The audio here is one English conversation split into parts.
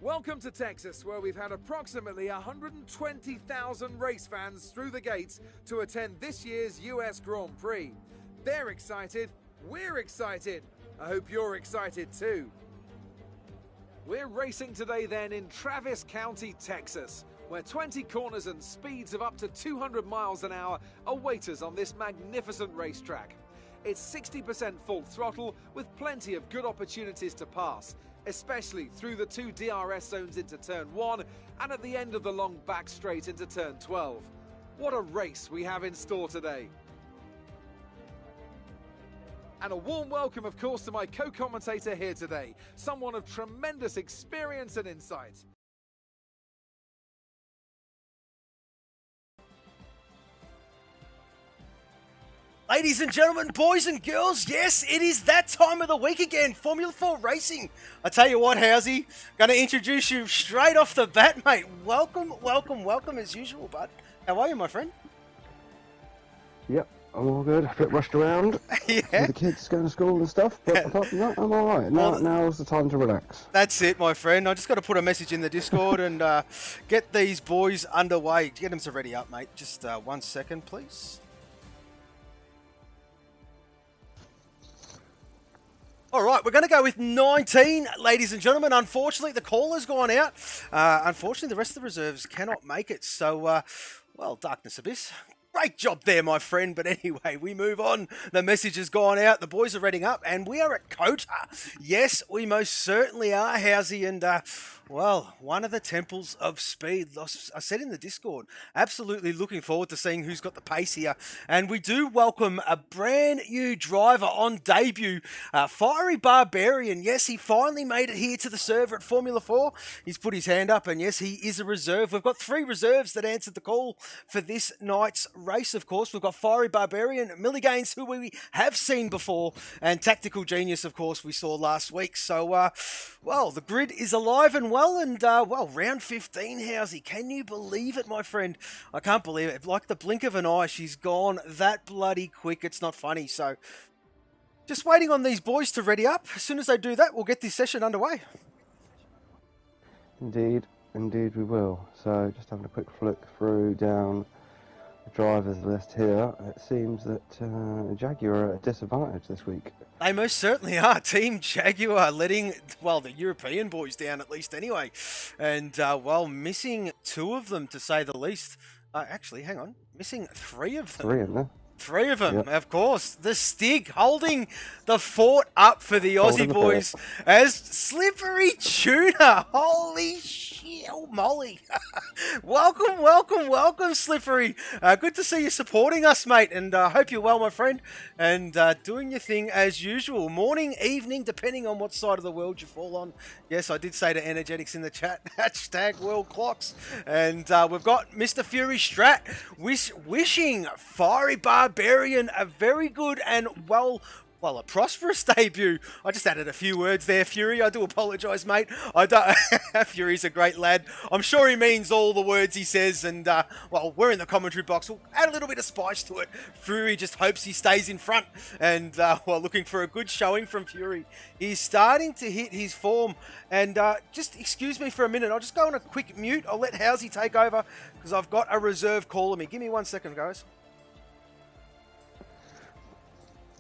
Welcome to Texas, where we've had approximately 120,000 race fans through the gates to attend this year's US Grand Prix. They're excited, we're excited. I hope you're excited too. We're racing today then in Travis County, Texas, where 20 corners and speeds of up to 200 miles an hour await us on this magnificent racetrack. It's 60% full throttle with plenty of good opportunities to pass, especially through the two DRS zones into turn 1 and at the end of the long back straight into turn 12. What a race we have in store today. And a warm welcome, of course, to my co-commentator here today, someone of tremendous experience and insight. Ladies and gentlemen, boys and girls, yes, it is that time of the week again, Formula 4 Racing. I tell you what, Housey, going to introduce you straight off the bat, mate. Welcome, welcome, welcome as usual, bud. How are you, my friend? Yep, I'm all good. A bit rushed around Yeah. with the kids going to school and stuff, but apart from that, I'm all right. Now's the time to relax. That's it, my friend. I just got to put a message in the Discord and get these boys underway. Get them to ready up, mate. Just 1 second, please. All right, we're going to go with 19, ladies and gentlemen. Unfortunately, the call has gone out. Unfortunately, the rest of the reserves cannot make it. So, well, Darkness Abyss, great job there, my friend. But anyway, we move on. The message has gone out. The boys are readying up, and we are at Kota. Yes, we most certainly are, Housey. And, well, one of the temples of speed. I said in the Discord, absolutely looking forward to seeing who's got the pace here. And we do welcome a brand new driver on debut, Fiery Barbarian. Yes, he finally made it here to the server at Formula 4. He's put his hand up, and yes, he is a reserve. We've got 3 reserves that answered the call for this night's race, of course. We've got Fiery Barbarian, Millie Gaines, who we have seen before, and Tactical Genius, of course, we saw last week. So, well, the grid is alive and well, and, well, round 15, Housey. Can you believe it, my friend? I can't believe it. Like the blink of an eye, she's gone that bloody quick. It's not funny. So, just waiting on these boys to ready up. As soon as they do that, we'll get this session underway. Indeed we will. So, just having a quick flick through down the drivers list here. It seems that Jaguar are at a disadvantage this week. They most certainly are. Team Jaguar letting, well, the European boys down at least anyway. And, well, missing 2 of them, to say the least. Actually, hang on. Missing 3 of them. 3 in there. 3 of them, yep. Of course. The Stig holding the fort up for the Aussie boys as Slippery Tuna. Holy shit. Oh, Molly. Welcome, welcome, welcome, Slippery. Good to see you supporting us, mate, and I hope you're well, my friend, and doing your thing as usual. Morning, evening, depending on what side of the world you fall on. Yes, I did say to Energetics in the chat, hashtag World Clocks, and we've got Mr. Fury Strat wishing Fiery Barbarian a very good and a prosperous debut. I just added a few words there, Fury. I do apologise, mate. I don't. Fury's a great lad. I'm sure he means all the words he says, and we're in the commentary box. We'll add a little bit of spice to it. Fury just hopes he stays in front, and looking for a good showing from Fury. He's starting to hit his form, and just excuse me for a minute. I'll just go on a quick mute. I'll let Housey take over because I've got a reserve calling me. Give me 1 second, guys.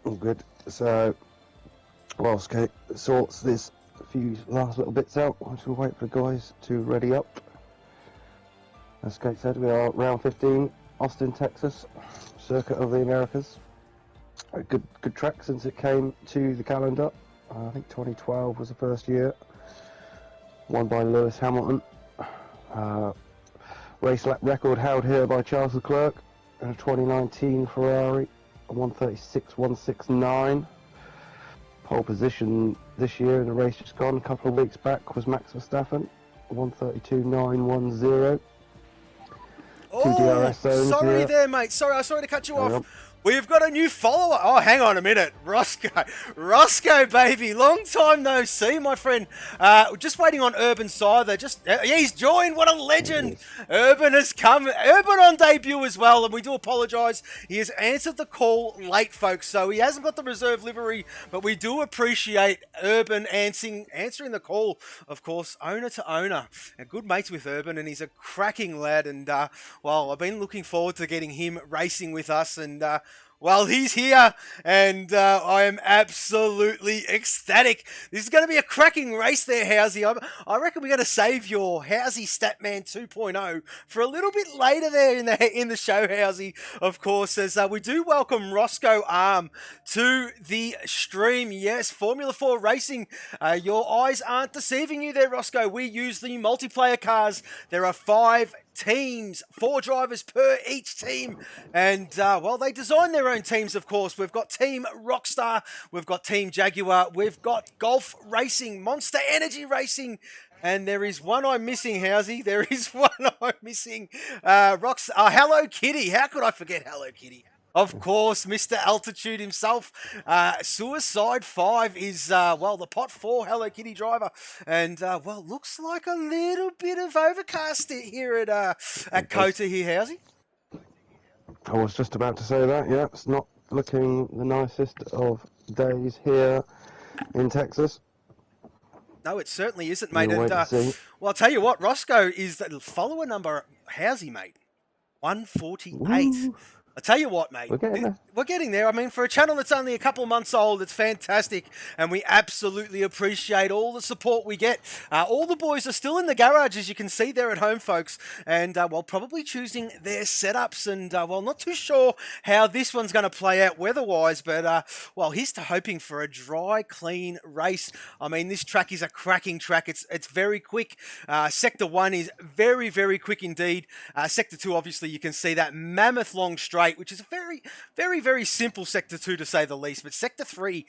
All good. So, whilst Kate sorts this few last little bits out, I shall wait for the guys to ready up. As Kate said, we are round 15, Austin, Texas, Circuit of the Americas. A good track since it came to the calendar. I think 2012 was the first year. Won by Lewis Hamilton. Race lap record held here by Charles Leclerc in a 2019 Ferrari. 136.169. Pole position this year in the race just gone, a couple of weeks back, was Max Verstappen, 132.910. Two DRS zones sorry here. there, mate. Sorry to cut you off. We've got a new follower. Oh, hang on a minute. Roscoe, baby. Long time no see, my friend. Just waiting on Urban Scyther. He's joined. What a legend. Urban has come. Urban on debut as well, and we do apologise. He has answered the call late, folks, so he hasn't got the reserve livery, but we do appreciate Urban answering the call, of course, owner to owner. And good mates with Urban, and he's a cracking lad, and, I've been looking forward to getting him racing with us, and, he's here, and I am absolutely ecstatic. This is going to be a cracking race there, Housey. I reckon we're going to save your Housey Statman 2.0 for a little bit later there in the show, Housey, of course, as we do welcome Roscoe Arm to the stream. Yes, Formula 4 Racing. Your eyes aren't deceiving you there, Roscoe. We use the multiplayer cars. There are 5 teams, 4 drivers per each team, and they design their own teams, of course. We've got Team Rockstar, we've got Team Jaguar, we've got Golf Racing, Monster Energy Racing, and there is one I'm missing, Housey. There is one I'm missing. Hello Kitty. How could I forget Hello Kitty? Of course, Mr. Altitude himself. Suicide 5 is, the pot 4 Hello Kitty driver. And, looks like a little bit of overcast here at Kota here, Housey. I was just about to say that, yeah. It's not looking the nicest of days here in Texas. No, it certainly isn't, mate. We'll and, I'll tell you what, Roscoe is the follower number, Housey, mate. 148. Ooh. I tell you what, mate, we're getting there. I mean, for a channel that's only a couple of months old, it's fantastic, and we absolutely appreciate all the support we get. All the boys are still in the garage, as you can see there at home, folks, and probably choosing their setups, and not too sure how this one's going to play out weather-wise, but here's to hoping for a dry, clean race. I mean, this track is a cracking track. It's very quick. Sector 1 is very, very quick indeed. Sector 2, obviously, you can see that mammoth long straight, which is a very, very, very simple Sector 2 to say the least. But Sector 3,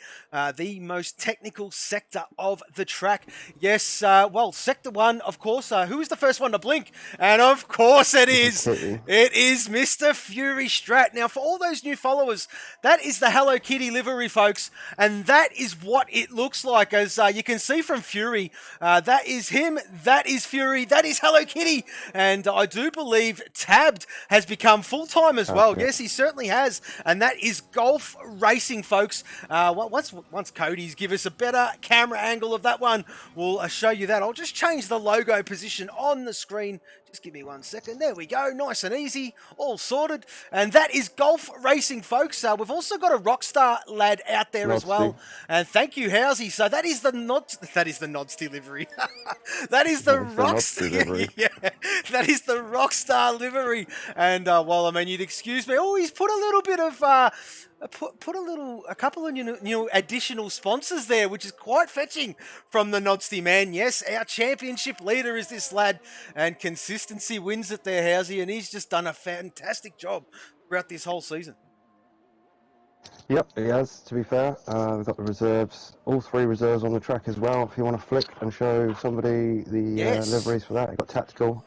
the most technical sector of the track. Yes, Sector 1, of course, who is the first one to blink? And of course it is. It is Mr. Fury Strat. Now, for all those new followers, that is the Hello Kitty livery, folks. And that is what it looks like. As you can see from Fury, that is him, that is Fury, that is Hello Kitty. And I do believe Tabbed has become full-time as well. Yes, he certainly has, and that is Golf Racing, folks. Once Cody's give us a better camera angle of that one, we'll show you that. I'll just change the logo position on the screen. Just give me 1 second. There we go. Nice and easy. All sorted. And that is Golf Racing, folks. We've also got a Rockstar lad out there as well. And thank you, Housey. So that is the Nods delivery. That is the Rockstar. Yeah, that is the Rockstar livery. And, you'd excuse me me. Oh, he's put a little bit of a couple of new additional sponsors there, which is quite fetching from the Nodsty man. Yes, our championship leader is this lad, and consistency wins it there, Housey, and he's just done a fantastic job throughout this whole season. Yep, he has, to be fair. We've got the reserves, all 3 reserves on the track as well. If you want to flick and show somebody the liveries for that, you've got tactical.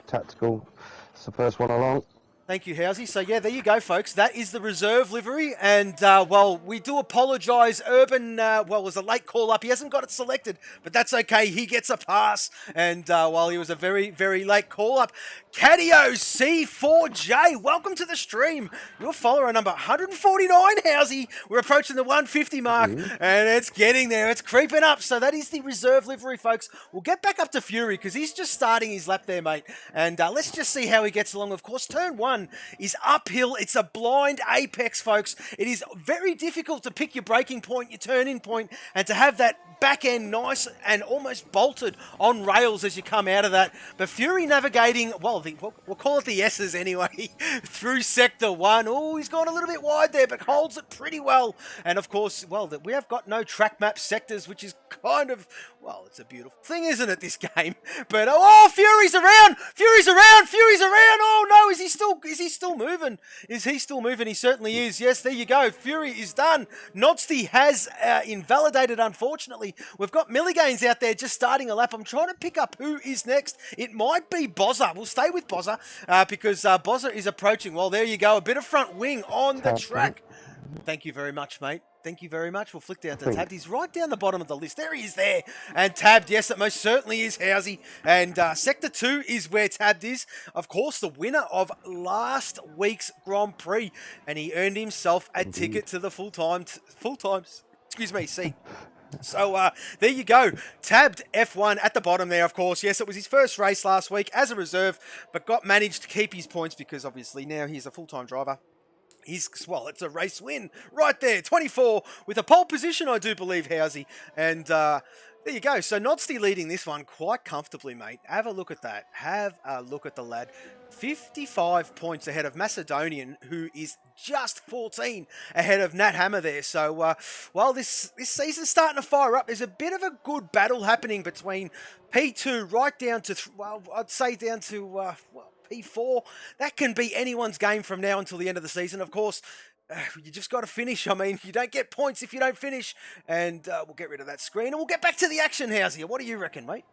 It's the first one along. Thank you, Housey. So, yeah, there you go, folks. That is the reserve livery. And, well, we do apologise. Urban, was a late call-up. He hasn't got it selected, but that's okay. He gets a pass. And, while he was a very, very late call-up. Cadio C4J, welcome to the stream. Your follower number 149, Housey. We're approaching the 150 mark, and it's getting there. It's creeping up. So that is the reserve livery, folks. We'll get back up to Fury because he's just starting his lap there, mate. And let's just see how he gets along. Of course, turn 1 is uphill. It's a blind apex, folks. It is very difficult to pick your braking point, your turn-in point, and to have that back end nice and almost bolted on rails as you come out of that. But Fury navigating, well, we'll call it the S's anyway, through sector 1. Oh, he's gone a little bit wide there, but holds it pretty well. And of course, well, we have got no track map sectors, which is kind of, well, it's a beautiful thing, isn't it, this game? But, oh, Fury's around! Fury's around! Fury's around! Oh, no, is he still moving? Is he still moving? He certainly is. Yes, there you go. Fury is done. Nodsty has invalidated, unfortunately. We've got Milligains out there just starting a lap. I'm trying to pick up who is next. It might be Bozza. We'll stay with Bozza because Bozza is approaching. Well, there you go. A bit of front wing on the track. Thank you very much, mate. Thank you very much. We'll flick down to Tabbed. He's right down the bottom of the list. There he is there. And Tabbed, yes, it most certainly is Housey. And Sector 2 is where Tabbed is. Of course, the winner of last week's Grand Prix. And he earned himself a ticket to the full-time seat. So there you go. Tabbed F1 at the bottom there, of course. Yes, it was his first race last week as a reserve, but managed to keep his points because obviously now he's a full-time driver. It's a race win right there. 24 with a pole position, I do believe, Housey. And there you go. So Nodsty leading this one quite comfortably, mate. Have a look at that. Have a look at the lad. 55 points ahead of Macedonian, who is just 14 ahead of Nat Hammer there. So, well, this season's starting to fire up. There's a bit of a good battle happening between P2 right down to, I'd say down to, P4. That can be anyone's game from now until the end of the season. Of course, you just got to finish. I mean, you don't get points if you don't finish. And we'll get rid of that screen and we'll get back to the action, Housey. What do you reckon, mate?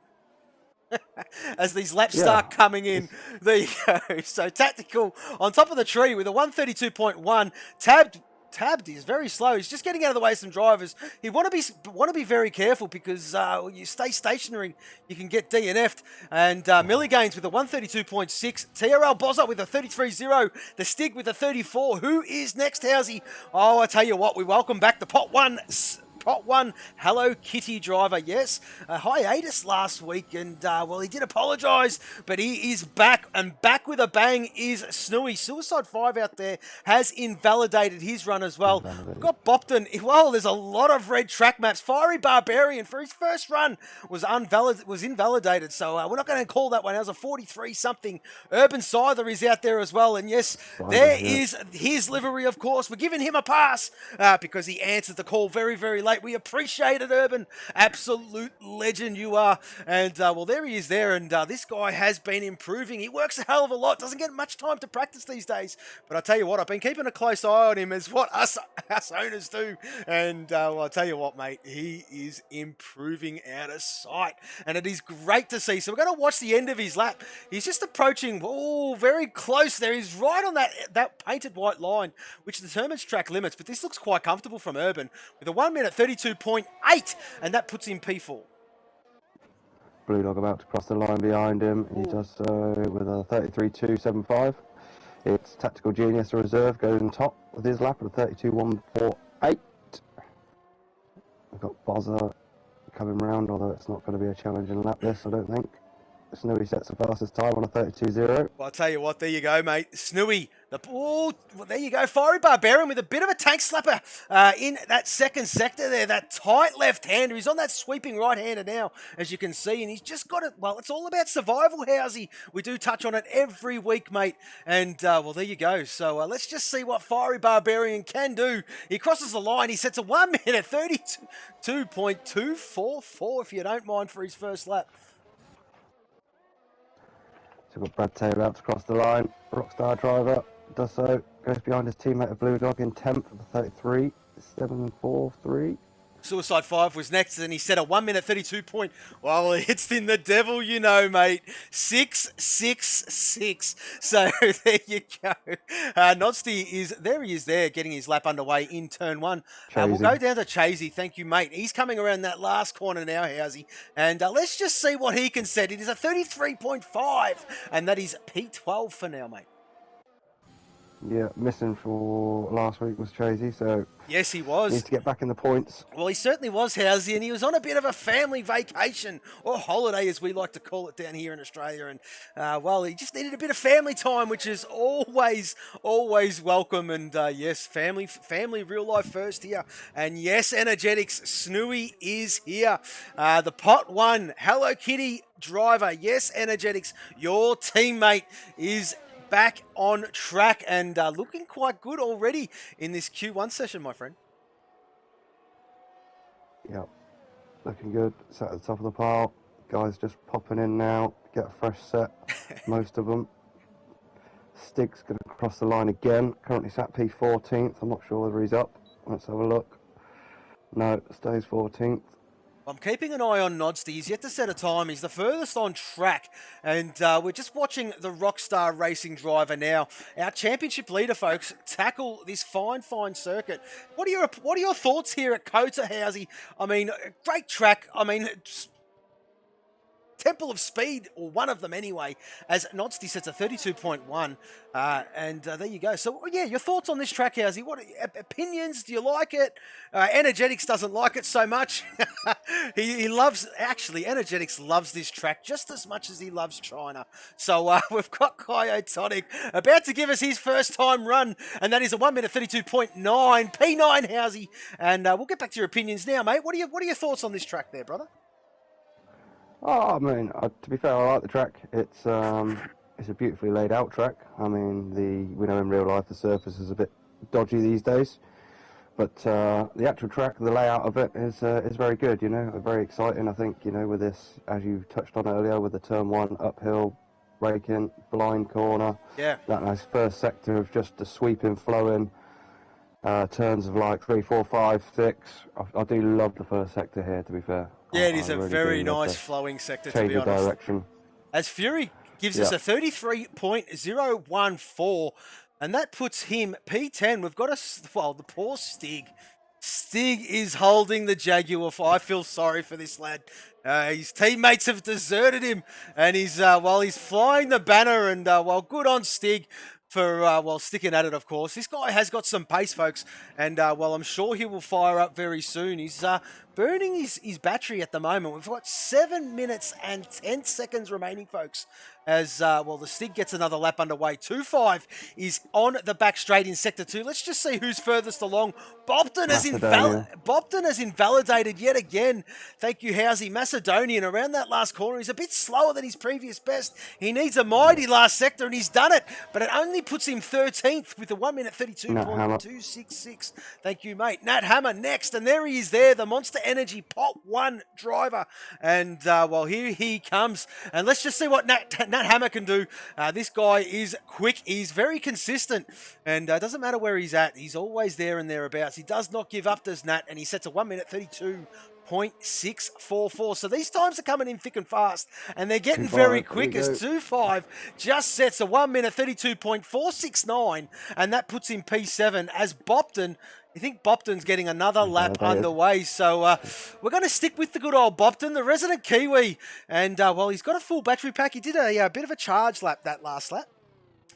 As these laps start coming in. There you go. So Tactical on top of the tree with a 132.1. Tabbed is very slow. He's just getting out of the way of some drivers. You want to be very careful because you stay stationary, you can get DNF'd. And Milligains with a 132.6. TRL Bozza with a 33.0. The Stig with a 34. Who is next, Housey? Oh, I tell you what, we welcome back the Pot 1 Hello Kitty driver. Yes, a hiatus last week, and well, he did apologise, but he is back, and back with a bang is Snooey. Suicide 5 out there has invalidated his run as well. We've got Bopton. Well, there's a lot of red track maps. Fiery Barbarian for his first run was invalidated, so we're not going to call that one. That was a 43 something. Urban Scyther is out there as well, and yes, there is his livery. Of course, we're giving him a pass because he answered the call very, very late. We appreciate it, Urban. Absolute legend you are. And, well, there he is there. And this guy has been improving. He works a hell of a lot. Doesn't get much time to practice these days. But I tell you what, I've been keeping a close eye on him as what us owners do. And, well, I tell you what, mate, he is improving out of sight. And it is great to see. So we're going to watch the end of his lap. He's just approaching, oh, very close there. He's right on that painted white line, which determines track limits. But this looks quite comfortable from Urban with a 1 minute 32.8, and that puts him P4. Blue Dog about to cross the line behind him. He does so with a 33.275. It's Tactical Genius, the reserve, goes on top with his lap at a 32.148. We've got Bozza coming round, although it's not going to be a challenging lap this, I don't think. Snooey sets the fastest time on a 32.0. Well, I'll tell you what, there you go, mate. Snooey Well, there you go. Fiery Barbarian with a bit of a tank slapper in that second sector there. That tight left-hander. He's on that sweeping right-hander now, as you can see. And he's just got it. Well, it's all about survival, Housey. We do touch on it every week, mate. And, well, there you go. So let's just see what Fiery Barbarian can do. He crosses the line. He sets a 1 minute 32.244, if you don't mind, for his first lap. So we've got Brad Taylor out to cross the line. Rockstar driver does so. Goes behind his teammate of Blue Dog in 10th for 33.743. Suicide 5 was next, and he set a 1 minute 32 point. Well, it's in the devil, you know, mate. 6.66. So there you go. Nodsty is there. He is there, getting his lap underway in turn 1. We'll go down to Chasey. Thank you, mate. He's coming around that last corner now, Housey. And let's just see what he can set. It is a 33.5, and that is P12 for now, mate. Yeah, missing for last week was Chasey, so yes, he was. Needs to get back in the points. Well, he certainly was, Housey, and he was on a bit of a family vacation, or holiday as we like to call it down here in Australia. And, well, he just needed a bit of family time, which is always welcome. And, yes, family, real life first here. And, yes, Energetics, Snooey is here. The pot 1, Hello Kitty driver. Yes, Energetics, your teammate is back on track and looking quite good already in this Q1 session, my friend. Yep, looking good. Sat at the top of the pile. Guys just popping in now. Get a fresh set, most of them. Stig's going to cross the line again. Currently sat P14th. I'm not sure whether he's up. Let's have a look. No, stays 14th. I'm keeping an eye on Nodsty. He's yet to set a time. He's the furthest on track. And we're just watching the Rockstar Racing driver now. Our championship leader, folks, tackle this fine circuit. What are your thoughts here at Kota, Housey? I mean, great track. I mean, Temple of Speed, or one of them anyway, as Nodsty sets a 32.1. And there you go. So, yeah, your thoughts on this track, Housey? What opinions? Do you like it? Energetics doesn't like it so much. he loves, actually, Energetics loves this track just as much as he loves China. So we've got Coyote about to give us his first time run, and that is a 1 minute 32.9, P9, Housey. And we'll get back to your opinions now, mate. What are your thoughts on this track there, brother? Oh, I mean, to be fair, I like the track. It's a beautifully laid out track. I mean, we know in real life the surface is a bit dodgy these days, but the actual track, the layout of it is very good. You know, very exciting. I think, you know, with this, as you touched on earlier, with the turn 1 uphill, braking, blind corner. Yeah. That nice first sector of just the sweeping, flowing. Turns of like 3, 4, 5, 6. I do love the first sector here, to be fair. Yeah, it is a really very nice flowing sector, to be honest. Direction. As Fury gives us a 33.014, and that puts him P10. We've got the poor Stig. Stig is holding the Jaguar. I feel sorry for this lad. His teammates have deserted him, and he's flying the banner, and good on Stig for sticking at it, of course. This guy has got some pace, folks, and I'm sure he will fire up very soon. He's burning his battery at the moment. We've got 7 minutes and 10 seconds remaining, folks, as the Stig gets another lap underway. 2.5 is on the back straight in Sector 2. Let's just see who's furthest along. Bobton has invalidated yet again. Thank you, Housey. Macedonian around that last corner. He's a bit slower than his previous best. He needs a mighty last sector, and he's done it, but it only puts him 13th with a 1 minute 32.266. Thank you, mate. Nat Hammer next, and there he is there, the Monster Energy Pot 1 driver. And, here he comes. And let's just see what Nat Hammer can do. This guy is quick. He's very consistent. And it doesn't matter where he's at. He's always there and thereabouts. He does not give up, does Nat. And he sets a 1 minute 32.644. So these times are coming in thick and fast, and they're getting very quick as 2.5 just sets a 1 minute 32.469, and that puts him P7 as Bopton. I think Bopton's getting another lap underway, so we're going to stick with the good old Bopton, the resident Kiwi, and he's got a full battery pack. He did a bit of a charge lap that last lap.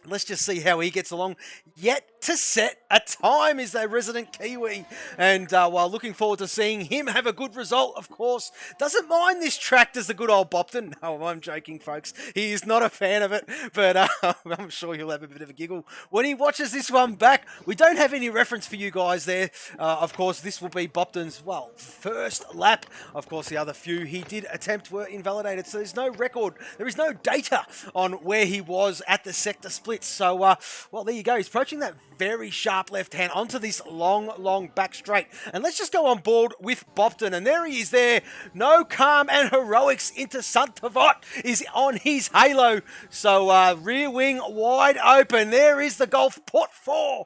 Let's just see how he gets along. Yet to set a time is their resident Kiwi. And while looking forward to seeing him have a good result, of course, doesn't mind this track, does the good old Bopton. No, I'm joking, folks. He is not a fan of it, but I'm sure he'll have a bit of a giggle when he watches this one back. We don't have any reference for you guys there. Of course, this will be Bopton's, well, first lap. Of course, the other few he did attempt were invalidated, so there's no record. There is no data on where he was at the sector splits. So, well, there you go. He's approaching that very sharp left hand onto this long back straight. And let's just go on board with Bopton. And there he is there. No calm and heroics into Santavot is on his halo. So rear wing wide open. There is the Golf Port 4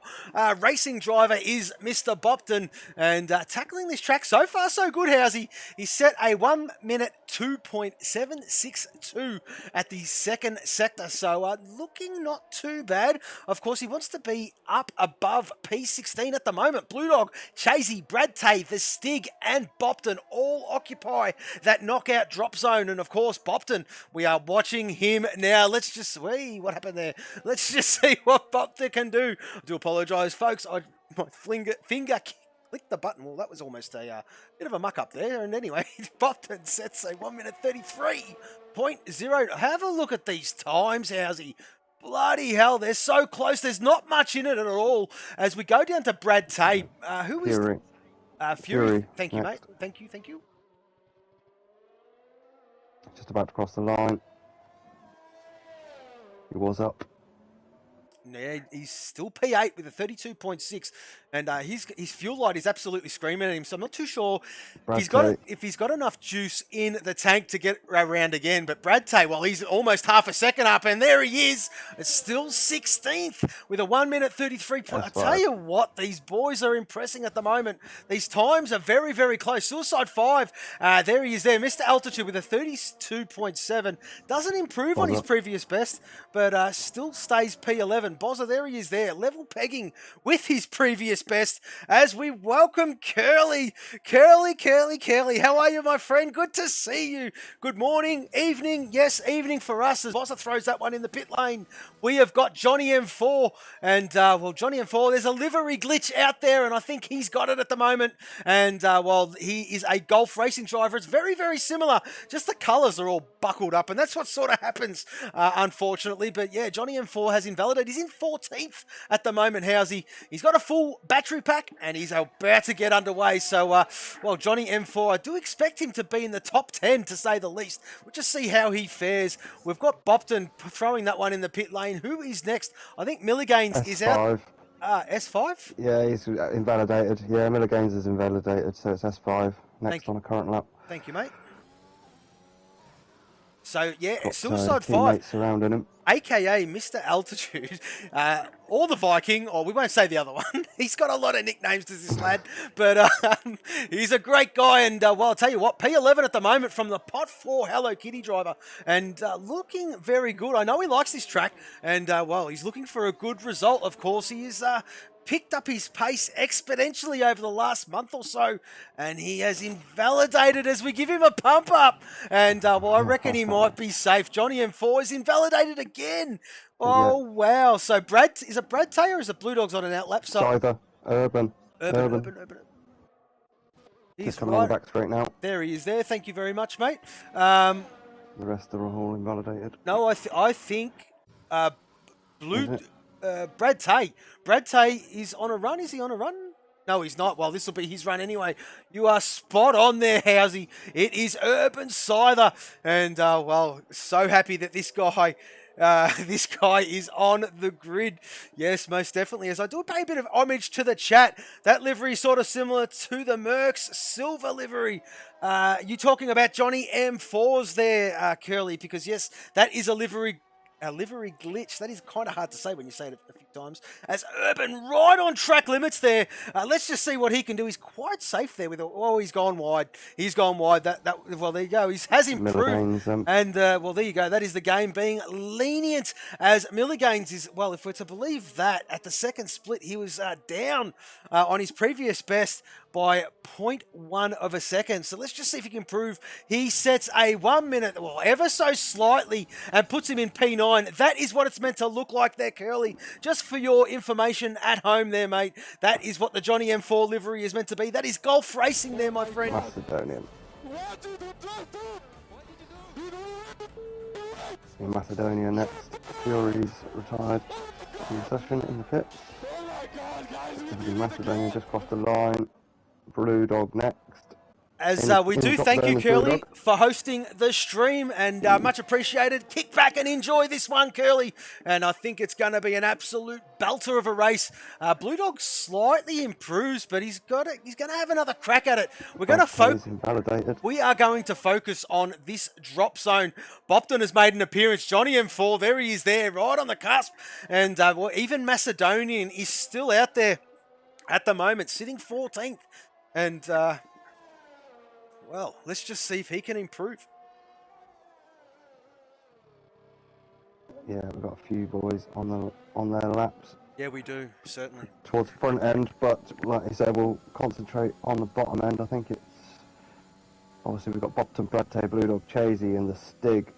racing driver is Mr. Bopton. And tackling this track so far so good, Housey. He set a 1 minute 2.762 at the second sector. So looking not too bad. Of course, he wants to be up above P16 at the moment. Blue Dog, Chasey, Brad Tay, The Stig, and Bopton all occupy that knockout drop zone. And of course, Bopton, we are watching him now. Let's just see what happened there. Let's just see what Bopton can do. I do apologise, folks. My finger clicked the button. Well, that was almost a bit of a muck up there. And anyway, Bopton sets a 1 minute 33.0. Have a look at these times, Housey. Bloody hell, they're so close. There's not much in it at all. As we go down to Brad Tay, who is Fury. Fury. Thank you, next. mate. Thank you. Just about to cross the line. He was up. Yeah, he's still P8 with a 32.6, and his fuel light is absolutely screaming at him. So I'm not too sure if he's got enough juice in the tank to get around again. But Brad Tay, well, he's almost half a second up, and there he is. It's still 16th with a 1 minute 33. I tell you what, these boys are impressing at the moment. These times are very, very close. Suicide 5, there he is there. Mr. Altitude with a 32.7. Doesn't improve on his previous best, but still stays P11. Bozza, there he is there, level pegging with his previous best as we welcome Curly. Curly, how are you, my friend? Good to see you. Good morning, evening, yes, evening for us as Bozza throws that one in the pit lane. We have got Johnny M4, and well, Johnny M4, there's a livery glitch out there, and I think he's got it at the moment, and well, he is a golf racing driver. It's very, very similar, just the colours are all buckled up, and that's what sort of happens, unfortunately, but yeah, Johnny M4 has invalidated. He's in 14th at the moment, Housey. He's got a full battery pack, and he's about to get underway, so, well, Johnny M4, I do expect him to be in the top 10, to say the least. We'll just see how he fares. We've got Bopton throwing that one in the pit lane. Who is next? I think Milligains is out. S5? Yeah, he's invalidated. Yeah, Milligains is invalidated, so it's S5 next on a current lap. Thank you, mate. So, yeah, Got, Suicide 5, teammates surrounding him. a.k.a. Mr. Altitude, or the Viking, or we won't say the other one. He's got a lot of nicknames to this lad, but he's a great guy, and, well, I'll tell you what, P11 at the moment from the Pot 4 Hello Kitty driver, and looking very good. I know he likes this track, and, well, he's looking for a good result, of course. He is picked up his pace exponentially over the last month or so, and he has invalidated as we give him a pump up. And, well, I reckon he might be safe. Johnny M4 is invalidated again. Oh, wow. So, is it Brad Tay or is it Blue Dogs on an outlap? So, either. Urban. He's coming on the back straight now. There he is there. Thank you very much, mate. The rest are all invalidated. No, I think Brad Tay. Brad Tay is on a run. Is he on a run? No, he's not. Well, this will be his run anyway. You are spot on there, Housey. It is Urban Scyther. And, well, so happy that this guy is on the grid. Yes, most definitely. As I do pay a bit of homage to the chat, that livery is sort of similar to the Mercs silver livery. You talking about Johnny M4s there, Curly, because yes, that is a livery glitch. That is kind of hard to say when you say it a few times. As Urban right on track limits there. Let's just see what he can do. He's quite safe there with. Oh, he's gone wide. He's gone wide. Well, there you go. He has improved. And well, there you go. That is the game being lenient as Milliganes is, well, if we're to believe that, at the second split, he was down on his previous best by 0.1 of a second. So let's just see if he can prove. He sets a 1 minute, well, ever so slightly, and puts him in P9. That is what it's meant to look like there, Curly. Just for your information at home there, mate. That is what the Johnny M4 livery is meant to be. That is golf racing there, my friend. Macedonian. In Macedonia next. Fury's retired from the session in the pit. Macedonia just crossed the line. Blue Dog next. As we do thank you, Curly, for hosting the stream, and much appreciated. Kick back and enjoy this one, Curly. And I think it's going to be an absolute belter of a race. Blue Dog slightly improves, but he's going to have another crack at it. We're going to focus. We are going to focus on this drop zone. Bopton has made an appearance. Johnny M4, there he is, there, right on the cusp. And even Macedonian is still out there at the moment, sitting 14th, and. Well, let's just see if he can improve. Yeah, we've got a few boys on their laps. Yeah, we do, certainly. Towards the front end, but like I said, we'll concentrate on the bottom end. I think it's... Obviously, we've got Bopton, Bradtay, Blue Dog, Chasey, and the Stig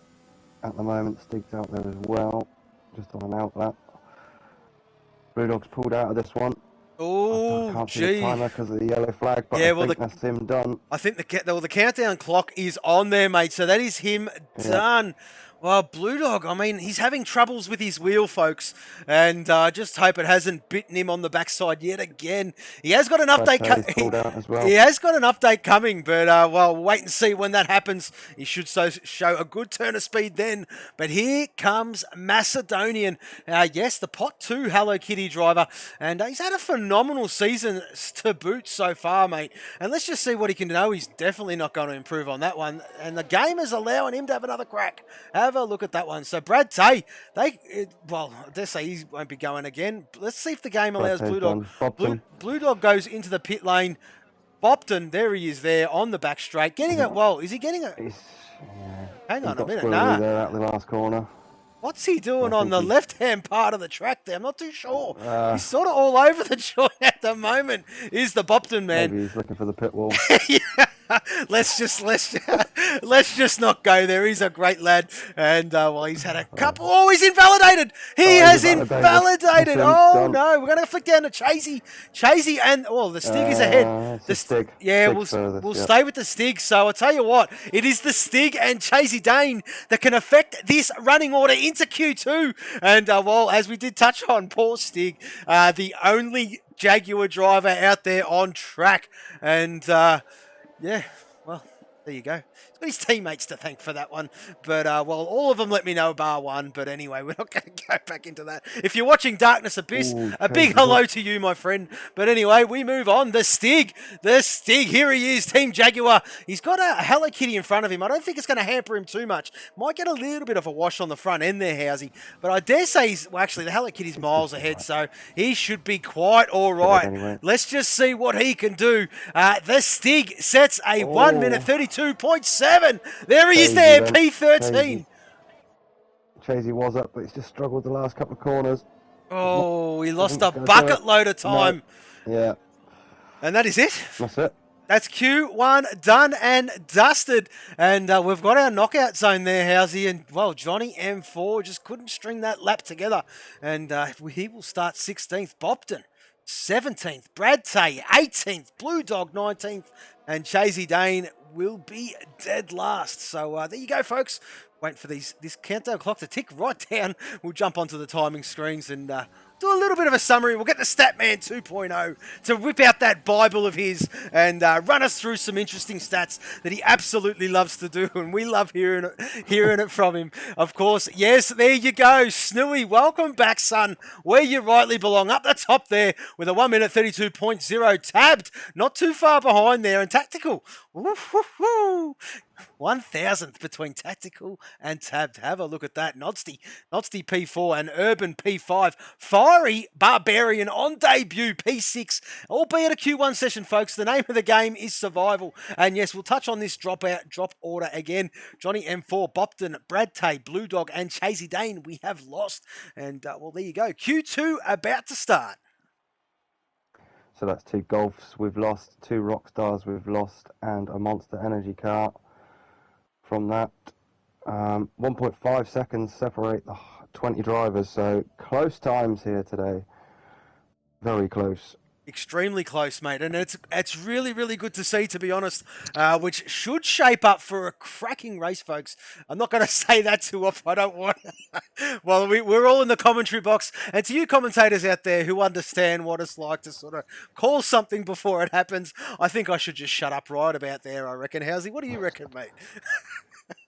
at the moment. Stig's out there as well, just on an outlet. Blue Dog's pulled out of this one. Oh, gee. Because of the yellow flag, but yeah, I think that's him done. I think the countdown clock is on there, mate. So that is him done. Well, Blue Dog, I mean, he's having troubles with his wheel, folks, and I just hope it hasn't bitten him on the backside yet again. He has got an update coming. He has got an update coming, but well, we'll wait and see when that happens. He should show a good turn of speed then. But here comes Macedonian. Yes, the Pot 2 Hello Kitty driver, and he's had a phenomenal season to boot so far, mate. And let's just see what he can do. He's definitely not going to improve on that one, and the game is allowing him to have another crack. Have a look at that one. So Bradtay, well, I dare say he won't be going again. Let's see if the game allows Blue Dog. Blue Dog goes into the pit lane. Bopton, there he is there on the back straight. Getting it, well, is he getting it? Hang on a minute, nah. There at the last corner. What's he doing on the left-hand part of the track there? I'm not too sure. He's sort of all over the joint at the moment. Is the Bopton man? Maybe he's looking for the pit wall. Yeah. Let's just not go there. He's a great lad, and well, he's had a couple. Oh, he's invalidated. He has invalidated. Oh no, we're going to flick down to Chasey, and the Stig is ahead. The Stig. Yeah, we'll stay with the Stig. So I'll tell you what, it is the Stig and Chasey Dane that can affect this running order into Q2. And well, as we did touch on, poor Stig, the only Jaguar driver out there on track, and. Yeah, well, there you go. He's got his teammates to thank for that one. But, well, all of them let me know bar one. But anyway, we're not going to go back into that. If you're watching Darkness Abyss, a big hello to you, my friend. But anyway, we move on. The Stig, here he is, Team Jaguar. He's got a Hello Kitty in front of him. I don't think it's going to hamper him too much. Might get a little bit of a wash on the front end there, Housey. But I dare say actually, the Hello Kitty's miles ahead, so he should be quite all right. Anyway. Let's just see what he can do. The Stig sets a 1 minute 32.7. There he is there, P13. Chasey was up, but he's just struggled the last couple of corners. Oh, he lost a bucket load of time. No. Yeah. And that is it. That's it. That's Q1 done and dusted. And we've got our knockout zone there, Housey. And, well, Johnny M4 just couldn't string that lap together. And he will start 16th. Bopton, 17th. Bradtay, 18th. Blue Dog, 19th. And Chasey Dane will be dead last. So there you go, folks. Waiting for this countdown clock to tick right down. We'll jump onto the timing screens and do a little bit of a summary. We'll get the Statman 2.0 to whip out that Bible of his and run us through some interesting stats that he absolutely loves to do, and we love hearing it from him. Of course, yes, there you go. Snooey, welcome back, son, where you rightly belong. Up the top there with a 1 minute 32.0 tabbed. Not too far behind there, and Tactical. 1,000th between Tactical and Tabbed. Have a look at that. Nodsty P4 and Urban P5. Fiery Barbarian on debut P6, albeit a Q1 session, folks. The name of the game is survival. And yes, we'll touch on this drop order again. Johnny M4, Bopton, Brad Tay, Blue Dog, and Chasey Dane, we have lost. And, well, there you go. Q2 about to start. So that's 2 Golfs we've lost, 2 Rockstars we've lost, and a Monster Energy car. From that, 1.5 seconds separate the 20 drivers, so close times here today. Very close. Extremely close, mate, and it's really, really good to see, to be honest, which should shape up for a cracking race, folks. I'm not going to say that too often. I don't want. Well, we're all in the commentary box, and to you commentators out there who understand what it's like to sort of call something before it happens, I think I should just shut up right about there, I reckon. Housey, what do you reckon, mate?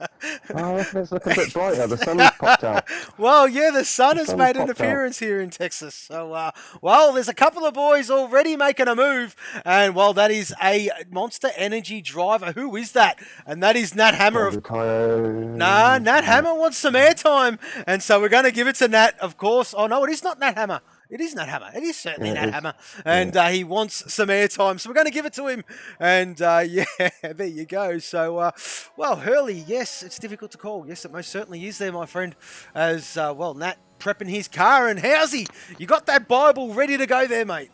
I reckon it's looking a bit brighter. The sun's popped out. Well, yeah, the sun has made an appearance here in Texas. So, well, there's a couple of boys already making a move. And, well, that is a Monster Energy driver. Who is that? And that is Nat Hammer. Nat Hammer wants some airtime. And so we're going to give it to Nat, of course. Oh, no, it is not Nat Hammer. It is Nat Hammer. It is certainly Nat Hammer. And he wants some airtime. So we're going to give it to him. And, yeah, there you go. So, well, Hurley, yes, it's difficult to call. Yes, it most certainly is there, my friend. As, well, Nat prepping his car. And Housey, you got that Bible ready to go there, mate.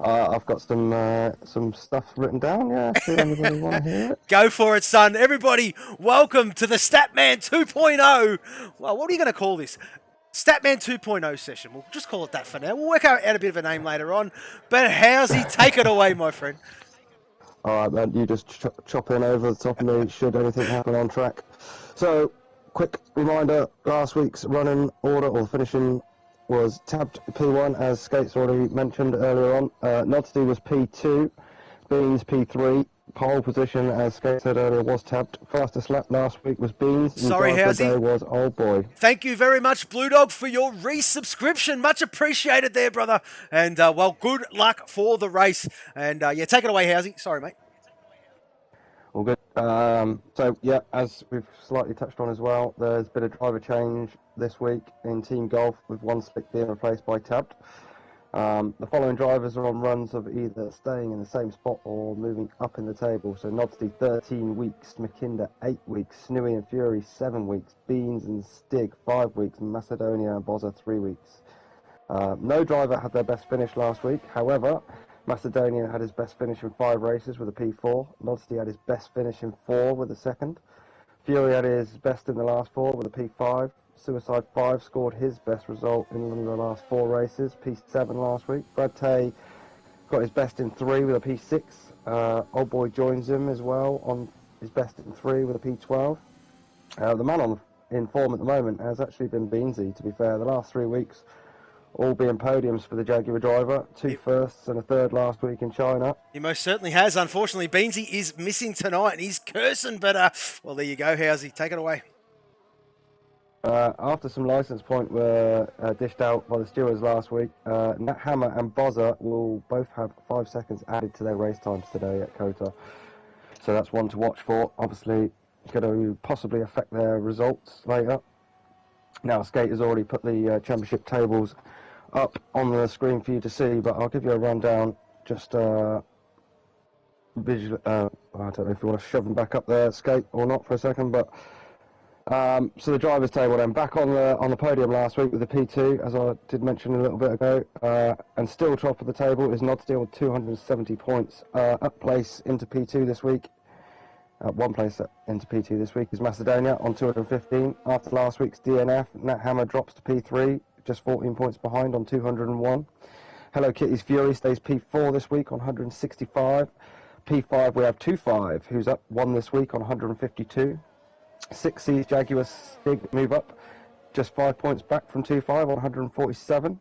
I've got some stuff written down, yeah. See if anybody want to hear it. Go for it, son. Everybody, welcome to the Statman 2.0. Well, what are you going to call this? Statman 2.0 session. We'll just call it that for now. We'll work out a bit of a name later on. But Housey, take it away, my friend. All right, man. You just chop in over the top of me should anything happen on track. So, quick reminder, last week's running order or finishing was Tabbed P1, as Skates already mentioned earlier on. Nodsty was P2, Beans P3. Pole position, as Skate said earlier, was Tabbed. Fastest lap last week was Beans. Sorry, Housey. Was Old Boy. Thank you very much, Blue Dog, for your resubscription. Much appreciated there, brother. And, well, good luck for the race. And, yeah, take it away, Housey. Sorry, mate. All good. So, yeah, as we've slightly touched on as well, there's been a driver change this week in Team Golf, with one slick being replaced by Tabbed. The following drivers are on runs of either staying in the same spot or moving up in the table. So Nodsty 13 weeks, McKinder 8 weeks, Snooey and Fury 7 weeks, Beans and Stig 5 weeks, Macedonia and Bozza 3 weeks. No driver had their best finish last week. However, Macedonia had his best finish in 5 races with a P4. Nodsty had his best finish in 4 with a second. Fury had his best in the last 4 with a P5. Suicide 5 scored his best result in the last 4 races, P7 last week. Brad Tay got his best in 3 with a P6. Old Boy joins him as well on his best in 3 with a P12. The man in form at the moment has actually been Beansy, to be fair. The last 3 weeks all being podiums for the Jaguar driver. 2 firsts and a third last week in China. He most certainly has. Unfortunately, Beansy is missing tonight and he's cursing, but, well, there you go, Housey. Take it away. After some license points were dished out by the stewards last week, Nat Hammer and Bozza will both have 5 seconds added to their race times today at Kota. So that's one to watch for. Obviously, going to possibly affect their results later. Now, Skate has already put the championship tables up on the screen for you to see, but I'll give you a rundown. Just visual. I don't know if you want to shove them back up there, Skate, or not for a second, but. So the drivers' table then, back on the podium last week with the P2, as I did mention a little bit ago, and still top of the table is Nodsty with 270 points. Up place into P2 this week, one place into P2 this week is Macedonia on 215. After last week's DNF, Nat Hammer drops to P3, just 14 points behind on 201. Hello Kitty's Fury stays P4 this week on 165. P5 we have 2-5, who's up 1 this week on 152. 6 sees Jaguar Stig move up, just 5 points back from 2-5 on 147.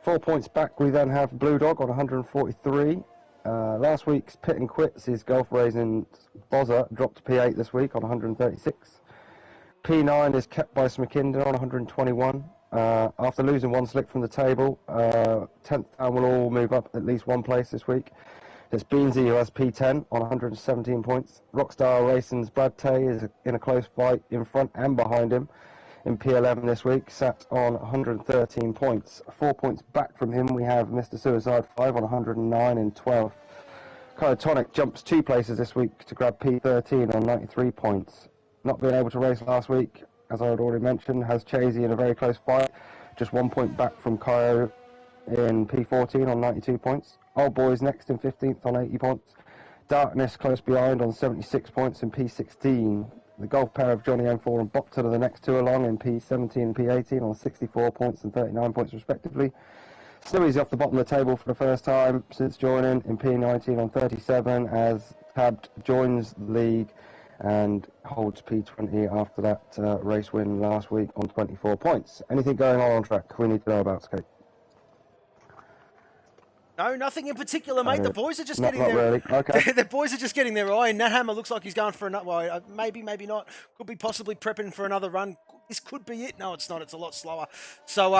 4 points back we then have Blue Dog on 143. Last week's Pit and Quit sees Golf Racing Bozza dropped to P8 this week on 136. P9 is kept by Smckinder on 121. After losing 1 slick from the table, 10th down will all move up at least 1 place this week. It's Beansy who has P10 on 117 points. Rockstar Racing's Brad Tay is in a close fight in front and behind him in P11 this week, sat on 113 points. 4 points back from him, we have Mr. Suicide 5 on 109 in 12th. Kyotonic jumps 2 places this week to grab P13 on 93 points. Not being able to race last week, as I had already mentioned, has Chasey in a very close fight, just 1 point back from Kyo in P14 on 92 points. Old Boys next in 15th on 80 points. Darkness close behind on 76 points in P16. The golf pair of Johnny M4 and Bopton are the next 2 along in P17 and P18 on 64 points and 39 points respectively. Snowy's off the bottom of the table for the first time since joining in P19 on 37 as Tabbed joins the league and holds P20 after that race win last week on 24 points. Anything going on track we need to know about, Skate? No, nothing in particular, mate. The boys are just getting not their. Really. Okay. The boys are just getting their eye. Nat Hammer looks like he's going for another. Well, maybe not. Could be possibly prepping for another run. This could be it. No, it's not. It's a lot slower. So,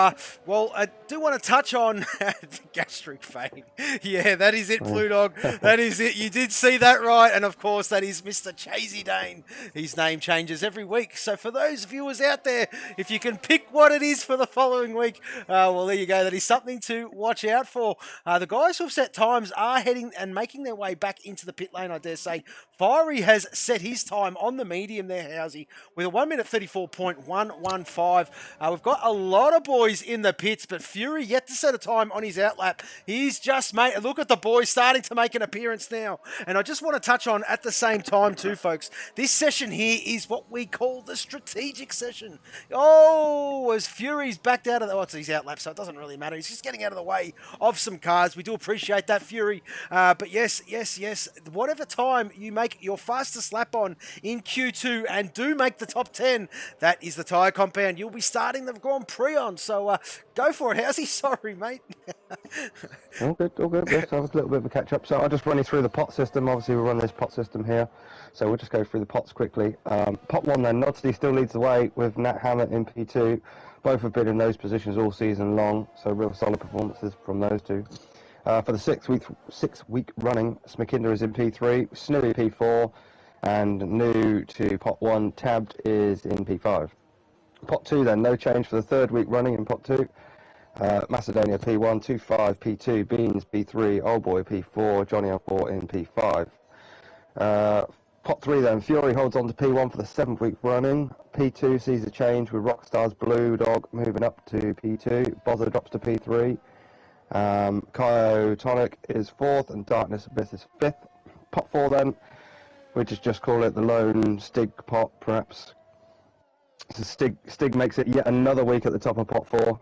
well, I do want to touch on the gastric vein. Yeah, that is it, Blue Dog. That is it. You did see that right. And, of course, that is Mr. Chasey Dane. His name changes every week. So, for those viewers out there, if you can pick what it is for the following week, well, there you go. That is something to watch out for. The guys who have set times are heading and making their way back into the pit lane, I dare say. Fiery has set his time on the medium there, Housey, with a 1 minute 34.115. We've got a lot of boys in the pits, but Fury yet to set a time on his outlap. He's just made, look at the boys starting to make an appearance now. And I just want to touch on at the same time too, folks, this session here is what we call the strategic session. Oh, as Fury's backed out of the, it's his outlap, so it doesn't really matter. He's just getting out of the way of some cars. We do appreciate that, Fury. But yes, whatever time you make your fastest lap on in Q2 and do make the top 10, that is the tyre compound you'll be starting the Grand Prix on. So go for it, Housey. Sorry, mate. All good. Yes, I was a little bit of a catch-up. So I'll just run you through the pot system. Obviously, we run this pot system here. So we'll just go through the pots quickly. Pot 1 then, Nodsley still leads the way with Nat Hammer in P2. Both have been in those positions all season long, so real solid performances from those two. For the 6 week running, Smakinder is in P3, Snowy P4, and new to pot 1, Tabbed is in P5. Pot 2 then, no change for the 3rd week running in pot 2. Macedonia P1, 2-5, P2, Beans P3, Old Boy P4, Johnny L4 in P5. Pot 3 then, Fury holds on to P1 for the 7th week running. P2 sees a change with Rockstar's Blue Dog moving up to P2. Bozza drops to P3. Kyotonic is 4th and Darkness Abyss is 5th. Pot 4 then, we just call it the lone Stig pot perhaps. So Stig makes it yet another week at the top of pot 4.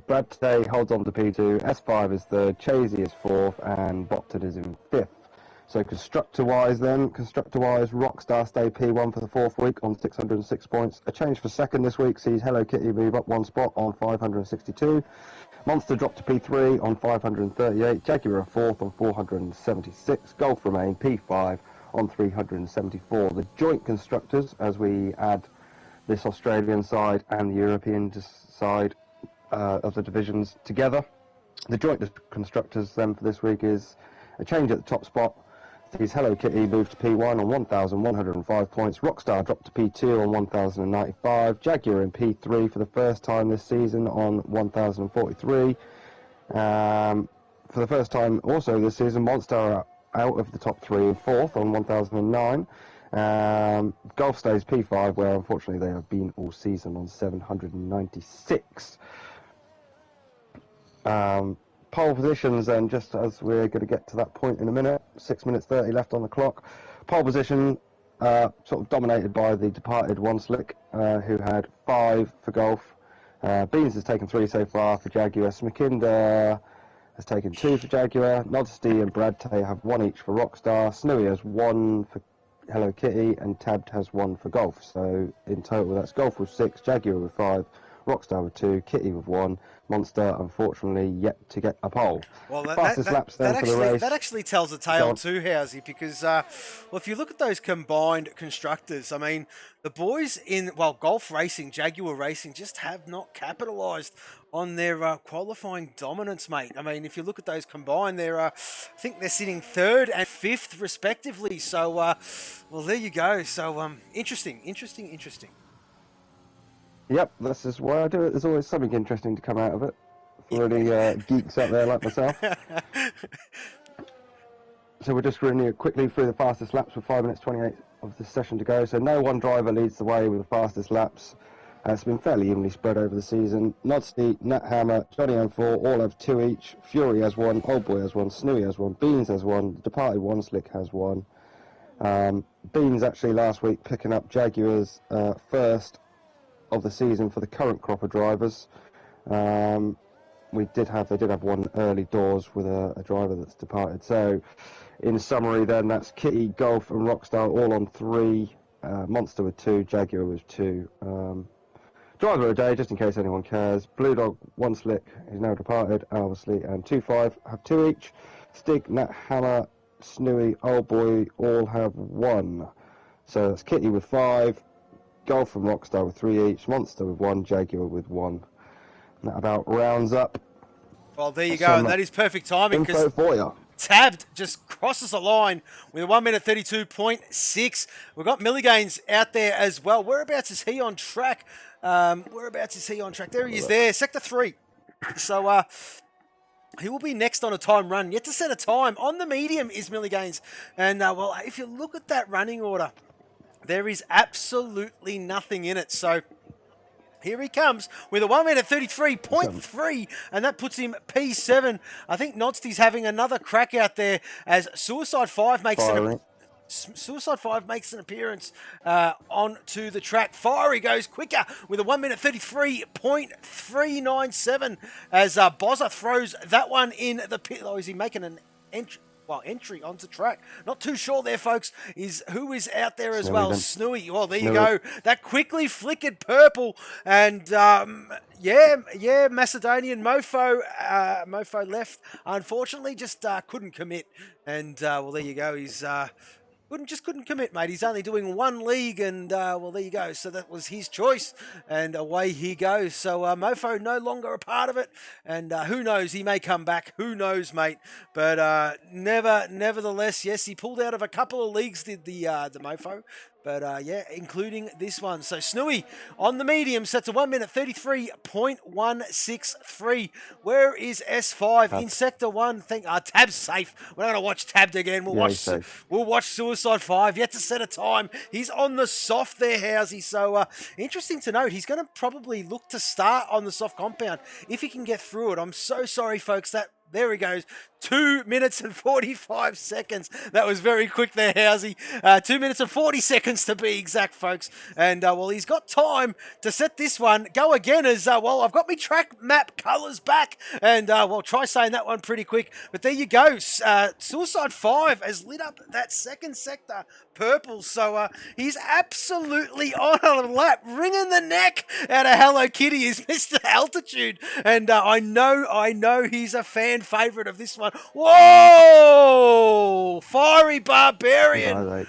Brad today holds on to P2, S5 is 3rd, Chasey is 4th and Bopton is in 5th. So constructor-wise, Rockstar stay P1 for the 4th week on 606 points. A change for 2nd this week sees Hello Kitty move up 1 spot on 562. Monster drop to P3 on 538. Jaguar 4th on 476. Golf remain P5 on 374. The joint constructors, as we add this Australian side and the European side of the divisions together. The joint constructors then for this week is a change at the top spot. Sees Hello Kitty move to P1 on 1,105 points. Rockstar dropped to P2 on 1,095. Jaguar in P3 for the first time this season on 1,043. For the first time also this season, Monster are out of the top 3 and 4th on 1,009. Golf stays P5, where unfortunately they have been all season on 796. Pole positions then, just as we're going to get to that point in a minute, 6 minutes 30 left on the clock. Pole position sort of dominated by the departed One Slick, who had 5 for golf. Beans has taken 3 so far for Jaguar. Smakinder has taken 2 for Jaguar. Nodsty and Brad Tay have 1 each for Rockstar. Snowy has 1 for Hello Kitty and Tabbed has 1 for golf. So in total that's golf with 6, Jaguar with 5, Rockstar with 2, Kitty with 1, Monster unfortunately yet to get a pole. Well, Fastest laps then for the race. That actually tells a tale too, Housey, because well, if you look at those combined constructors, I mean, the boys in Golf Racing, Jaguar Racing, just have not capitalised on their qualifying dominance, mate. I mean, if you look at those combined, I think they're sitting 3rd and 5th respectively. So, well, there you go. So, interesting. Yep, that's just why I do it. There's always something interesting to come out of it for any geeks out there like myself. So we're just running quickly through the fastest laps with 5 minutes 28 of the session to go. So no one driver leads the way with the fastest laps. It's been fairly evenly spread over the season. Nodsty, Nat Hammer, Johnny M4 all have 2 each. Fury has 1, Old Boy has 1, Snooey has 1, Beans has 1, Departed One Slick has 1. Beans actually last week picking up Jaguars first of the season for the current crop of drivers. They did have 1 early doors with a driver that's departed. So in summary then, that's Kitty, Golf and Rockstar all on 3, Monster with 2, Jaguar with 2. Driver of the day, just in case anyone cares, Blue Dog, One Slick is now departed obviously, and 2-5 have 2 each. Stig, Nat Hammer, Snooey, Old Boy all have 1. So that's Kitty with 5, Golf and Rockstar with 3 each, Monster with 1, Jaguar with 1. And that about rounds up. Well, there you go, and that is perfect timing because Tabbed just crosses the line with a 1 minute 32.6. We've got Milligains out there as well. Whereabouts is he on track? There he is there, Sector 3. So, he will be next on a time run. Yet to set a time. On the medium is Milligains. And, well, if you look at that running order, there is absolutely nothing in it. So here he comes with a 1 minute 33.3, and that puts him P7. I think Nodsty's having another crack out there as Suicide 5 makes an appearance onto the track. Fiery goes quicker with a 1 minute 33.397 as Bozza throws that one in the pit. Oh, is he making an entry onto track? Not too sure there, folks, is who is out there as well. Snooey. Well, there you go. That quickly flickered purple. And, Macedonian Mofo left. Unfortunately, just couldn't commit. And, well, there you go. He's... couldn't commit, mate. He's only doing 1 league, and well, there you go. So that was his choice, and away he goes. So Mofo no longer a part of it, and who knows? He may come back. Who knows, mate? But nevertheless, yes, he pulled out of a couple of leagues. Did the Mofo? But, yeah, including this one. So, Snooey on the medium sets a 1 minute 33.163. Where is S5? In Sector 1. Tab's safe. We're not going to watch Tabbed again. We'll watch Suicide 5. Yet to set a time. He's on the soft there, Housey. So, interesting to note. He's going to probably look to start on the soft compound if he can get through it. I'm so sorry, folks. There he goes. 2 minutes and 45 seconds. That was very quick there, Housey. 2 minutes and 40 seconds to be exact, folks. And, well, he's got time to set this one. Go again as, well, I've got my track map colours back. And, well, try saying that one pretty quick. But there you go. Suicide 5 has lit up that second sector purple. So, he's absolutely on a lap. Wringing the neck out of Hello Kitty is Mr. Altitude. And, I know he's a fan favourite of this one. Whoa! Fiery Barbarian.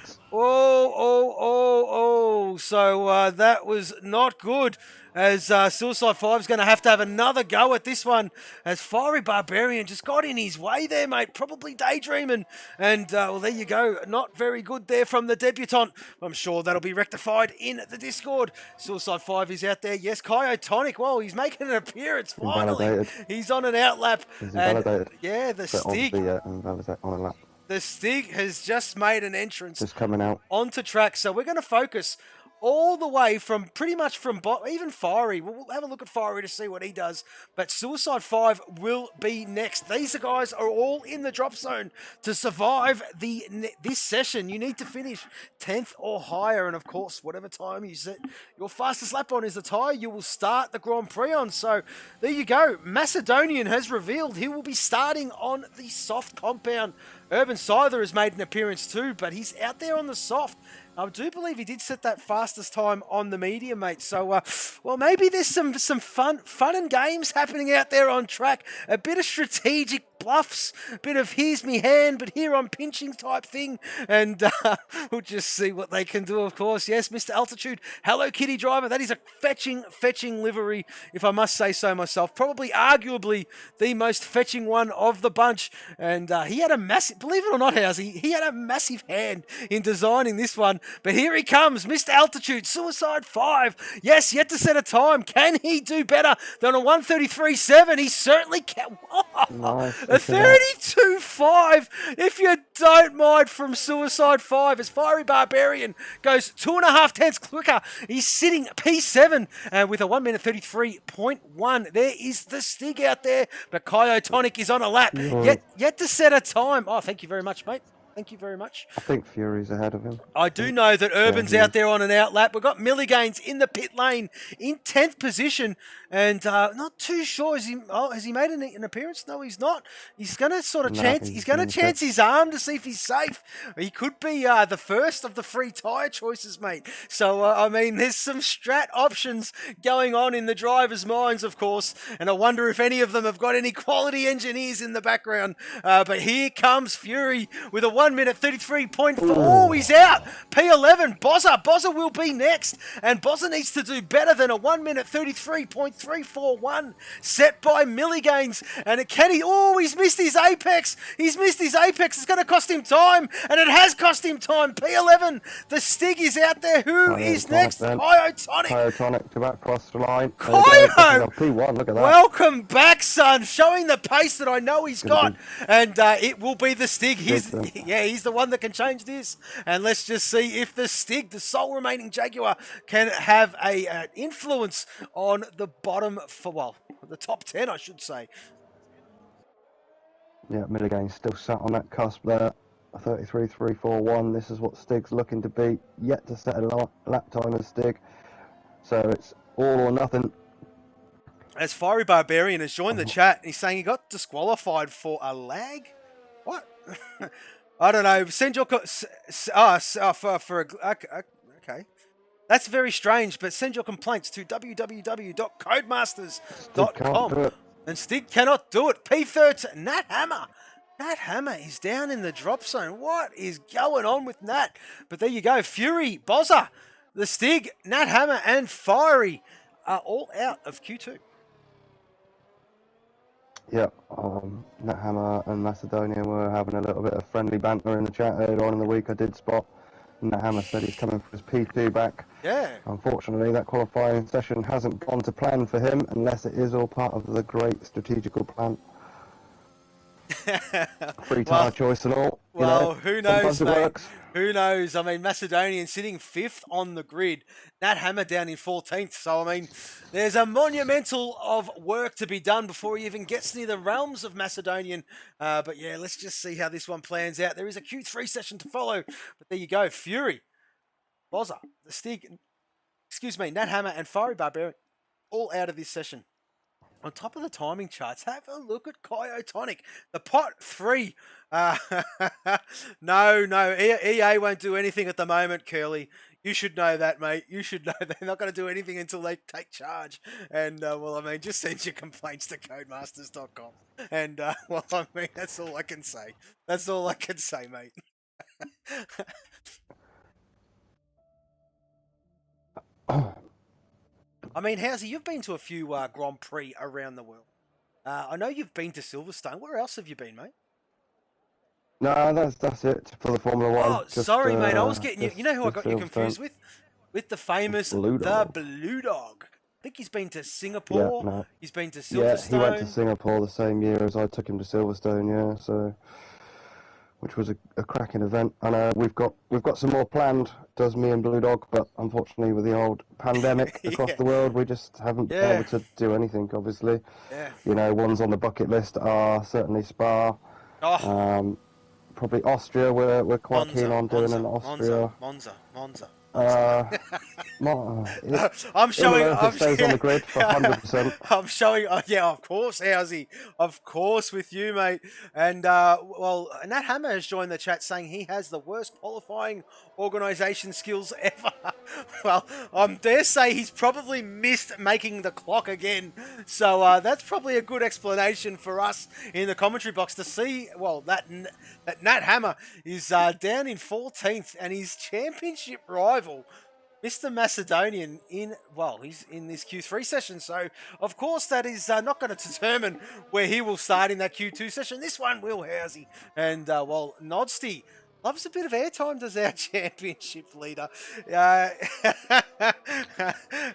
So that was not good. As Suicide 5 is going to have another go at this one. As Fiery Barbarian just got in his way there, mate. Probably daydreaming. And, well, there you go. Not very good there from the debutant. I'm sure that'll be rectified in the Discord. Suicide 5 is out there. Yes, Kyotonic. Well, he's making an appearance finally. Invalidated. He's on an outlap. Invalidated. Yeah, the Stig. On a lap. The Stig has just made an entrance. Just coming out. Onto track. So we're going to focus all the way from pretty much from even Fiery. We'll have a look at Fiery to see what he does. But Suicide 5 will be next. These guys are all in the drop zone to survive this session. You need to finish 10th or higher. And of course, whatever time you set your fastest lap on is the tire you will start the Grand Prix on. So there you go. Macedonian has revealed he will be starting on the soft compound. Urban Scyther has made an appearance too, but he's out there on the soft. I do believe he did set that fastest time on the medium, mate. So, well, maybe there's some fun and games happening out there on track. A bit of strategic bluffs, a bit of here's me hand, but here I'm pinching type thing. And we'll just see what they can do, of course. Yes, Mr. Altitude, Hello Kitty driver. That is a fetching livery, if I must say so myself. Probably, arguably, the most fetching one of the bunch. And he had a massive, believe it or not, Housey, he had a massive hand in designing this one. But here he comes, Mr. Altitude, Suicide 5. Yes, yet to set a time. Can he do better than a 133.7? He certainly can. Nice. A 32.5, if you don't mind, from Suicide 5, as Fiery Barbarian goes 2.5 tenths quicker. He's sitting P7 with a 1 minute 33.1. There is the Stig out there, but Kyotonic is on a lap. Yet to set a time. Oh, thank you very much, mate. Thank you very much. I think Fury's ahead of him. I do know that Urban's out there on an out lap. We've got Milligains in the pit lane in 10th position, and not too sure. Has he made an appearance? No, he's not. He's going to sort of chance. He's going to chance his arm to see if he's safe. He could be the first of the free tyre choices, mate. So I mean, there's some strat options going on in the drivers' minds, of course, and I wonder if any of them have got any quality engineers in the background. But here comes Fury with a 1 minute 33.4. Oh, he's out. P11. Bozza will be next. And Bozza needs to do better than a 1 minute 33.341 set by Milligains. And can he? Oh, he's missed his apex. He's missed his apex. It's going to cost him time. And it has cost him time. P11. The Stig is out there. Who is next? Kyotonic. Kyotonic to back across the line. Kyo! P1, look at that. Welcome back, son. Showing the pace that I know he's got. And it will be the Stig. He's the one that can change this. And let's just see if the Stig, the sole remaining Jaguar, can have an influence on the bottom, the top 10, I should say. Yeah, Milligan's still sat on that cusp there. 33.341. This is what Stig's looking to beat. Yet to set a lap time as Stig. So it's all or nothing. As Fiery Barbarian has joined the chat, he's saying he got disqualified for a lag. What? I don't know. Send your okay. That's very strange. But send your complaints to www.codemasters.com. And Stig cannot do it. P13, Nat Hammer. Nat Hammer is down in the drop zone. What is going on with Nat? But there you go. Fury, Bozza, the Stig, Nat Hammer, and Fiery are all out of Q2. Yeah, Nat Hammer and Macedonia were having a little bit of friendly banter in the chat earlier on in the week. I did spot Nat Hammer said he's coming for his P2 back. Yeah. Unfortunately, that qualifying session hasn't gone to plan for him, unless it is all part of the great strategical plan. Free tyre choice and all. Well, who knows, mate? Who knows? I mean, Macedonian sitting 5th on the grid. Nat Hammer down in 14th. So, I mean, there's a monumental of work to be done before he even gets near the realms of Macedonian. But, yeah, let's just see how this one plans out. There is a Q3 session to follow. But there you go. Fury, Bozza, the Stig, Nat Hammer and Fiery Barbarian all out of this session. On top of the timing charts, have a look at Kyotonic. The pot 3. No, EA won't do anything at the moment, Curly. You should know that, mate. You should know they're not going to do anything until they take charge. And, well, I mean, just send your complaints to codemasters.com. And, well, I mean, that's all I can say. That's all I can say, mate. I mean, Housey, you've been to a few Grand Prix around the world. I know you've been to Silverstone. Where else have you been, mate? No, that's it for the Formula One. Oh, sorry, mate. I was getting you. You know who I got you confused with? With the famous Blue Dog. I think he's been to Singapore. Yeah, no. He's been to Silverstone. Yeah, he went to Singapore the same year as I took him to Silverstone. Yeah, so which was a cracking event. And we've got some more planned. Does me and Blue Dog, but unfortunately with the old pandemic across the world, we just haven't been able to do anything. Obviously, you know, ones on the bucket list are certainly Spa. Probably Austria. We're quite keen on doing in Austria. Monza. I'm showing. It stays on the grid for 100%. I'm showing. Yeah, of course, Housey. Of course, with you, mate. And well, Nat Hammer has joined the chat saying he has the worst qualifying organisation skills ever. Well, I dare say he's probably missed making the clock again. So that's probably a good explanation for us in the commentary box to see. Well, that Nat Hammer is down in 14th, and his championship rival, Mr. Macedonian, he's in this Q3 session. So, of course, that is not going to determine where he will start in that Q2 session. This one will, Housey. And, well, Nodsty loves a bit of airtime, does our championship leader.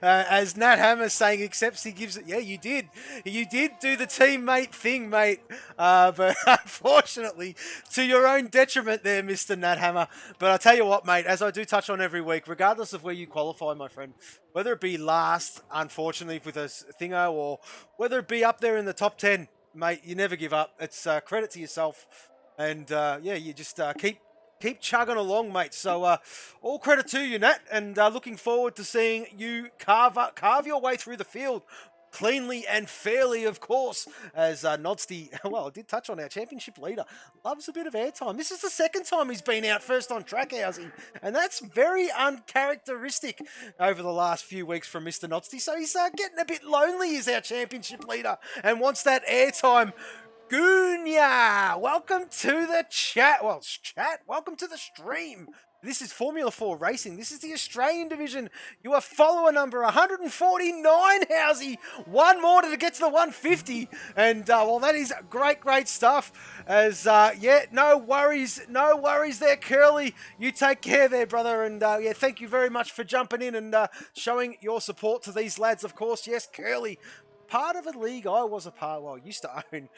As Nat Hammer saying, except he gives it. Yeah, you did. You did do the teammate thing, mate. But unfortunately, to your own detriment there, Mr. Nat Hammer. But I'll tell you what, mate, as I do touch on every week, regardless of where you qualify, my friend, whether it be last, unfortunately, with a thingo, or whether it be up there in the top 10, mate, you never give up. It's credit to yourself. And, yeah, you just keep chugging along, mate. So all credit to you, Nat, and looking forward to seeing you carve your way through the field cleanly and fairly, of course, as Nodsty, well, I did touch on our championship leader, loves a bit of airtime. This is the second time he's been out first on track, Housey, and that's very uncharacteristic over the last few weeks from Mr. Nodsty. So he's getting a bit lonely as our championship leader and wants that airtime. Gunya, welcome to the chat. Well, chat, welcome to the stream. This is Formula4Racing. This is the Australian division. You are follower number 149, Housey. One more to get to the 150. And, well, that is great stuff. As, yeah, no worries there, Curly. You take care there, brother. And, yeah, thank you very much for jumping in and showing your support to these lads, of course. Yes, Curly, part of a league I was a part, well, used to own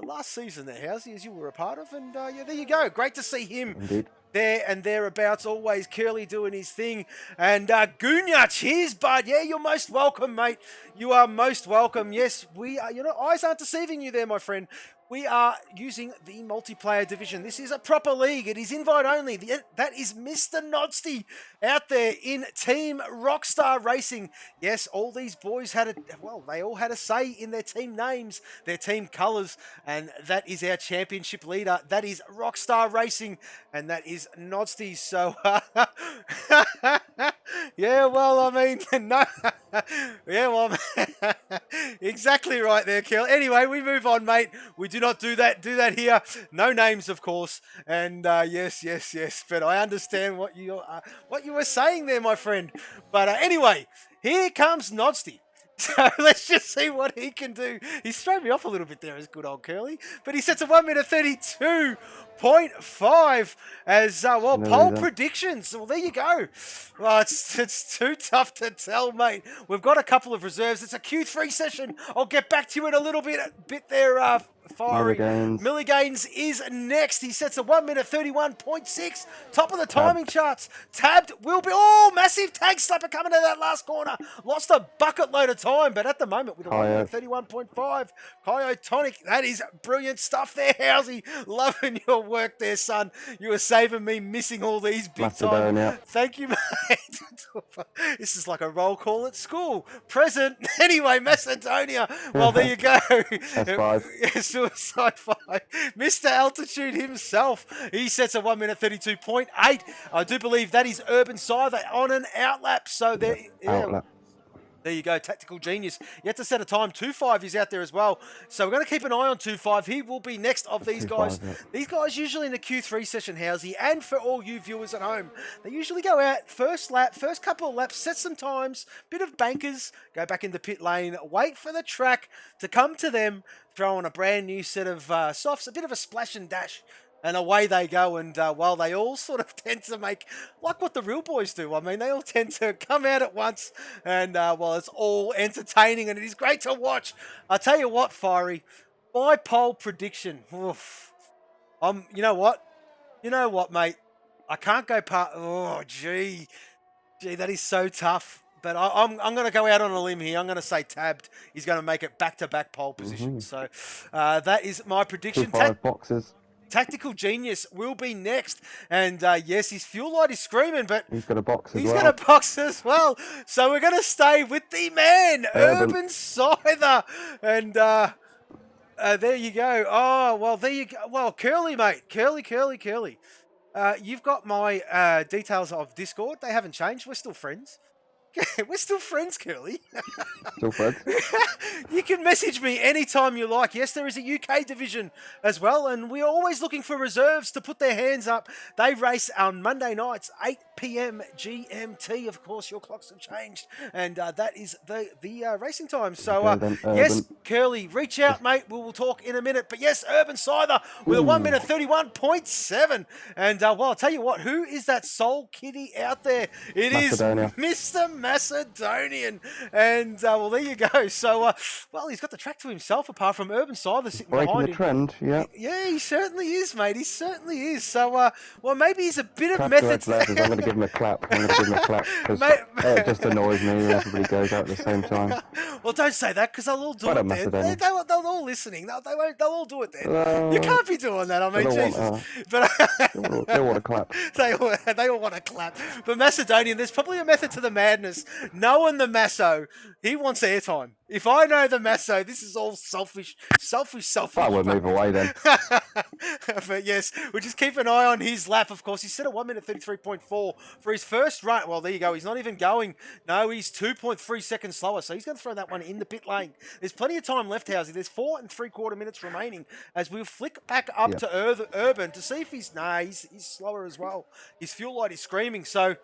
last season there, Housey, as you were a part of. And, yeah, there you go. Great to see him. Indeed. There and thereabouts, always Curly doing his thing. And Gunya, cheers, bud. Yeah, you're most welcome, mate. You are most welcome. Yes, we are. You know, eyes aren't deceiving you there, my friend. We are using the multiplayer division. This is a proper league. It is invite only. That is Mr. Nodsty out there in Team Rockstar Racing. Yes, all these boys they all had a say in their team names, their team colours, and that is our championship leader. That is Rockstar Racing, and that is Nodsty. So, yeah, well, I mean, no. Yeah, well, exactly right there, Kel. Anyway, we move on, mate. We do not do that here. No names, of course. And yes. But I understand what you were saying there, my friend. But anyway, here comes Nodsty. So let's just see what he can do. He's thrown me off a little bit there, as good old Curly. But he sets a 1:32.5 as, well, poll predictions. Well, there you go. Well, it's too tough to tell, mate. We've got a couple of reserves. It's a Q3 session. I'll get back to you in a little bit there, Fiery. Milligains is next. He sets a 1:31.6. Top of the timing charts. Tabbed will be... Oh, massive tag slapper coming to that last corner. Lost a bucket load of time, but at the moment with a 1:31.5. Kyo Tonic. That is brilliant stuff there, Housey. Loving your work there, son. You were saving me missing all these big time. Thank you, mate. This is like a roll call at school. Present. Anyway, Macedonia. Well, there you go. That's 5. Suicide 5. Mr. Altitude himself. He sets a 1:32.8. I do believe that is Urban Cyther on an outlap. So there, there you go. Tactical genius. You have to set a time. 2.5 is out there as well. So we're going to keep an eye on 2.5. He will be next of these guys. These guys usually in the Q3 session, Housey, and for all you viewers at home, they usually go out first couple of laps, set some times, bit of bankers, go back into pit lane, wait for the track to come to them, throw on a brand new set of softs, a bit of a splash and dash, and away they go. And while they all sort of tend to make, like what the real boys do, I mean, they all tend to come out at once, and well, it's all entertaining, and it is great to watch. I tell you what, Fiery, my poll prediction, oof, you know what, mate, I can't go past, oh, gee, that is so tough. But I'm going to go out on a limb here. I'm going to say Tabbed. He's going to make it back-to-back pole position. So that is my prediction. 5 boxes. Tactical Genius will be next. And yes, his fuel light is screaming, but He's got a box as he's well. got a box as well. So we're going to stay with the man, Urban Scyther. And there you go. Oh, well, there you go. Well, Curly, mate. Curly. You've got my details of Discord. They haven't changed. We're still friends. We're still friends, Curly. Still friends. You can message me anytime you like. Yes, there is a UK division as well, and we're always looking for reserves to put their hands up. They race on Monday nights, 8 p.m. GMT. Of course, your clocks have changed, and that is the racing time. So, Okay, then, yes, Curly, reach out, mate. We'll talk in a minute. But yes, Urban Scyther with a 1 minute 31.7. And well, I'll tell you what, who is that soul kitty out there? It is Mr. Macedonian. And well, there you go. So, well, he's got the track to himself apart from Urban Scyther sitting behind him. Breaking the trend, yeah. Yeah, he certainly is, mate. He certainly is. So, well, maybe he's a bit of Clap methods. I'm going to give him a clap. Because it just annoys me when everybody goes out at the same time. Well, don't say that because they'll all do it then. They're all listening. They'll all do it then. You can't be doing that. I mean, Jesus. They want to clap. They all want to clap. But Macedonian, there's probably a method to the madness. Knowing the Masso, he wants airtime. If I know the Masso, this is all selfish. I will move away then. But yes, we'll just keep an eye on his lap, of course. He's set a 1 minute 33.4 for his first run. Well, there you go. He's not even going. No, he's 2.3 seconds slower. So he's going to throw that one in the pit lane. There's plenty of time left, Housey. There's 4 3/4 minutes remaining as we'll flick back up to Urban to see if he's slower as well. His fuel light is screaming. So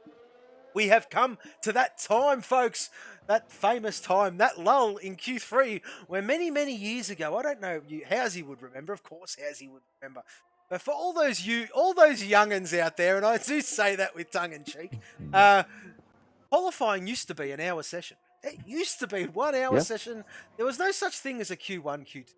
we have come to that time, folks. That famous time, that lull in Q3, where many, many years ago, I don't know, Housey would remember, of course, Housey would remember. But for all those young'uns out there, and I do say that with tongue in cheek, qualifying used to be an hour session. It used to be 1 hour session. There was no such thing as a Q1, Q2.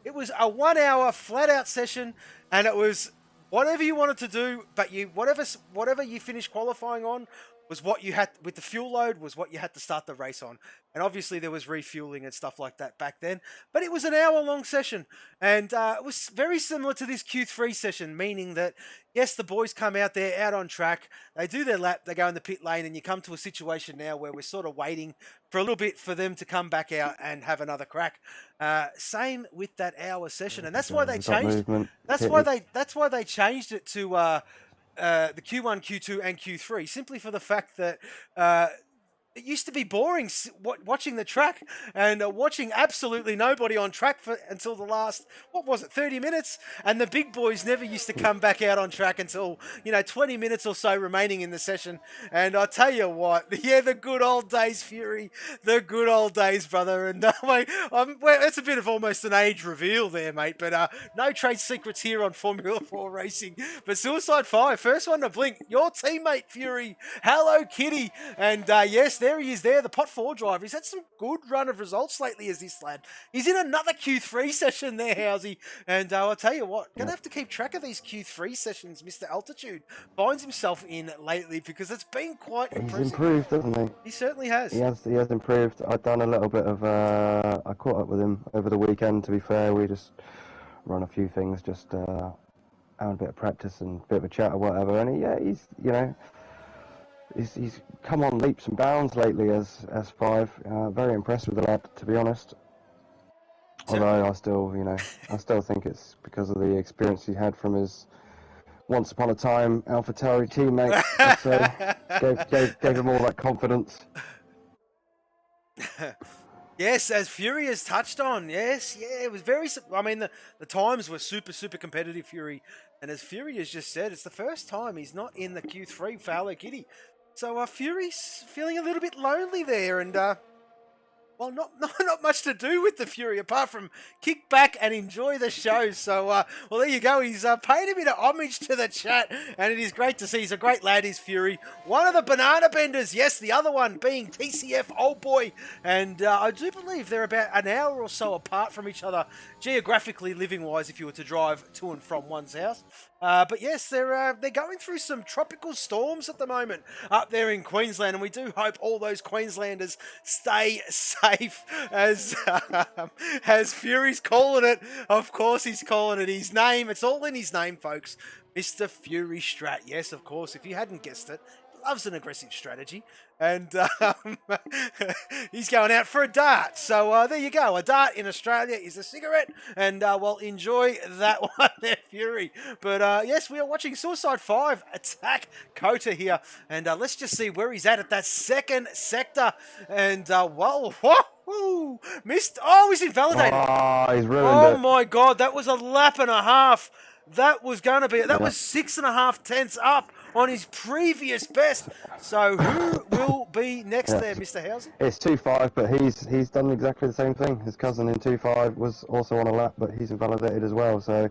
It was a 1 hour flat out session, and it was whatever you wanted to do, but whatever you finished qualifying on was what you had with the fuel load was what you had to start the race on. And obviously there was refueling and stuff like that back then, but it was an hour-long session, and it was very similar to this Q3 session, meaning that yes, the boys come out there, out on track, they do their lap, they go in the pit lane, and you come to a situation now where we're sort of waiting for a little bit for them to come back out and have another crack. Same with that hour session, and that's why they changed. That's why they changed it to the Q1, Q2, and Q3, simply for the fact that it used to be boring watching the track and watching absolutely nobody on track until the last, 30 minutes? And the big boys never used to come back out on track until, 20 minutes or so remaining in the session. And I tell you what, the good old days, Fury, the good old days, brother. And it's a bit of almost an age reveal there, mate. But no trade secrets here on Formula 4 Racing. But Suicide 5, first one to blink, your teammate, Fury. Hello, Kitty. And yes, there he is there, the Pot 4 driver. He's had some good run of results lately as this lad. He's in another Q3 session there, Housey. And I'll tell you what, going to have to keep track of these Q3 sessions Mr. Altitude finds himself in lately, because it's been quite impressive. He's improved, hasn't he? He certainly has. He has improved. I've done a little bit of, I caught up with him over the weekend, to be fair. We just run a few things, just having a bit of practice and a bit of a chat or whatever. And he's come on leaps and bounds lately as S5. Very impressed with the lad, to be honest. Although I still think it's because of the experience he had from his once upon a time AlphaTauri teammate. So gave him all that confidence. Yes, as Fury has touched on, it was very. I mean, the times were super, super competitive, Fury, and as Fury has just said, it's the first time he's not in the Q3 for Hello Kitty. So Fury's feeling a little bit lonely there, and well, not much to do with the Fury apart from kick back and enjoy the show. So, well, there you go. He's paid a bit of homage to the chat, and it is great to see. He's a great lad, is Fury. One of the banana benders, yes, the other one being TCF Old Boy. And I do believe they're about an hour or so apart from each other, geographically, living-wise, if you were to drive to and from one's house. But yes, they're going through some tropical storms at the moment up there in Queensland, and we do hope all those Queenslanders stay safe safe as Fury's calling it. Of course he's calling it his name. It's all in his name, folks. Mr. Fury Strat. Yes, of course. If you hadn't guessed it, he loves an aggressive strategy. And he's going out for a dart. So there you go. A dart in Australia is a cigarette. And well, enjoy that one there, Fury. But yes, we are watching Suicide 5 attack Kota here. And let's just see where he's at that second sector. And well, whoa, missed. Oh, he's invalidated. Oh, he's ruined it. Oh my God, that was a lap and a half. That was going to be, that was 6.5 tenths up on his previous best. So who will be next there, Mr. Housen? It's 2.5, but he's done exactly the same thing. His cousin in 2.5 was also on a lap, but he's invalidated as well. So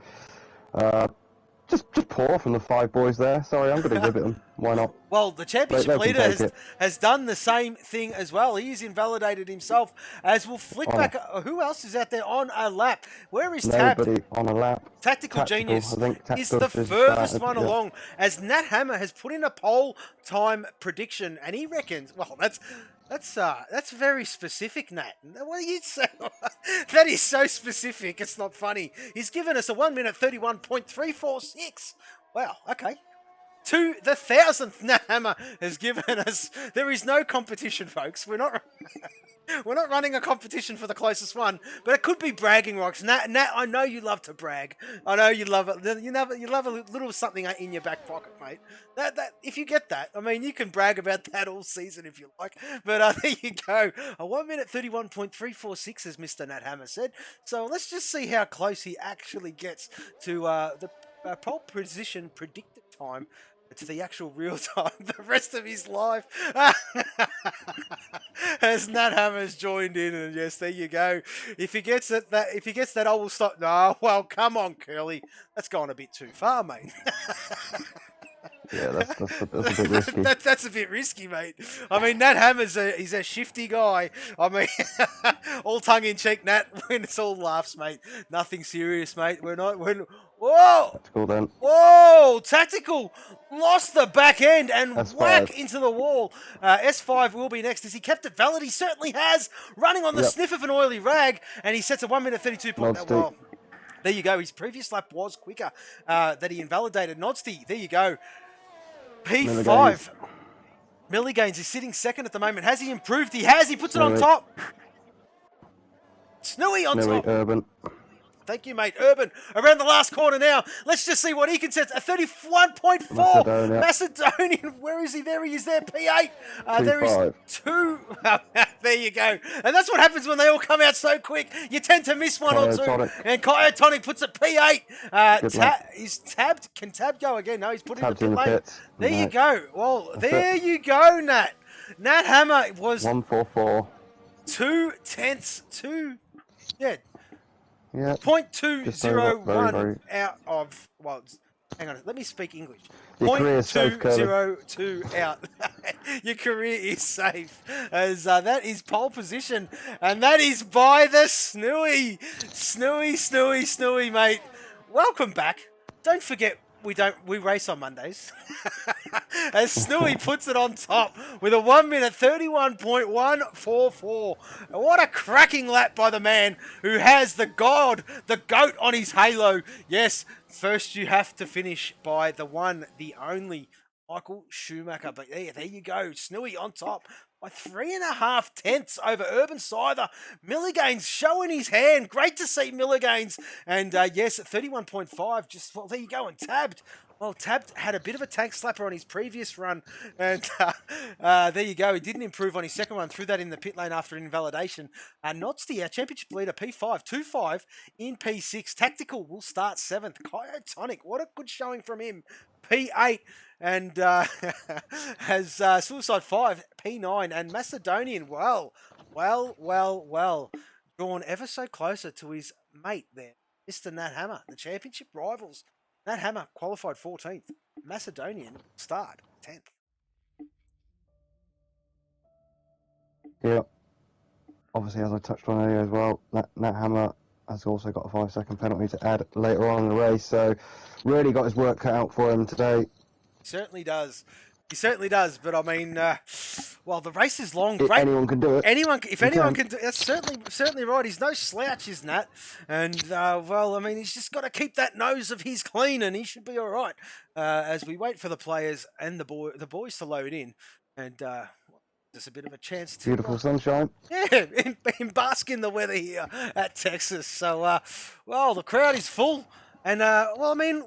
just poor from the 5 boys there. Sorry, I'm going to exhibit them. Why not? Well, the championship leader has done the same thing as well. He's invalidated himself, as we'll flick back. Who else is out there on a lap? Where is Nobody on a lap. Tactical Genius is the furthest one along, as Nat Hammer has put in a poll time prediction, and he reckons, well, that's very specific, Nat. What are you saying? That is so specific, it's not funny. He's given us a 1 minute 31.346. Wow, okay. To the 1,000th Nat Hammer has given us. There is no competition, folks. We're not running a competition for the closest one, but it could be bragging rights. Nat, I know you love to brag. I know you love it. You love a little something in your back pocket, mate. That if you get that, I mean, you can brag about that all season if you like. But there you go. A 1 minute 31.346, as Mr. Nat Hammer said. So let's just see how close he actually gets to the pole position predicted time. To the actual real time, the rest of his life. As Nat Hammer's joined in, and yes, there you go. If he gets it, I will stop. No, well, come on, Curly. That's gone a bit too far, mate. Yeah, that's a bit risky. That's a bit risky, mate. I mean, Nat Hammer's he's a shifty guy. I mean, all tongue in cheek, Nat. When it's all laughs, mate. Nothing serious, mate. Whoa! Tactical then. Whoa! Tactical lost the back end and S5. Whack into the wall. S5 will be next. Has he kept it valid? He certainly has. Running on the sniff of an oily rag, and he sets a 1 minute 32. Well, there you go. His previous lap was quicker that he invalidated. Nodsty, there you go. P5. Milligains is sitting second at the moment. Has he improved? He has. He puts it on top. Snooey on top. Urban. Thank you, mate. Urban around the last corner now. Let's just see what he can set. A 31.4. Macedonian. Where is he? There he is there. P8. There is 2. There you go. And that's what happens when they all come out so quick. You tend to miss one or two. And Kyotonic puts a P8. Is tabbed. Can Tab go again? No, he's put in the pit lane. There you go. Well, there you go, Nat. Nat Hammer was 144. 2 tenths. Yeah. Yeah. 0.201 out of, well, hang on, let me speak English. Your career is safe, 0.202 out. Your career is safe. As that is pole position, and that is by the Snooey. Snooey, mate. Welcome back. Don't forget, we race on Mondays. As Snooey puts it on top with a 1 minute 31.144. What a cracking lap by the man who has the goat on his halo. Yes, first you have to finish by the one, the only Michael Schumacher. But there you go. Snooey on top by 3.5 tenths over Urban Scyther. Milligains showing his hand. Great to see Milligains. And yes, at 31.5, just, well, there you go. And Tabbed. Well, Tabbed had a bit of a tank slapper on his previous run. And there you go. He didn't improve on his second one. Threw that in the pit lane after invalidation. Notsty, our championship leader, P5. 2-5 in P6. Tactical will start 7th. Kyotonic, what a good showing from him. P8. And has Suicide 5, P9, and Macedonian, well, drawn ever so closer to his mate there, Mr. Nat Hammer, the championship rivals. Nat Hammer qualified 14th. Macedonian start 10th. Yeah. Obviously, as I touched on earlier as well, Nat Hammer has also got a 5-second penalty to add later on in the race, so really got his work cut out for him today. Certainly does. He certainly does, but I mean, well, the race is long. If Great. anyone can do it. If anyone can do, that's certainly right. He's no slouch, isn't that? And well, I mean, he's just got to keep that nose of his clean, and he should be all right. As we wait for the players and the boys to load in, and just a bit of a chance to Beautiful sunshine. yeah, in bask in the weather here at Texas. So, well, the crowd is full. And, well, I mean,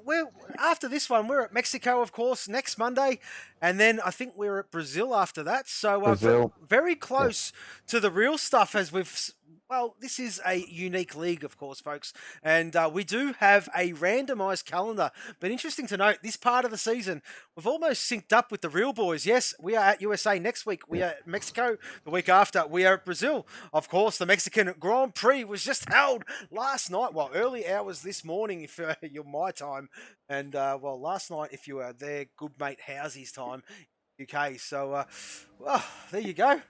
after this one, we're at Mexico, of course, next Monday. And then I think we're at Brazil after that. So, Brazil. very close to the real stuff as we've... Well, this is a unique league, of course, folks. And we do have a randomised calendar. But interesting to note, this part of the season, we've almost synced up with the real boys. Yes, we are at USA next week. We are at Mexico the week after. We are at Brazil. Of course, the Mexican Grand Prix was just held last night. Well, early hours this morning if you're my time. And, well, last night if you were there, good mate Housey's time, UK. So, well, there you go.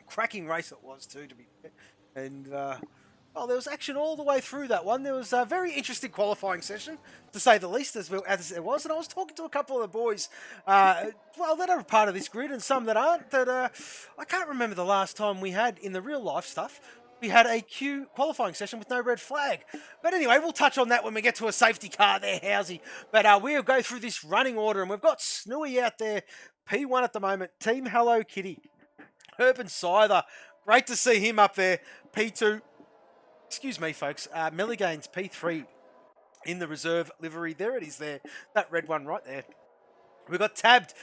Cracking race it was too, to be fair. And well, there was action all the way through that one. There was a very interesting qualifying session, to say the least, as it was. And I was talking to a couple of the boys, well, that are part of this grid and some that aren't. That I can't remember the last time we had in the real life stuff. We had a Q qualifying session with no red flag. But anyway, we'll touch on that when we get to a safety car there, Housey. But we'll go through this running order, and we've got Snooey out there, P1 at the moment, Team Hello Kitty. Urban Scyther, great to see him up there. P2, excuse me, folks. Milligains, P3 in the reserve livery. There it is there. That red one right there. We've got Tabbed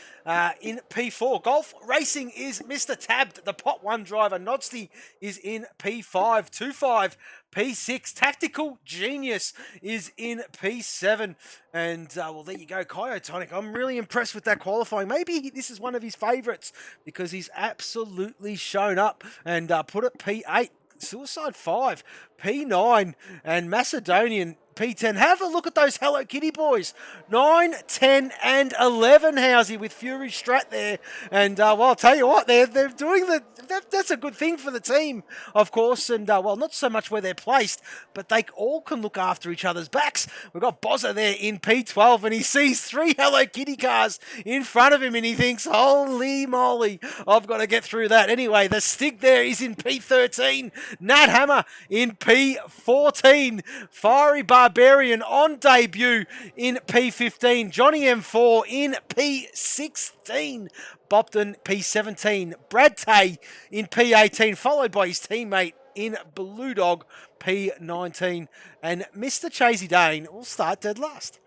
in P4. Golf Racing is Mr. Tabbed. The pot 1 driver. Nodsty is in P5. 2-5. P6. Tactical Genius is in P7. And, well, there you go. Kyotonic. I'm really impressed with that qualifying. Maybe this is one of his favourites because he's absolutely shown up and put it P8. Suicide 5. P9. And Macedonian P10. Have a look at those Hello Kitty boys. 9, 10, and 11, Housey, with Fury Strat there. And, well, I'll tell you what, they're doing that's a good thing for the team, of course. And, well, not so much where they're placed, but they all can look after each other's backs. We've got Bozza there in P12, and he sees 3 Hello Kitty cars in front of him, and he thinks, holy moly, I've got to get through that. Anyway, the Stig there is in P13. Nat Hammer in P14. Fiery Barbarian on debut in P15. Johnny M4 in P16. Bopton P17. Brad Tay in P18, followed by his teammate in Blue Dog P19. And Mr. Chasey Dane will start dead last.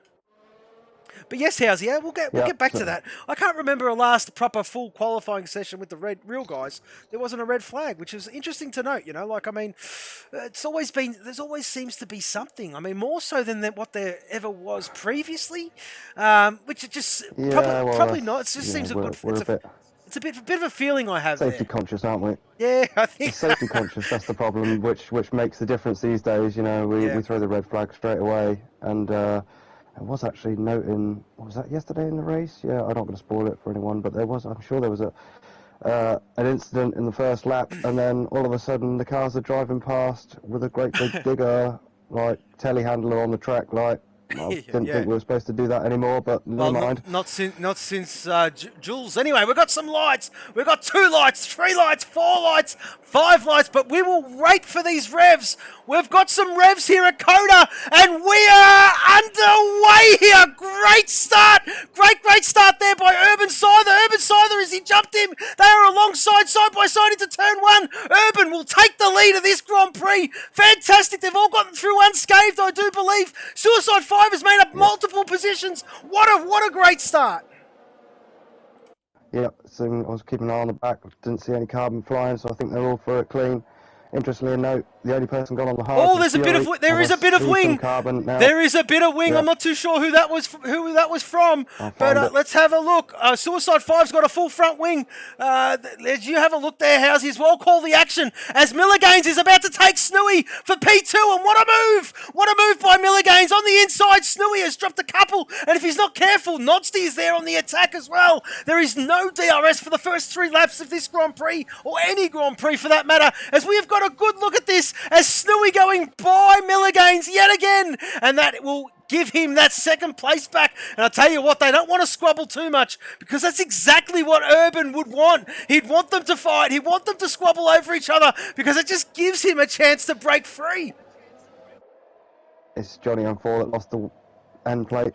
But yes, Housey, yeah, we'll get back to that. I can't remember a last proper full qualifying session with the real guys. There wasn't a red flag, which is interesting to note. You know, like, I mean, there's always seems to be something. I mean, more so than what there ever was previously, which it just probably not. It just seems a good. It's a bit of a feeling I have. Safety conscious, aren't we? Yeah, I think safety conscious. That's the problem, which makes the difference these days. You know, we throw the red flag straight away, and. I was actually noting, what was that, yesterday in the race? Yeah, I'm not going to spoil it for anyone, but I'm sure there was an incident in the first lap, and then all of a sudden the cars are driving past with a great big digger, like, telehandler on the track, like, I didn't think we were supposed to do that anymore, but never mind. Not since Jules. Anyway, we've got some lights. We've got 2 lights, 3 lights, 4 lights, 5 lights, but we will wait for these revs. We've got some revs here at Coda, and we are underway here. Great start. Great start there by Urban Scyther. Urban Scyther, as he jumped him, they are alongside, side by side into turn 1. Urban will take the lead of this Grand Prix. Fantastic. They've all gotten through unscathed, I do believe. Suicide 5 has made up multiple positions. What a great start. Yeah, so I was keeping an eye on the back. Didn't see any carbon flying, so I think they're all through it clean. Interestingly enough, the only person gone on the hard. Oh, there is a bit of wing. There is a bit of wing. Yeah. I'm not too sure who that was from, but let's have a look. Suicide 5's got a full front wing. As you have a look there, Housey, as well. Call the action as Milligains is about to take Snooey for P2, and what a move! What a move by Milligains on the inside. Snooey has dropped a couple, and if he's not careful, Nodsty is there on the attack as well. There is no DRS for the first 3 laps of this Grand Prix, or any Grand Prix for that matter, as we have got got a good look at this as Snooey going by Milligains yet again. And that will give him that second place back. And I'll tell you what, they don't want to squabble too much because that's exactly what Urban would want. He'd want them to fight. He'd want them to squabble over each other because it just gives him a chance to break free. It's Johnny and 4 that lost the end plate.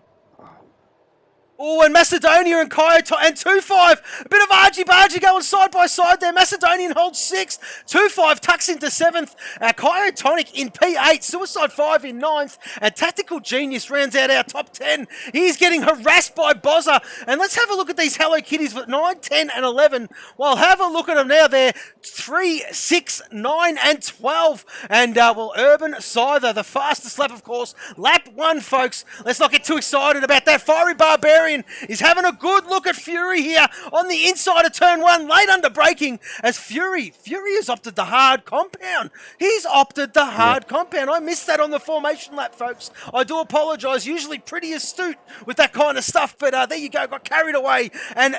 Oh, and Macedonia and Kyoto and 2-5. A bit of argy-bargy going side by side there. Macedonian holds 6th. 2-5 tucks into 7th. Kyotonic in P8. Suicide 5 in 9th. And Tactical Genius rounds out our top 10. He's getting harassed by Bozza. And let's have a look at these Hello Kitties with 9, 10 and 11. Well, have a look at them now. They're 3, 6, 9 and 12. And, well, Urban Scyther, the fastest lap, of course. Lap 1, folks. Let's not get too excited about that. Fiery Barbarian is having a good look at Fury here on the inside of turn 1, late under braking as Fury has opted the hard compound. He's opted the hard compound. I missed that on the formation lap, folks. I do apologise. Usually pretty astute with that kind of stuff, but there you go. Got carried away. And,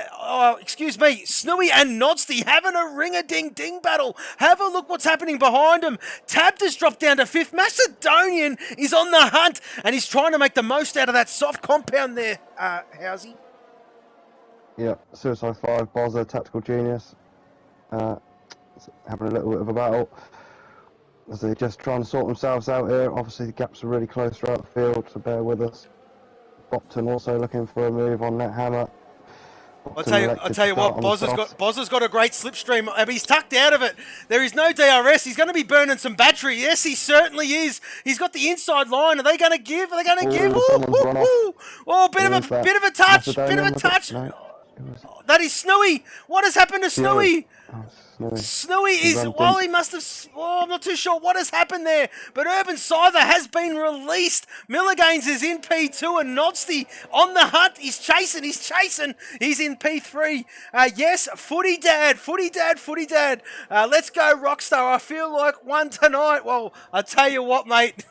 excuse me, Snooey and Nodsty having a ring-a-ding-ding battle. Have a look what's happening behind him. Tabbed has dropped down to 5th. Macedonian is on the hunt, and he's trying to make the most out of that soft compound there. Housey? Yeah, Suicide 5, Bozza, Tactical Genius, having a little bit of a battle as they're just trying to sort themselves out here. Obviously the gaps are really close throughout the field, so bear with us. Bopton also looking for a move on that hammer. I'll tell you what, Bozza's got a great slipstream. He's tucked out of it. There is no DRS. He's going to be burning some battery. Yes, he certainly is. He's got the inside line. Are they going to give? Are they going to give? Oh, bit of a touch. Bit of a touch. No, that is Snooey. What has happened to Snooey? Snooey is, well, he must have, well, I'm not too sure what has happened there, but Urban Scyther has been released. Milligains is in P2 and Nodsty on the hunt. He's chasing. He's in P3. Yes, Footy Dad. Let's go, Rockstar. I feel like one tonight. Well, I tell you what, mate,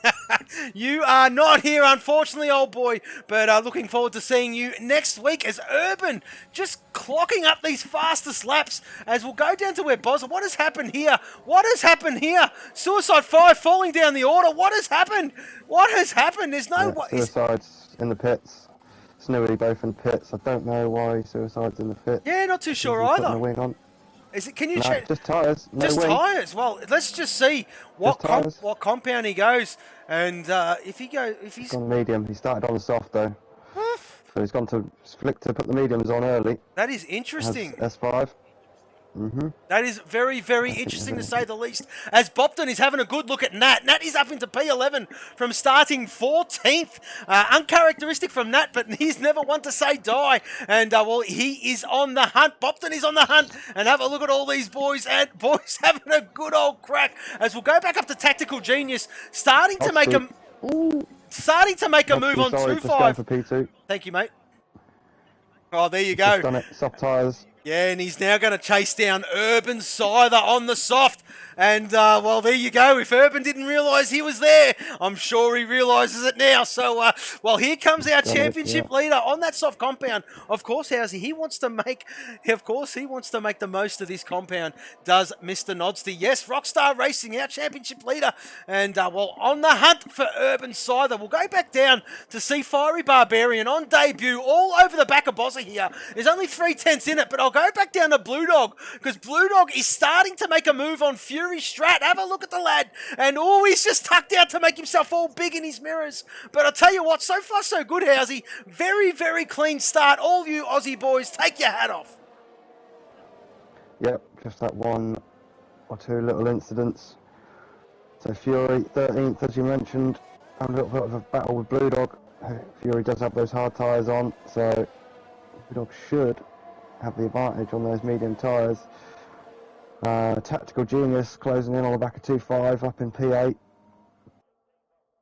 you are not here, unfortunately, old boy, but looking forward to seeing you next week as Urban just clocking up these fastest laps as we'll go down to where Bozza. What has happened here? Suicide 5 falling down the order. What has happened? There's no way. Suicide's in the pits. Snooey both in pits. I don't know why Suicide's in the pits. Yeah, not too sure either. The wing on. Is it? Can you check? Just tyres. No just wing. Tyres. Well, let's just see what compound he goes, and if he's on medium. He started on the soft though. So he's gone to flick to put the mediums on early. That is interesting. S5. That is very, very interesting to say the least. As Bopton is having a good look at Nat. Nat is up into P11 from starting 14th. Uncharacteristic from Nat, but he's never one to say die. And, well, he is on the hunt. Bopton is on the hunt. And have a look at all these boys. And boys having a good old crack. As we'll go back up to Tactical Genius. Starting to make a move on 2-5. For P2. Thank you, mate. Oh, there you go. Just done it. Soft tyres. Yeah, and he's now going to chase down Urban Scyther on the soft. And, well, there you go. If Urban didn't realise he was there, I'm sure he realises it now. So, well, here comes our championship leader on that soft compound. Of course, Housey, he wants to make the most of this compound, does Mr. Nodsty. Yes, Rockstar Racing, our championship leader. And, well, on the hunt for Urban Scyther. We'll go back down to see Fiery Barbarian on debut all over the back of Bozza here. There's only 3/10 in it, but I'll go back down to Blue Dog because Blue Dog is starting to make a move on Fury Strat. Have a look at the lad. And, oh, he's just tucked out to make himself all big in his mirrors. But I'll tell you what, so far so good, Housey. Very, very clean start. All you Aussie boys, take your hat off. Yep, just that one or two little incidents. So Fury, 13th, as you mentioned, having a little bit of a battle with Blue Dog. Fury does have those hard tyres on, so Blue Dog should have the advantage on those medium tyres. Tactical Genius closing in on the back of 2-5 up in P8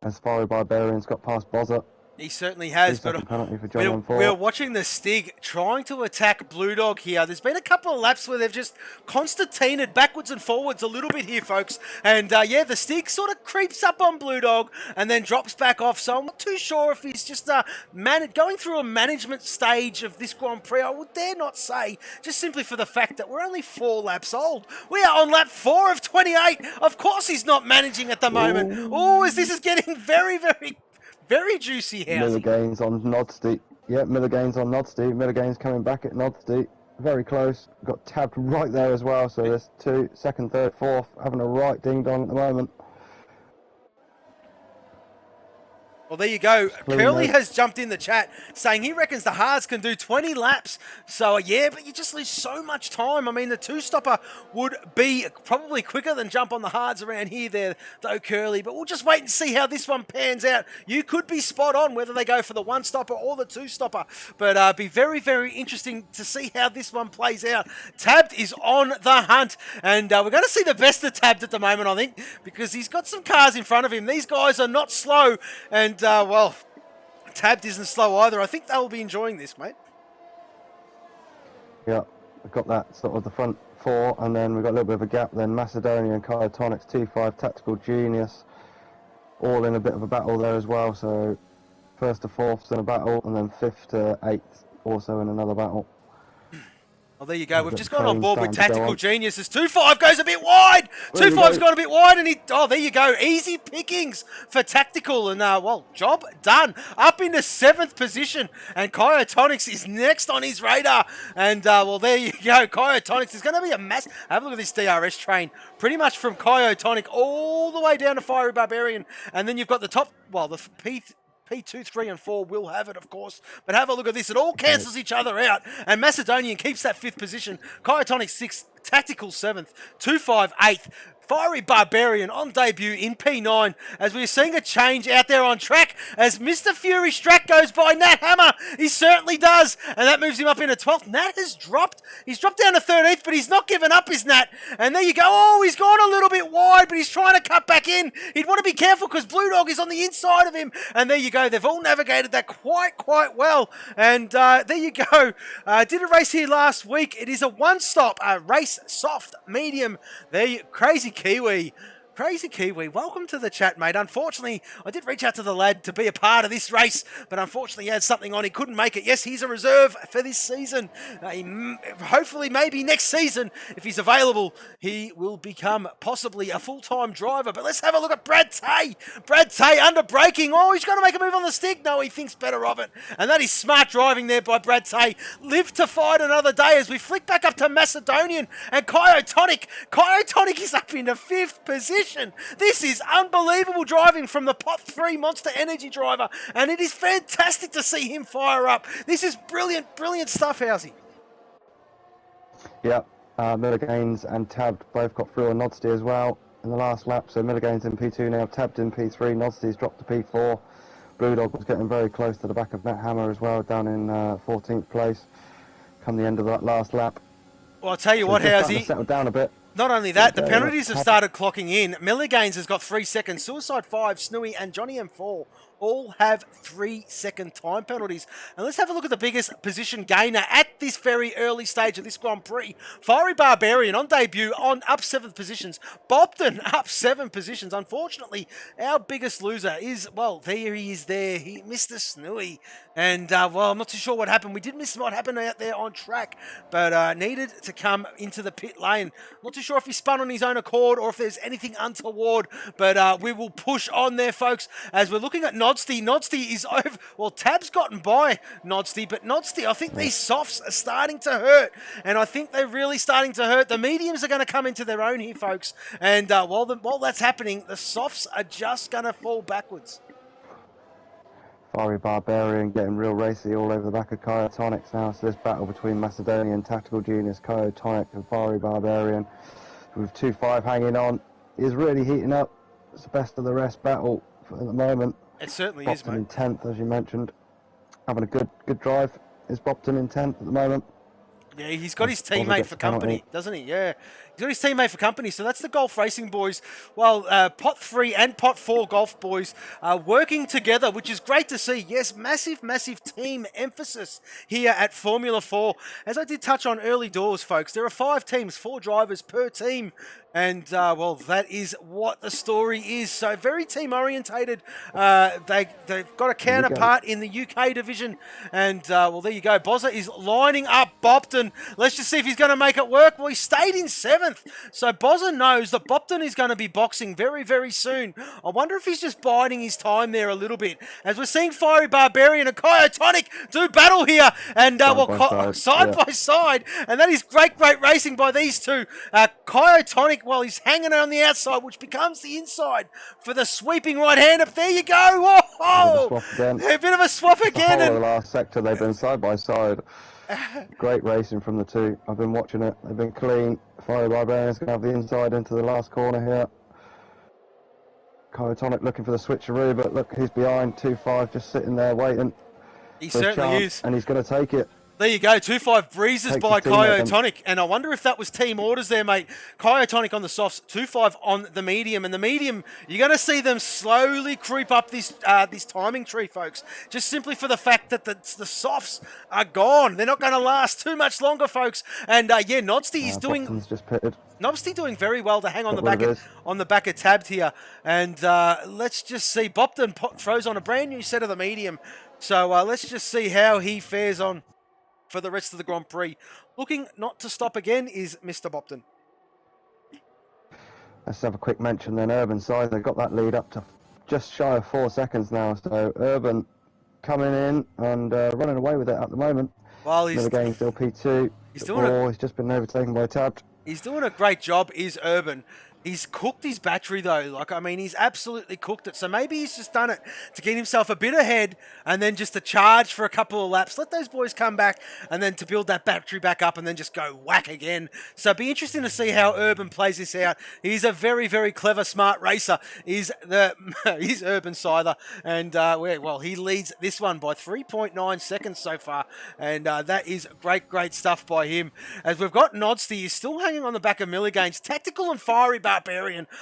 as Fiery Barbarian's got past Bozza. He certainly has, but penalty for John we're watching the Stig trying to attack Blue Dog here. There's been a couple of laps where they've just Constantined backwards and forwards a little bit here, folks. And yeah, the Stig sort of creeps up on Blue Dog and then drops back off. So I'm not too sure if he's just going through a management stage of this Grand Prix. I would dare not say, just simply for the fact that we're only 4 laps old. We are on lap 4 of 28. Of course he's not managing at the moment. Oh, this is getting very juicy here. Miller Gaines on Nodsteed. Yeah, Miller Gaines on Nodsteed. Miller Gaines coming back at Nodsteed. Very close. Got tabbed right there as well. So there's 2, second, third, fourth, having a right ding dong at the moment. Well, there you go. Curly has jumped in the chat saying he reckons the hards can do 20 laps. So, yeah, but you just lose so much time. I mean, the 2-stopper would be probably quicker than jump on the hards around here there, though, Curly. But we'll just wait and see how this one pans out. You could be spot on whether they go for the 1-stopper or the 2-stopper. But be very, very interesting to see how this one plays out. Tabbed is on the hunt. And we're going to see the best of Tabbed at the moment, I think, because he's got some cars in front of him. These guys are not slow. And well, Tabbed isn't slow either. I think they'll be enjoying this, mate. Yeah, we've got that sort of the front 4, and then we've got a little bit of a gap. Then Macedonia and Kyotonics, 2-5, Tactical Genius, all in a bit of a battle there as well. So 1st to 4th's in a battle, and then 5th to 8th also in another battle. Well, there you go. We've just gone on board with Tactical Geniuses. 2-5 goes a bit wide. 2-5's gone a bit wide, and there you go. Easy pickings for Tactical, and well, job done. Up into 7th position, and Kyotonics is next on his radar. And well, there you go. Kyotonics is going to be a mess. Have a look at this DRS train, pretty much from Kyotonic all the way down to Fiery Barbarian, and then you've got the top. Well, the P2, 3, and 4 will have it, of course. But have a look at this. It all cancels each other out. And Macedonian keeps that 5th position. Kyotonic 6th. Tactical 7th. 2-5, 8th. Fiery Barbarian on debut in P9 as we're seeing a change out there on track as Mr. Fury Strack goes by Nat Hammer. He certainly does. And that moves him up into 12th. Nat has dropped. He's dropped down to 13th, but he's not given up, is Nat. And there you go. Oh, he's gone a little bit wide, but he's trying to cut back in. He'd want to be careful because Blue Dog is on the inside of him. And there you go. They've all navigated that quite well. And there you go. Did a race here last week. It is a 1-stop, race soft, medium. There you Crazy Kiwi. Crazy Kiwi, welcome to the chat, mate. Unfortunately, I did reach out to the lad to be a part of this race, but unfortunately he had something on. He couldn't make it. Yes, he's a reserve for this season. Hopefully, maybe next season, if he's available, he will become possibly a full-time driver. But let's have a look at Brad Tay. Brad Tay under braking. Oh, he's going to make a move on the stick. No, he thinks better of it. And that is smart driving there by Brad Tay. Live to fight another day as we flick back up to Macedonian and Kyotonic. Kyotonic is up into 5th position. This is unbelievable driving from the Pot 3 Monster Energy driver, and it is fantastic to see him fire up. This is brilliant stuff, Housey. Yeah, Miller Gaines and Tabbed both got through on Nodsteed as well in the last lap. So Miller Gaines in P2 now, Tabbed in P3, Nodsteed's dropped to P4. Blue Dog was getting very close to the back of Nat Hammer as well, down in 14th place come the end of that last lap. Well, I'll tell you what, Housey. Settled down a bit. Not only that, the penalties have started clocking in. Miller Gaines has got 3 seconds. Suicide 5, Snooey, and Johnny M4 all have 3-second time penalties. And let's have a look at the biggest position gainer at this very early stage of this Grand Prix. Fiery Barbarian on debut on up 7th positions. Bobden up 7 positions. Unfortunately, our biggest loser is, well, there he is there. Mr. Snooey. And, well, I'm not too sure what happened. We did miss what happened out there on track, but needed to come into the pit lane. Not too sure if he spun on his own accord or if there's anything untoward, but we will push on there, folks, as we're looking at Nodsteed. Nodsteed is over. Well, Tab's gotten by Nodsteed, but Nodsteed, I think these softs are starting to hurt, and I think they're really starting to hurt. The mediums are going to come into their own here, folks, and while that's happening, the softs are just going to fall backwards. Fiery Barbarian getting real racy all over the back of Kyotonics now. So this battle between Macedonian and Tactical Genius, Kyotonic and Fiery Barbarian with 2-5 hanging on is really heating up. It's the best of the rest battle at the moment. It certainly Bopton is, mate. in 10th, as you mentioned. Having a good drive. Is Bopton in 10th at the moment? Yeah, he's got his Bozza teammate gets for a penalty. company, doesn't he? Yeah. He's got his teammate for company, so that's the Golf Racing boys. Well, pot 3 and pot 4 golf boys are working together, which is great to see. Yes, massive, massive team emphasis here at Formula 4. As I did touch on early doors, folks, there are 5 teams, 4 drivers per team. And, well, that is what the story is. So very team-orientated. They've got a counterpart in the UK division. And, well, there you go. Bozza is lining up Bopton. Let's just see if he's going to make it work. Well, he stayed in 7th. So Bozza knows that Bopton is going to be boxing very, very soon. I wonder if he's just biding his time there a little bit. As we're seeing Fiery Barbarian and Kyotonic do battle here. And, side by side. And that is great, great racing by these two. Kyotonic, well, he's hanging on the outside, which becomes the inside for the sweeping right hand up. There you go. Oh, a bit of a swap again. The whole of the last sector, they've been side by side. Great racing from the two. I've been watching it. They've been clean. Fiery Barbarian's going to have the inside into the last corner here. Kyotonic looking for the switcheroo, but look, he's behind 2-5, just sitting there waiting. He certainly is. And he's going to take it. There you go, 2-5 breezes by Kyotonic, and I wonder if that was team orders there, mate. Kyotonic on the softs, 2-5 on the medium, and the medium, you're going to see them slowly creep up this timing tree, folks, just simply for the fact that the softs are gone. They're not going to last too much longer, folks, and yeah, Nodsty is doing... Bopton's just pitted. Nodsty doing very well to hang on the back of Tabbed here, and let's just see. Bopton throws on a brand new set of the medium, so let's just see how he fares on for the rest of the Grand Prix. Looking not to stop again is Mr. Bopton. Let's have a quick mention then. Urban side, they've got that lead up to just shy of 4 seconds now. So Urban coming in and running away with it at the moment. Well, he's still P2. He's just been overtaken by Tabbed. He's doing a great job, is Urban. He's cooked his battery, though. Like, I mean, he's absolutely cooked it. So maybe he's just done it to get himself a bit ahead and then just to charge for a couple of laps. Let those boys come back and then to build that battery back up and then just go whack again. So it'd be interesting to see how Urban plays this out. He's a very, very clever, smart racer. He's Urban Scyther. And, well, he leads this one by 3.9 seconds so far. And that is great, great stuff by him. As we've got Nodsty, he's still hanging on the back of Milligains. Tactical and Fiery Barbarian.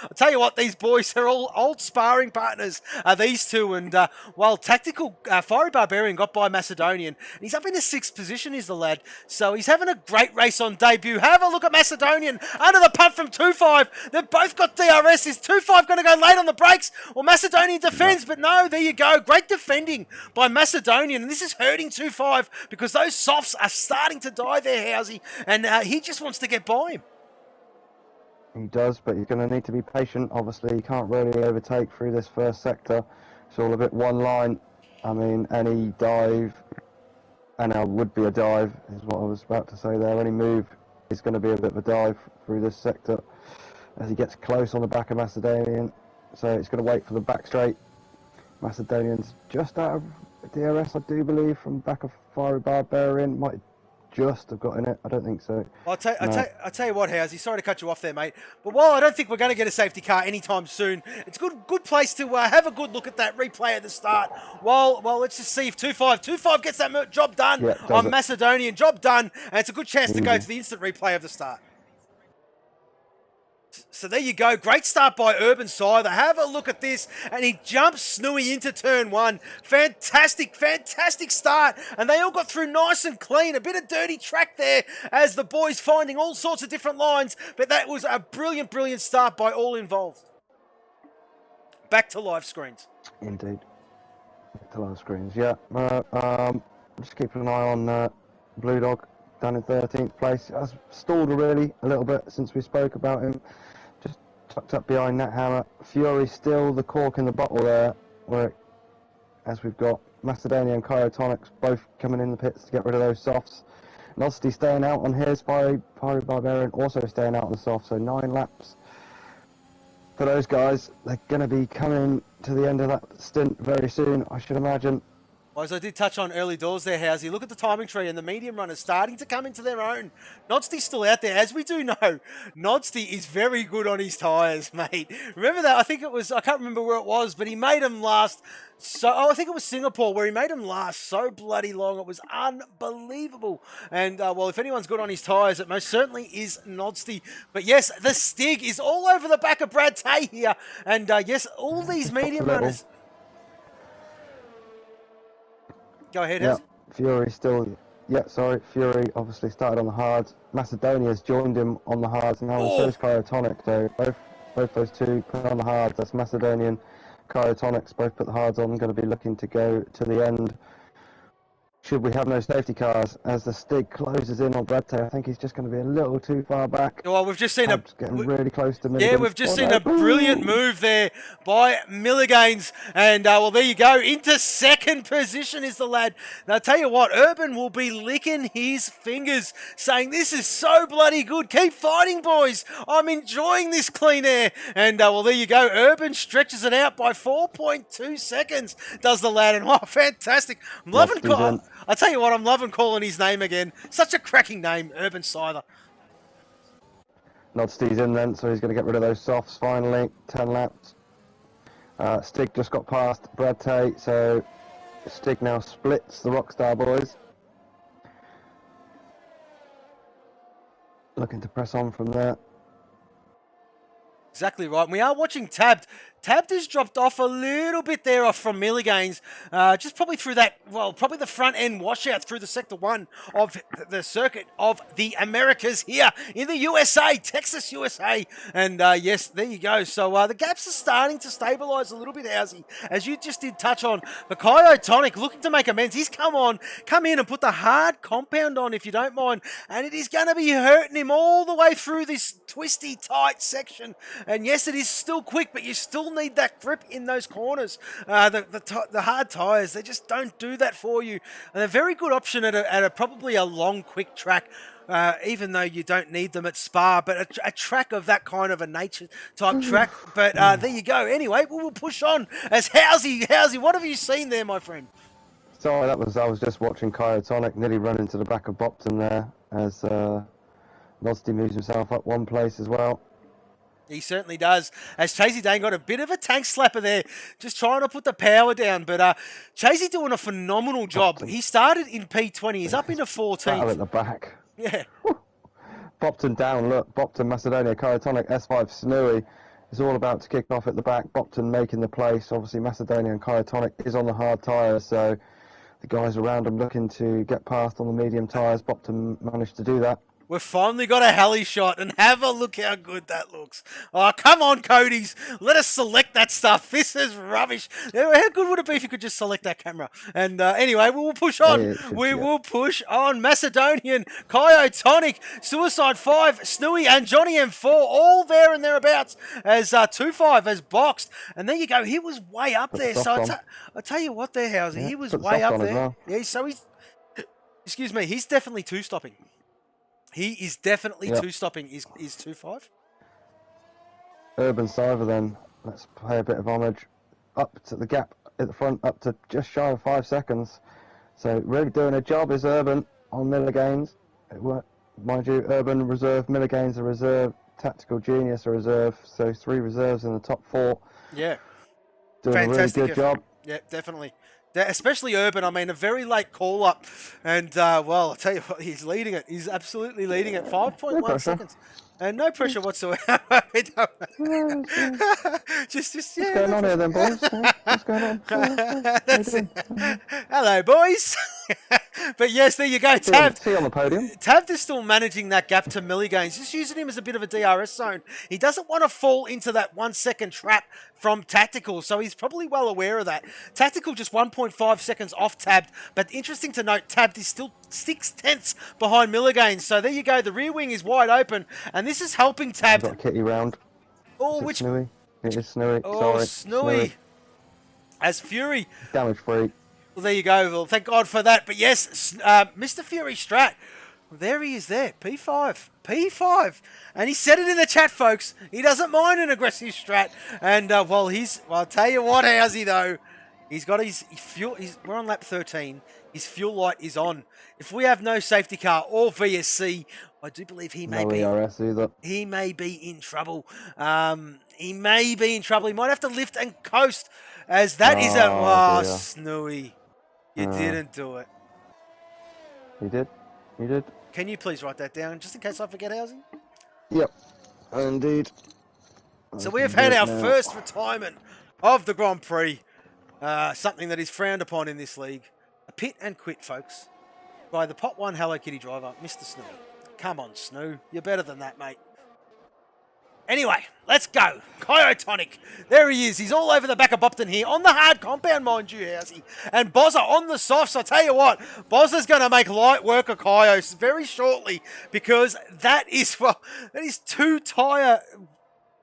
I'll tell you what, these boys, they're all old sparring partners, these two. And while Tactical Fiery Barbarian got by Macedonian, and he's up in the 6th position, is the lad. So he's having a great race on debut. Have a look at Macedonian under the pump from 2-5. They've both got DRS. Is 2-5 going to go late on the brakes? Well, Macedonian defends, but no, there you go. Great defending by Macedonian. And this is hurting 2-5 because those softs are starting to die there, Housey. And he just wants to get by him. He does, but he's going to need to be patient. Obviously, he can't really overtake through this first sector. It's all a bit one line. I mean, any dive, and it would be a dive, is what I was about to say there. Any move is going to be a bit of a dive through this sector as he gets close on the back of Macedonian. So it's going to wait for the back straight. Macedonian's just out of DRS, I do believe, from back of Fiery Barbarian. Might just have got in it. I don't think so. I'll tell you what, Housey, sorry to cut you off there, mate. But while I don't think we're going to get a safety car anytime soon, it's a good place to have a good look at that replay at the start. Well, let's just see if 2-5 gets that job done on Macedonian. Job done, and it's a good chance to go to the instant replay of the start. So there you go. Great start by Urban Scyther. Have a look at this. And he jumps Snooey into turn 1. Fantastic, fantastic start. And they all got through nice and clean. A bit of dirty track there as the boys finding all sorts of different lines. But that was a brilliant, brilliant start by all involved. Back to live screens. Indeed. Back to live screens, yeah. Just keeping an eye on Blue Dog down in 13th place. Has stalled really a little bit since we spoke about him. Just tucked up behind that hammer. Fury still the cork in the bottle there, as we've got Macedonia and Kyotonics both coming in the pits to get rid of those softs. Nodsty staying out on his, Fiery Barbarian also staying out on the soft, so 9 laps for those guys. They're going to be coming to the end of that stint very soon, I should imagine. Well, as I did touch on early doors there, Housey, look at the timing tree and the medium runners starting to come into their own. Nodsty's still out there. As we do know, Nodsty is very good on his tyres, mate. Remember that? I think it was, I can't remember where it was, but he made them last I think it was Singapore where he made them last so bloody long. It was unbelievable. And, well, if anyone's good on his tyres, it most certainly is Nodsty. But, yes, the Stig is all over the back of Brad Tay here. And, yes, all these medium runners... Go ahead, yeah. Fury still, Fury obviously started on the hards. Macedonia's joined him on the hards now, and so is Cryotonic. So both those two put on the hards. That's Macedonian, Cryotonics both put the hards on. Going to be looking to go to the end. Should we have no safety cars as the Stig closes in on Brad Tay? I think he's just going to be a little too far back. Well, we've just seen getting really close to Yeah, we've just seen a brilliant move there by Milligains. And, well, there you go. Into second position is the lad. Now, I'll tell you what, Urban will be licking his fingers, saying, this is so bloody good. Keep fighting, boys. I'm enjoying this clean air. And, well, there you go. Urban stretches it out by 4.2 seconds, does the lad. And, oh, fantastic. I'm loving I'll tell you what, I'm loving calling his name again. Such a cracking name, Urban Scyther. Nodsty's in then, so he's going to get rid of those softs finally. 10 laps. Stig just got past Brad Tay, so Stig now splits the Rockstar boys. Looking to press on from there. Exactly right. We are watching Tabbed. Tabbed has dropped off a little bit there off from Milligains. Just probably through that, well, probably the front end washout through the Sector 1 of the circuit of the Americas here in the USA, Texas, USA. And yes, there you go. So the gaps are starting to stabilise a little bit, Housey, as you just did touch on. But Cryotonic looking to make amends. He's come in and put the hard compound on, if you don't mind. And it is going to be hurting him all the way through this twisty, tight section. And yes, it is still quick, but you still need that grip in those corners. The hard tyres, they just don't do that for you. And a very good option at a probably a long, quick track, even though you don't need them at Spa, but a track of that kind of a nature type track. But there you go. Anyway, we'll push on. As Housey, what have you seen there, my friend? Sorry, I was just watching Cryotonic nearly run into the back of Bopton there as Nodsty moves himself up one place as well. He certainly does. As Chasey Dane got a bit of a tank slapper there, just trying to put the power down. But Chasey doing a phenomenal job. He started in P20. He's up into 14th. Battle at the back. Yeah. Bopton down, look. Bopton, Macedonia, Cryotonic, S5, Snooey. It's all about to kick off at the back. Bopton making the place. Obviously, Macedonia and Cryotonic is on the hard tyres, so the guys around him looking to get past on the medium tyres. Bopton managed to do that. We've finally got a heli shot, and have a look how good that looks. Oh, come on, Cody's. Let us select that stuff. This is rubbish. How good would it be if you could just select that camera? And anyway, we will push on. We will push on. Macedonian, Cryotonic, Suicide 5, Snooey, and Johnny M4, all there and thereabouts as 2-5 has boxed. And there you go. He was way up there. So I'll tell you what there, Housey. Yeah, he was way up there. Well. Yeah, so excuse me, he's definitely two-stopping. He is definitely two-stopping. Is 2-5? Urban Cyber then. Let's pay a bit of homage. Up to the gap at the front, up to just shy of 5 seconds. So really doing a job is Urban on Milligains. Mind you, Urban reserve, Milligains a reserve, Tactical Genius a reserve. So 3 reserves in the top 4. Yeah. Doing fantastic a really good job. Yeah, definitely. Especially Urban, I mean, a very late call-up. And, well, I'll tell you what, he's leading it. He's absolutely leading it. 5.1 seconds. And no pressure whatsoever. just, yeah. What's going on here then, boys? What's going on? Hello, boys. But yes, there you go. See you on the podium. Tabbed is still managing that gap to Milligains, just using him as a bit of a DRS zone. He doesn't want to fall into that 1 second trap from Tactical, so he's probably well aware of that. Tactical just 1.5 seconds off Tabbed, but interesting to note, Tabbed is still 6/10 behind Milligains. So there you go. The rear wing is wide open, and this is helping Tabbed. Got a kitty round. Oh, which Snooey? It is Snooey. Oh, Sorry, Snooey. As Fury. Damage free. Well, there you go. Well, thank God for that. But yes, Mr. Fury Strat, there he is there. P5. P5. And he said it in the chat, folks. He doesn't mind an aggressive Strat. And, well, I'll tell you what, Housey, though. He's got his fuel. We're on lap 13. His fuel light is on. If we have no safety car or VSC, I do believe he may No be. ERS either. He may be in trouble. He may be in trouble. He might have to lift and coast, as that is a dear. Snooey. You didn't do it. He did. He did. Can you please write that down, just in case I forget, Housing? Yep. Indeed. So we have had our first retirement of the Grand Prix. Something that is frowned upon in this league. A pit and quit, folks, by the Pot 1 Hello Kitty driver, Mr. Snoo. Come on, Snoo. You're better than that, mate. Anyway, let's go. Kyotonic. There he is. He's all over the back of Bopton here. On the hard compound, mind you, Housey. And Bozza on the softs. I'll tell you what, Bozza's going to make light work of Kyos very shortly, because that is, well, that is 2 tyre...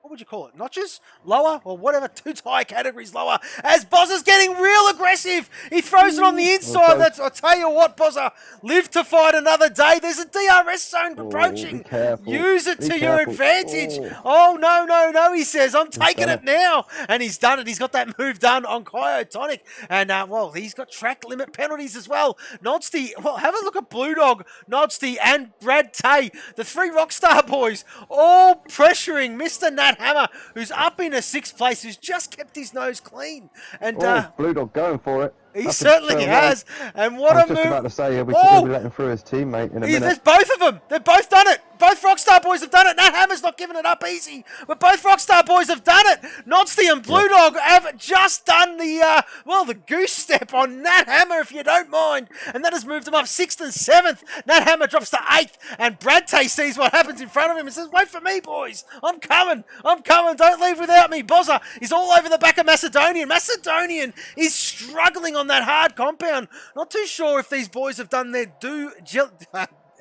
What would you call it? Notches? Lower? Or whatever, 2 tyre categories lower. As Bozza's getting real aggressive. He throws it on the inside. That's, I'll tell you what, Bozza, live to fight another day. There's a DRS zone approaching. Use it to your advantage. Oh, no, no, no, he says. I'm taking it now. And he's done it. He's got that move done on Kyotonic. And, well, he's got track limit penalties as well. Nodsty, well, have a look at Blue Dog, Nodsty, and Brad Tay, the 3 Rockstar boys, all pressuring Mr. Nat Hammer, who's up in a 6th place, who's just kept his nose clean. And Blue Dog going for it. He certainly has. And what a move. I was just about to say, he'll be letting through his teammate in a minute. There's both of them. They've both done it. Both Rockstar boys have done it. Nat Hammer's not giving it up easy, but both Rockstar boys have done it. Nodsty and Blue Dog have just done the, the goose step on Nat Hammer, if you don't mind. And that has moved him up 6th and 7th. Nat Hammer drops to 8th, and Brad Tay sees what happens in front of him and says, wait for me, boys. I'm coming. I'm coming. Don't leave without me. Bozza is all over the back of Macedonian. Macedonian is struggling on that hard compound. Not too sure if these boys have done their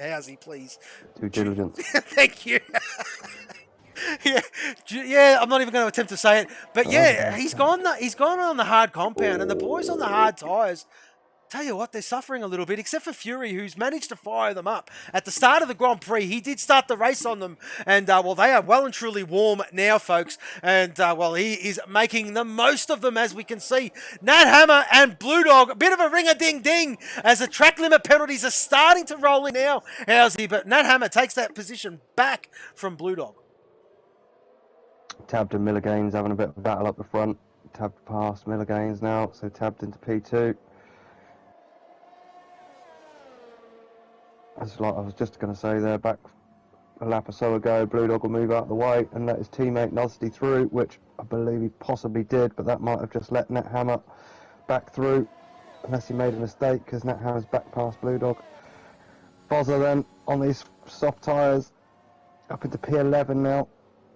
Housey, please. Due diligence. Thank you. yeah, I'm not even going to attempt to say it, but yeah, he's gone on the hard compound, and the boys on the hard tyres, tell you what, they're suffering a little bit, except for Fury, who's managed to fire them up. At the start of the Grand Prix, he did start the race on them, and, they are well and truly warm now, folks, and, he is making the most of them, as we can see. Nat Hammer and Blue Dog, a bit of a ring-a-ding-ding, as the track limit penalties are starting to roll in now, Housey, but Nat Hammer takes that position back from Blue Dog. Tabbed and Miller Gaines having a bit of a battle up the front. Tabbed past Miller Gaines now, so tabbed into P2. As like I was just going to say there, back a lap or so ago, Blue Dog will move out of the way and let his teammate Nodsty through, which I believe he possibly did, but that might have just let Nat Hammer back through, unless he made a mistake, because Nat Hammer's back past Blue Dog. Bozza then on these soft tyres, up into P11 now.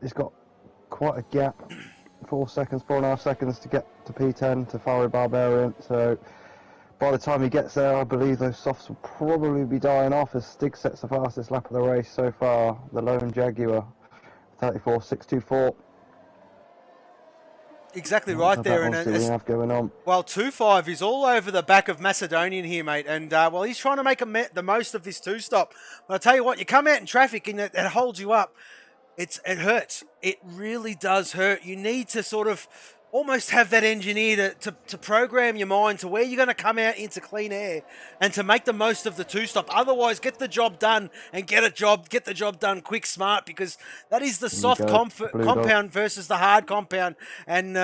He's got quite a gap, 4.5 seconds to get to P10 to Fiery Barbarian, so by the time he gets there, I believe those softs will probably be dying off, as Stig sets the fastest lap of the race so far, the lone Jaguar, 34.624. Exactly right there. And have going on. Well, 2.5 is all over the back of Macedonian here, mate. And, he's trying to make the most of this 2-stop. But I tell you what, you come out in traffic and it holds you up. It hurts. It really does hurt. You need to sort of almost have that engineer to program your mind to where you're going to come out into clean air and to make the most of the 2-stop. Otherwise, get the job done and get the job done quick, smart, because that is the soft compound versus the hard compound. And,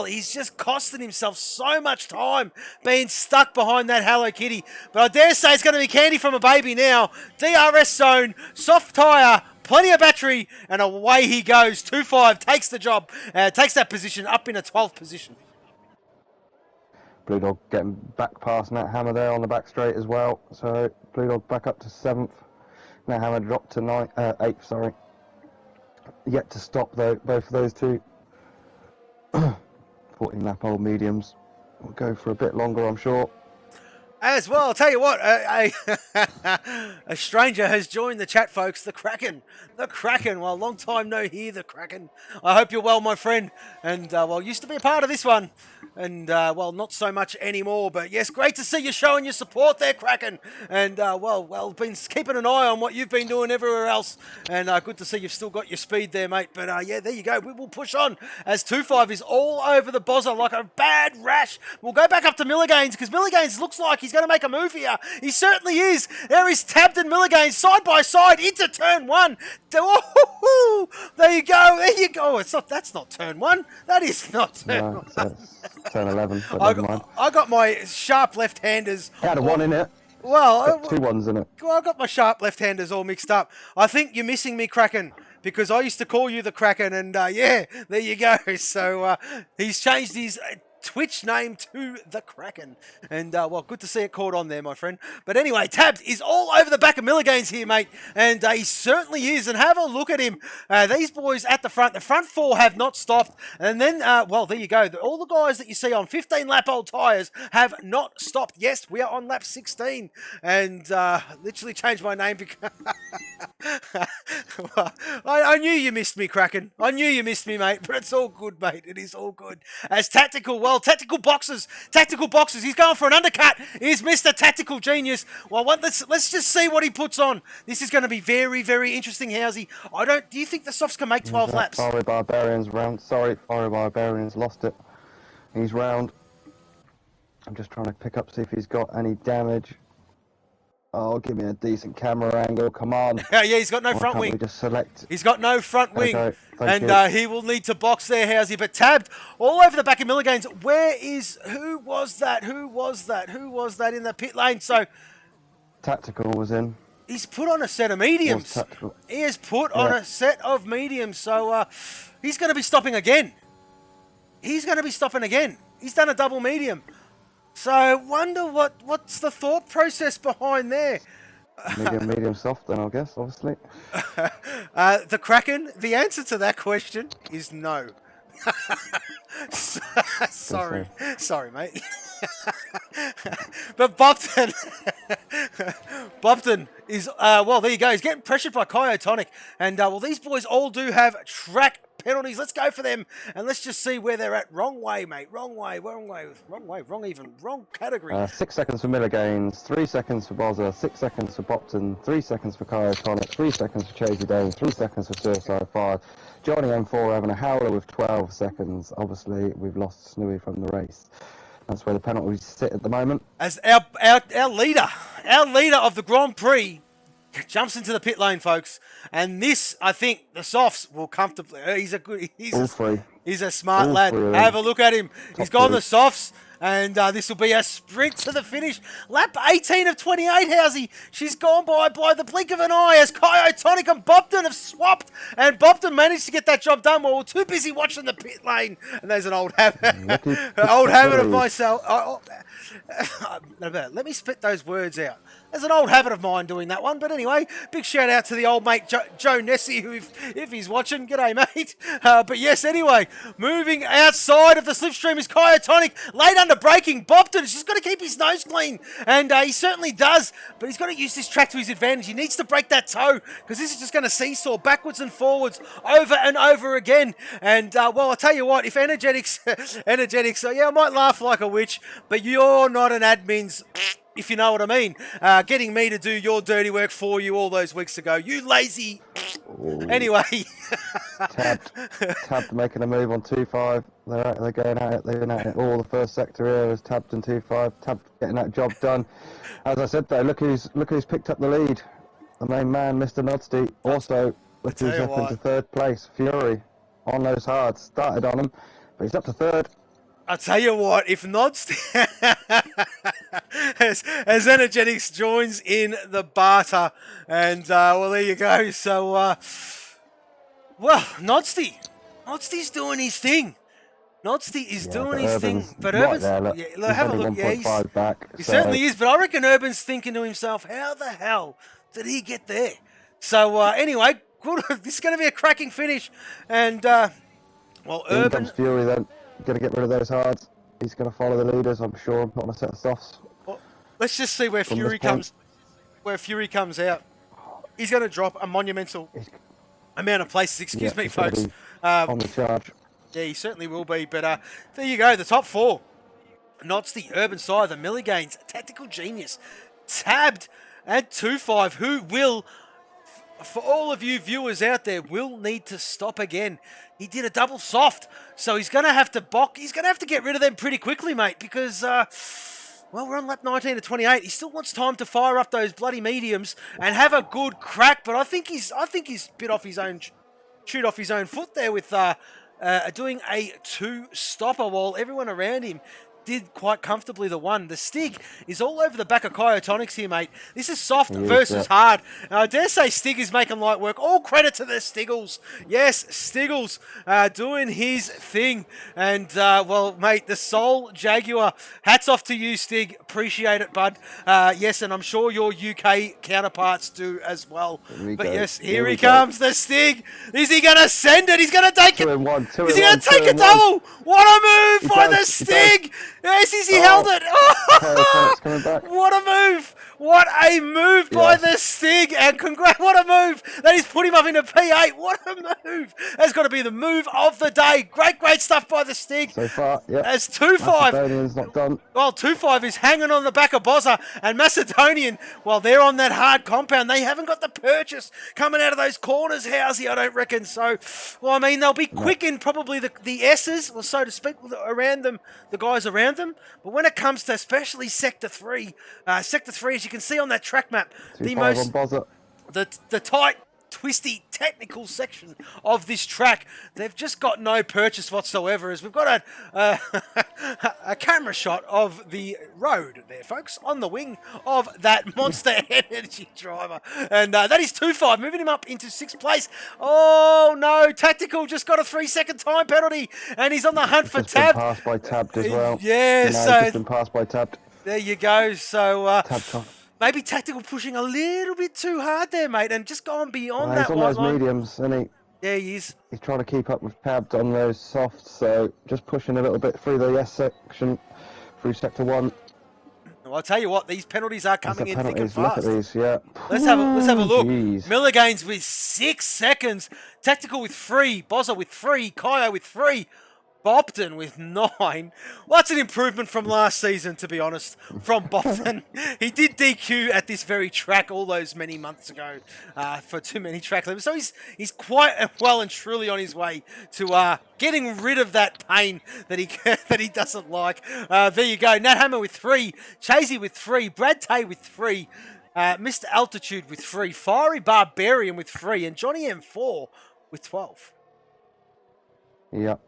he's just costing himself so much time being stuck behind that Hello Kitty. But I dare say it's going to be candy from a baby now. DRS zone, soft tyre, plenty of battery, and away he goes. 2.5 takes the job, takes that position up in a 12th position. Blue Dog getting back past Nat Hammer there on the back straight as well. So Blue Dog back up to 7th. Nat Hammer dropped to 8th, sorry. Yet to stop though, both of those two 14 lap old mediums. Will go for a bit longer, I'm sure. As well, I'll tell you what, a stranger has joined the chat, folks. The Kraken. The Kraken. Well, long time no hear, the Kraken. I hope you're well, my friend. And, well, used to be a part of this one. And, well, not so much anymore. But, yes, great to see you showing your support there, Kraken. And, well, been keeping an eye on what you've been doing everywhere else. And good to see you've still got your speed there, mate. But, yeah, there you go. We will push on as 2-5 is all over the bozzer like a bad rash. We'll go back up to Milliganes because Milliganes looks like he's going to make a move here. He certainly is. There is Tabbed and Milliganes side by side into turn one. Oh, there you go. There you go. That's not turn one. That is not turn one. It's turn 11. But never mind. I got my sharp left-handers. Had a one in it. Well, two ones in it. Well, I got my sharp left-handers all mixed up. I think you're missing me, Kraken, because I used to call you the Kraken, and yeah, there you go. So he's changed his Twitch name to the Kraken, and well, good to see it caught on there, my friend. But anyway, Tabbed is all over the back of Milliganes here, mate, and he certainly is. And have a look at him. These boys at the front four have not stopped, and then well, there you go. All the guys that you see on 15-lap-old tyres have not stopped. Yes, we are on lap 16, and literally changed my name because well, I knew you missed me, Kraken. I knew you missed me, mate, but it's all good, mate. It is all good. As Tactical, well, Tactical Boxes. He's going for an undercut. He's Mr. Tactical Genius. Well, let's just see what he puts on. This is going to be very, very interesting, Housey. Do you think the softs can make 12 laps? Sorry, Barbarians round. Sorry, Barbarians lost it. He's round. I'm just trying to pick up, see if he's got any damage. Oh, give me a decent camera angle, come on. Yeah, he's got no front wing. We just select? He's got no front wing. Okay, and he will need to box there, Housey. But Tabbed all over the back of Milliganes. Who was that in the pit lane? So Tactical was in. He's put on a set of mediums. He has put on a set of mediums. So he's going to be stopping again. He's done a double medium. So I wonder what's the thought process behind there. Medium soft then, I guess, obviously. The Kraken, the answer to that question is no. Sorry, mate. But Bopton is, well, there you go. He's getting pressured by Kyotonic. And, well, these boys all do have track penalties. Let's go for them, and let's just see where they're at. Wrong way, mate. Wrong category. 6 seconds for Milliganes, 3 seconds for Bozza, 6 seconds for Bopton, 3 seconds for Kyotonic, 3 seconds for Chasey Dane, 3 seconds for Suicide 5. Johnny M4 having a howler with 12 seconds. Obviously, we've lost Snooey from the race. That's where the penalties sit at the moment. As our leader of the Grand Prix jumps into the pit lane, folks, and this, I think, the softs will comfortably. He's a smart lad. Have a look at him. He's gone the softs, and this will be a sprint to the finish. Lap 18 of 28, Housey. She's gone by the blink of an eye as Kyotonic and Bopton have swapped, and Bopton managed to get that job done while we're too busy watching the pit lane. And there's an old habit, of myself. Let me spit those words out. There's an old habit of mine doing that one. But anyway, big shout out to the old mate Joe Nessie, who, if he's watching, g'day, mate. But yes, anyway, moving outside of the slipstream is Kyotonic. Late under braking, Bopton. He's got to keep his nose clean. And he certainly does. But he's got to use this track to his advantage. He needs to break that toe, because this is just going to seesaw backwards and forwards over and over again. And, well, I'll tell you what, if Energetics, yeah, I might laugh like a witch, but you're not an admin's, if you know what I mean, getting me to do your dirty work for you all those weeks ago. You lazy. Ooh. Anyway. Tabbed making a move on 2-5. They're going at it. All the first sector here is Tabbed and 2-5. Tabbed getting that job done. As I said though, look who's picked up the lead. The main man, Mr. Nodsty. Also, look who's up into third place. Fury on those hards. Started on him, but he's up to third. I'll tell you what, if Nodsty, as Energetics joins in the barter, and, well, there you go. So, well, Nodsty's doing his thing. Nodsty is doing his thing, but Urban's, have a look, he certainly is, but I reckon Urban's thinking to himself, how the hell did he get there? So, anyway, good. This is going to be a cracking finish, and, well, Urban... comes Fury then. Going to get rid of those hards. He's going to follow the leaders, I'm sure. Not on a set of softs. Let's just see where Fury comes out. He's going to drop a monumental amount of places. Excuse me, folks. On the charge. Yeah, he certainly will be. But there you go. The top 4. Notts, the Urban Side, the Milliganes, Tactical Genius, Tabbed, and 2-5, who will, for all of you viewers out there, will need to stop again. He did a double soft, so he's going to have to He's going to have to get rid of them pretty quickly, mate, because, well, we're on lap 19 to 28. He still wants time to fire up those bloody mediums and have a good crack, but I think he's bit off his own, chewed off his own foot there with doing a 2-stopper while everyone around him did quite comfortably the 1. The Stig is all over the back of Kyotonics here, mate. This is soft versus hard. I dare say Stig is making light work. All credit to the Stiggles. Yes, Stiggles doing his thing. And, well, mate, the Soul Jaguar. Hats off to you, Stig. Appreciate it, bud. Yes, and I'm sure your UK counterparts do as well. But yes, here he comes, the Stig. Is he going to send it? He's going to take it. Is he going to take a double? What a move by the Stig. Yes, he held it. Oh, what a move. What a move by the Stig. And what a move. That he's put him up into P8. What a move. That's got to be the move of the day. Great stuff by the Stig. So far, yeah. As 2-5. Macedonian's not done. Well, 2-5 is hanging on the back of Bozza. And Macedonian, well, they're on that hard compound. They haven't got the purchase coming out of those corners, Housey, I don't reckon. So, well, I mean, they'll be quick in probably the S's, or so to speak, around them, the guys around them. But when it comes to especially Sector 3, as you can see on that track map, the most, the tight, twisty, technical section of this track, they've just got no purchase whatsoever, as we've got a camera shot of the road there, folks, on the wing of that Monster Energy driver. And that is 2-5, moving him up into 6th place. Oh, no, Tactical just got a 3-second time penalty, and he's on the hunt for Tabbed. Passed by Tabbed as well. Yeah, so he's been passed by Tabbed. There you go. So, maybe Tactical pushing a little bit too hard there, mate, and just going beyond that. He's on those mediums, isn't he? Yeah, he is. He's trying to keep up with Tabbed on those softs, so just pushing a little bit through the S section, through Sector 1. Well, I'll tell you what, these penalties are coming in thick and fast. Look at these, yeah. Let's have a look. Geez. Milliganes with 6 seconds. Tactical with 3. Bozza with 3. Kyo with 3. Bopton with 9. Well, that's an improvement from last season, to be honest, from Bopton. He did DQ at this very track all those many months ago for too many track limits. So he's quite well and truly on his way to getting rid of that pain that he doesn't like. There you go. Nat Hammer with 3. Chasey with 3. Brad Tay with 3. Mr. Altitude with 3. Fiery Barbarian with 3. And Johnny M4 with 12. Yep.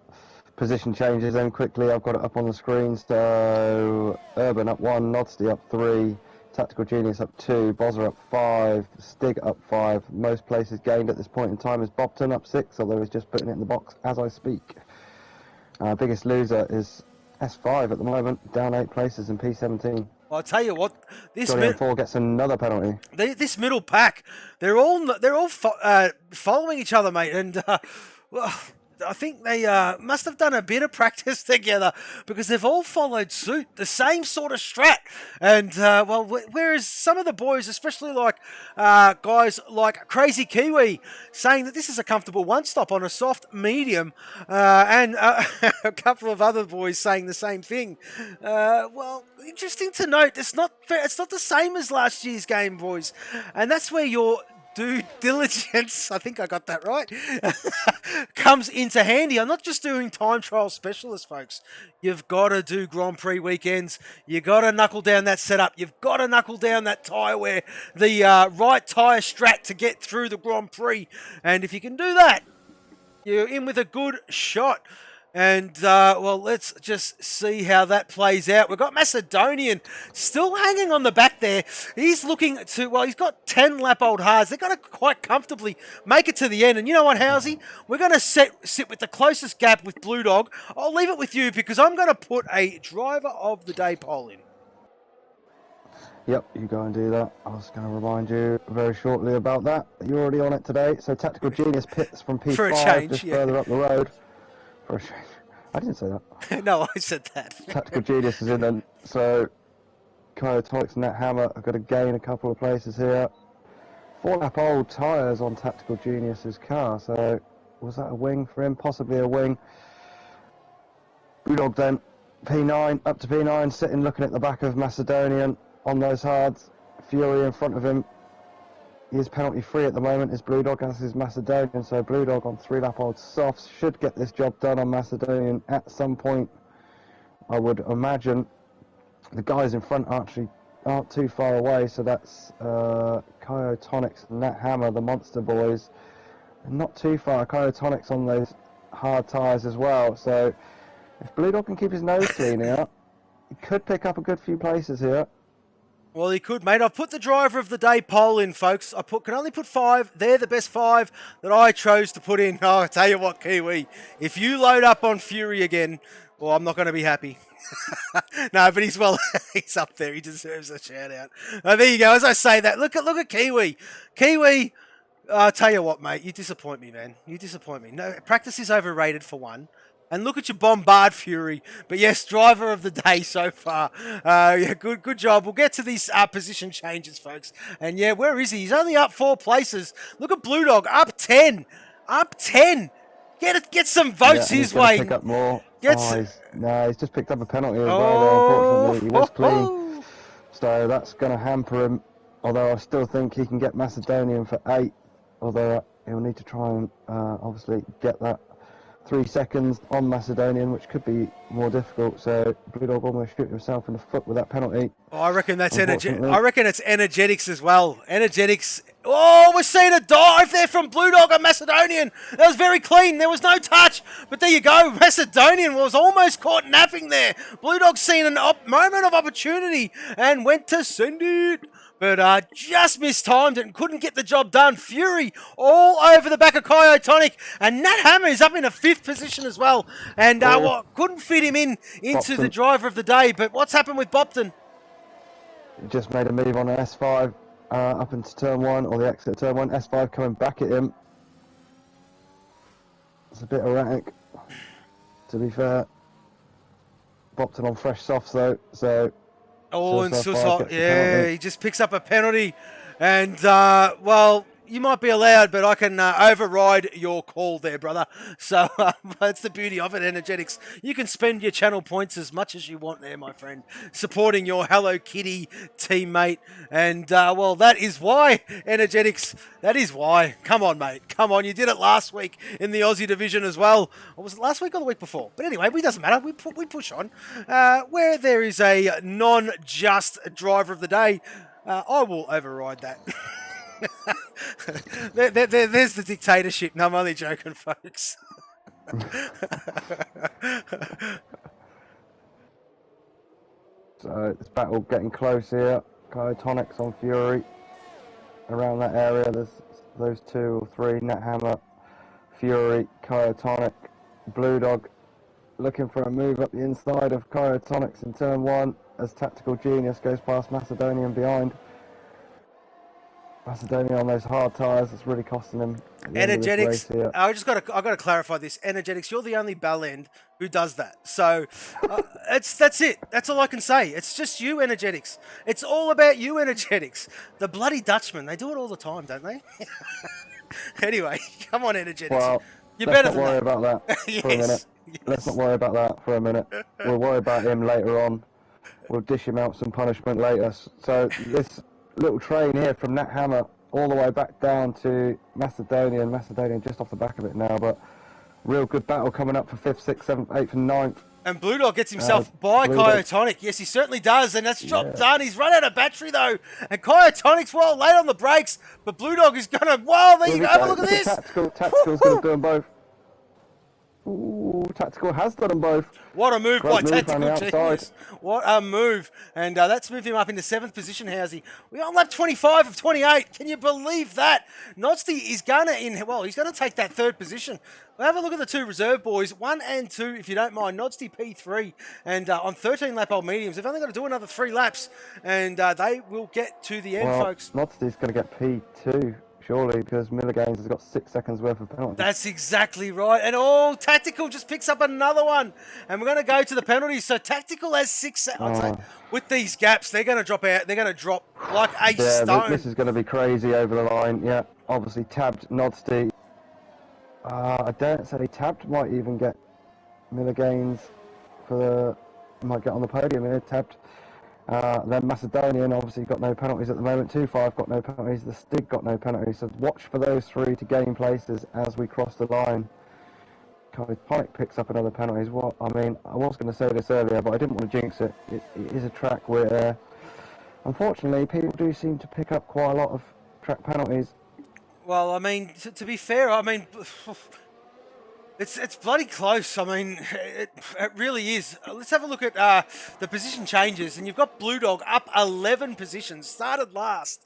Position changes then quickly. I've got it up on the screen. So Urban up 1, Nodsty up 3, Tactical Genius up 2, Bozza up 5, Stig up 5. Most places gained at this point in time is Bopton up 6, although he's just putting it in the box as I speak. Biggest loser is S5 at the moment, down 8 places in P17. Well, I'll tell you what, this M4 gets another penalty. This middle pack, they're all following each other, mate, and well, I think they must have done a bit of practice together, because they've all followed suit, the same sort of strat. And, well, whereas some of the boys, especially like guys like Crazy Kiwi, saying that this is a comfortable one-stop on a soft medium, and a couple of other boys saying the same thing. Well, interesting to note, it's not the same as last year's game, boys. And that's where your due diligence, I think I got that right, comes into handy. I'm not just doing time trial specialists, folks. You've got to do Grand Prix weekends. You've got to knuckle down that setup. You've got to knuckle down that tyre wear, the right tyre strat to get through the Grand Prix. And if you can do that, you're in with a good shot. And, well, let's just see how that plays out. We've got Macedonian still hanging on the back there. He's looking to, well, he's got 10 lap old hards. They're going to quite comfortably make it to the end. And you know what, Housey? We're going to sit with the closest gap with Blue Dog. I'll leave it with you, because I'm going to put a driver of the day poll in. Yep, you go and do that. I was going to remind you very shortly about that. You're already on it today. So Tactical Genius pits from P5 for a change, just further up the road. I didn't say that. No, I said that. Tactical Genius is in then. So Kyotonics and that hammer have got to gain a couple of places here. 4-lap old tyres on Tactical Genius's car, so was that a wing for him? Possibly a wing. Brewdog then, P9, up to P9, sitting looking at the back of Macedonian on those hards. Fury in front of him. He is penalty free at the moment, is Brewdog, as is Macedonian, so Brewdog on 3-lap old softs should get this job done on Macedonian at some point, I would imagine. The guys in front aren't too far away, so that's Kyotonics and Nat Hammer, the monster boys. And not too far. Kyotonics on those hard tyres as well, so if Brewdog can keep his nose clean here, he could pick up a good few places here. Well, he could, mate. I've put the driver of the day poll in, folks. Can only put 5. They're the best 5 that I chose to put in. Oh, I tell you what, Kiwi, if you load up on Fury again, well, I'm not going to be happy. No, but he's up there. He deserves a shout out. There you go. As I say that, look at Kiwi. Kiwi, I'll tell you what, mate. You disappoint me, man. You disappoint me. No, practice is overrated for one. And look at your bombard Fury. But yes, driver of the day so far. Yeah, good job. We'll get to these position changes, folks. And yeah, where is he? He's only up 4 places. Look at Brewdog, up 10. Up 10. Get some votes his way. Pick up more. He's just picked up a penalty as well, unfortunately. He was clean. So that's going to hamper him. Although I still think he can get Macedonian for 8. Although he'll need to try and obviously get that 3 seconds on Macedonian, which could be more difficult. So Brewdog almost shot himself in the foot with that penalty. Oh, I reckon that's I reckon it's energetics as well. Energetics. Oh, we're seeing a dive there from Brewdog on Macedonian. That was very clean. There was no touch. But there you go. Macedonian was almost caught napping there. Brewdog seen a moment of opportunity and went to send it. But just mistimed it and couldn't get the job done. Fury all over the back of Kyotonic. And Nat Hammer is up in a 5th position as well. And couldn't fit him into Bopton, the driver of the day. But what's happened with Bopton? He just made a move on an S5 up into turn 1, or the exit of turn 1. S5 coming back at him. It's a bit erratic, to be fair. Bopton on fresh softs though, so... Oh, and Susot, yeah, he just picks up a penalty. And, well, you might be allowed, but I can override your call there, brother. So that's the beauty of it, Energetics. You can spend your channel points as much as you want there, my friend, supporting your Hello Kitty teammate. And, well, that is why, Energetics, that is why. Come on, mate. Come on. You did it last week in the Aussie division as well. Or was it last week or the week before? But anyway, it doesn't matter. We push on. Where there is a non-just driver of the day, I will override that. There's the dictatorship. No, I'm only joking, folks. So this battle getting close here. Kyotonics on Fury. Around that area, there's those 2 or 3. Nat Hammer, Fury, Kyotonic, Brewdog looking for a move up the inside of Kyotonics in turn 1 as Tactical Genius goes past Macedonian behind. Macedonian on those hard tyres, it's really costing him. Energetics, I got to clarify this. Energetics, you're the only bell end who does that. So that's it. That's all I can say. It's just you, Energetics. It's all about you, Energetics. The bloody Dutchmen, they do it all the time, don't they? Anyway, come on, Energetics. Well, let's not worry about that for a minute. Let's not worry about that for a minute. We'll worry about him later on. We'll dish him out some punishment later. So this little train here from Nat Hammer all the way back down to Macedonian. Macedonian just off the back of it now, but real good battle coming up for 5th, 6th, 7th, 8th and 9th. And Brewdog gets himself by Kyotonic. Yes, he certainly does, and that's job done. He's run out of battery, though. And Kyotonic's well late on the brakes, but Brewdog is going to... Wow, there you go. Have a look at this. Tactical's going to do them both. Ooh, Tactical has done them both. What a move by Tactical Genius. What a move. And that's moved him up into 7th position, Housey. We're on lap 25 of 28. Can you believe that? Nodsty is going to, he's going to take that 3rd position. We'll have a look at the 2 reserve boys, 1 and 2, if you don't mind. Nodsty P3, and on 13 lap old mediums, they've only got to do another 3 laps, and they will get to the end, folks. Nodsty's going to get P2. surely, because Milliganes has got 6 seconds worth of penalties. That's exactly right. And Tactical just picks up another one. And we're going to go to the penalties. So Tactical has 6 seconds. With these gaps, they're going to drop out. They're going to drop like a stone. This is going to be crazy over the line. Yeah, obviously tabbed Nodsty. I don't say tabbed might even get Milliganes might get on the podium here, tabbed. Then Macedonian obviously got no penalties at the moment. 2-5 got no penalties. The Stig got no penalties. So watch for those three to gain places as we cross the line. Ponic picks up another penalty. I mean, I was going to say this earlier, but I didn't want to jinx it. It is a track where, unfortunately, people do seem to pick up quite a lot of track penalties. Well, I mean, to be fair, I mean, it's bloody close. I mean, it really is. Let's have a look at the position changes, and you've got Blue Dog up 11 positions. Started last.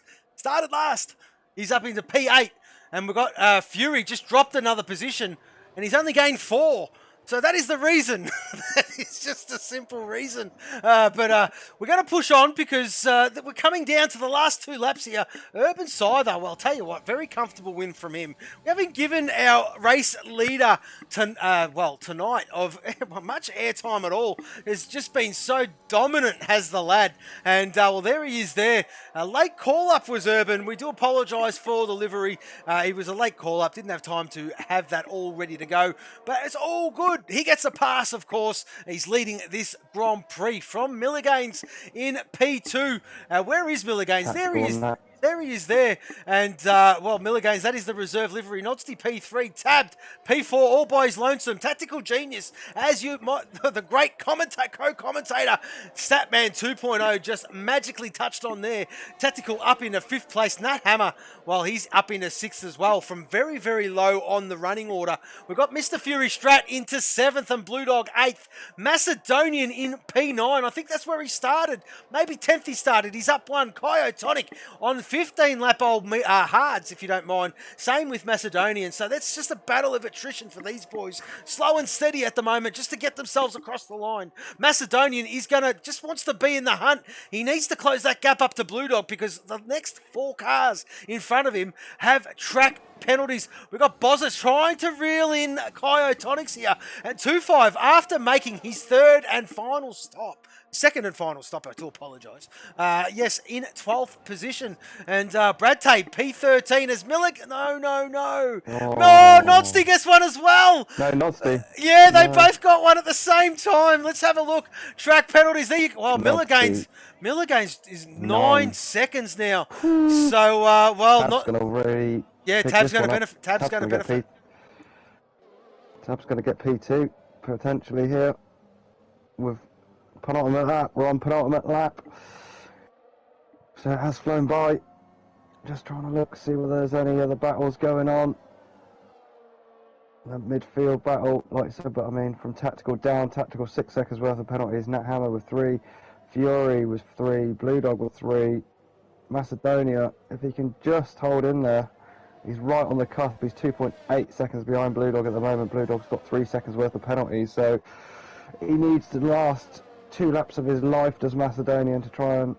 He's up into P8, and we've got Fury just dropped another position, and he's only gained 4. So that is the reason. That is just a simple reason. But we're going to push on because we're coming down to the last 2 laps here. Urban Scyther, well, I'll tell you what, very comfortable win from him. We haven't given our race leader, tonight, of much airtime at all. It's just been so dominant, has the lad. And, well, there he is there. Late call-up was Urban. We do apologise for the livery. He was a late call-up, didn't have time to have that all ready to go. But it's all good. He gets a pass, of course. He's leading this Grand Prix from Milliganes in P2. Where is Milliganes? There he is. There he is there. And, well, Milliganes, that is the reserve livery. Nodsty P3, tabbed. P4, all by his lonesome. Tactical Genius, as you might, the great co-commentator, Statman 2.0 just magically touched on there. Tactical up into 5th place. Nat Hammer, well, he's up into 6th as well from very, very low on the running order. We've got Mr. Fury Strat into 7th and Blue Dog 8th. Macedonian in P9. I think that's where he started. Maybe 10th he started. He's up 1. Kyotonic on 15 lap old hards, if you don't mind. Same with Macedonian. So that's just a battle of attrition for these boys. Slow and steady at the moment just to get themselves across the line. Macedonian is just wants to be in the hunt. He needs to close that gap up to Blue Dog because the next 4 cars in front of him have track penalties. We've got Bozza trying to reel in Kyotonics here at 2-5 after making his 3rd and final stop. 2nd and final stop, I do apologise. Yes, in 12th position. And Brad Tate, P13 as Milligan. No. No, Nodsty gets one as well. No, Nodsty. Yeah, they both got one at the same time. Let's have a look. Track penalties. There you go. Well, Milliganes is 9 seconds now. So, well, not going to really. Yeah, Tab's going to benefit. Tab's going to benefit. Tab's going to get P2 potentially here with penultimate lap. We're on penultimate lap. So it has flown by. Just trying to look, see whether there's any other battles going on. The midfield battle, like I said, but I mean, from Tactical down, Tactical 6 seconds worth of penalties. Nat Hammer with 3. Fury with 3. Blue Dog with 3. Macedonia, if he can just hold in there. He's right on the cusp. He's 2.8 seconds behind Blue Dog at the moment. Blue Dog's got 3 seconds worth of penalties. So he needs to last 2 laps of his life, does Macedonian, to try and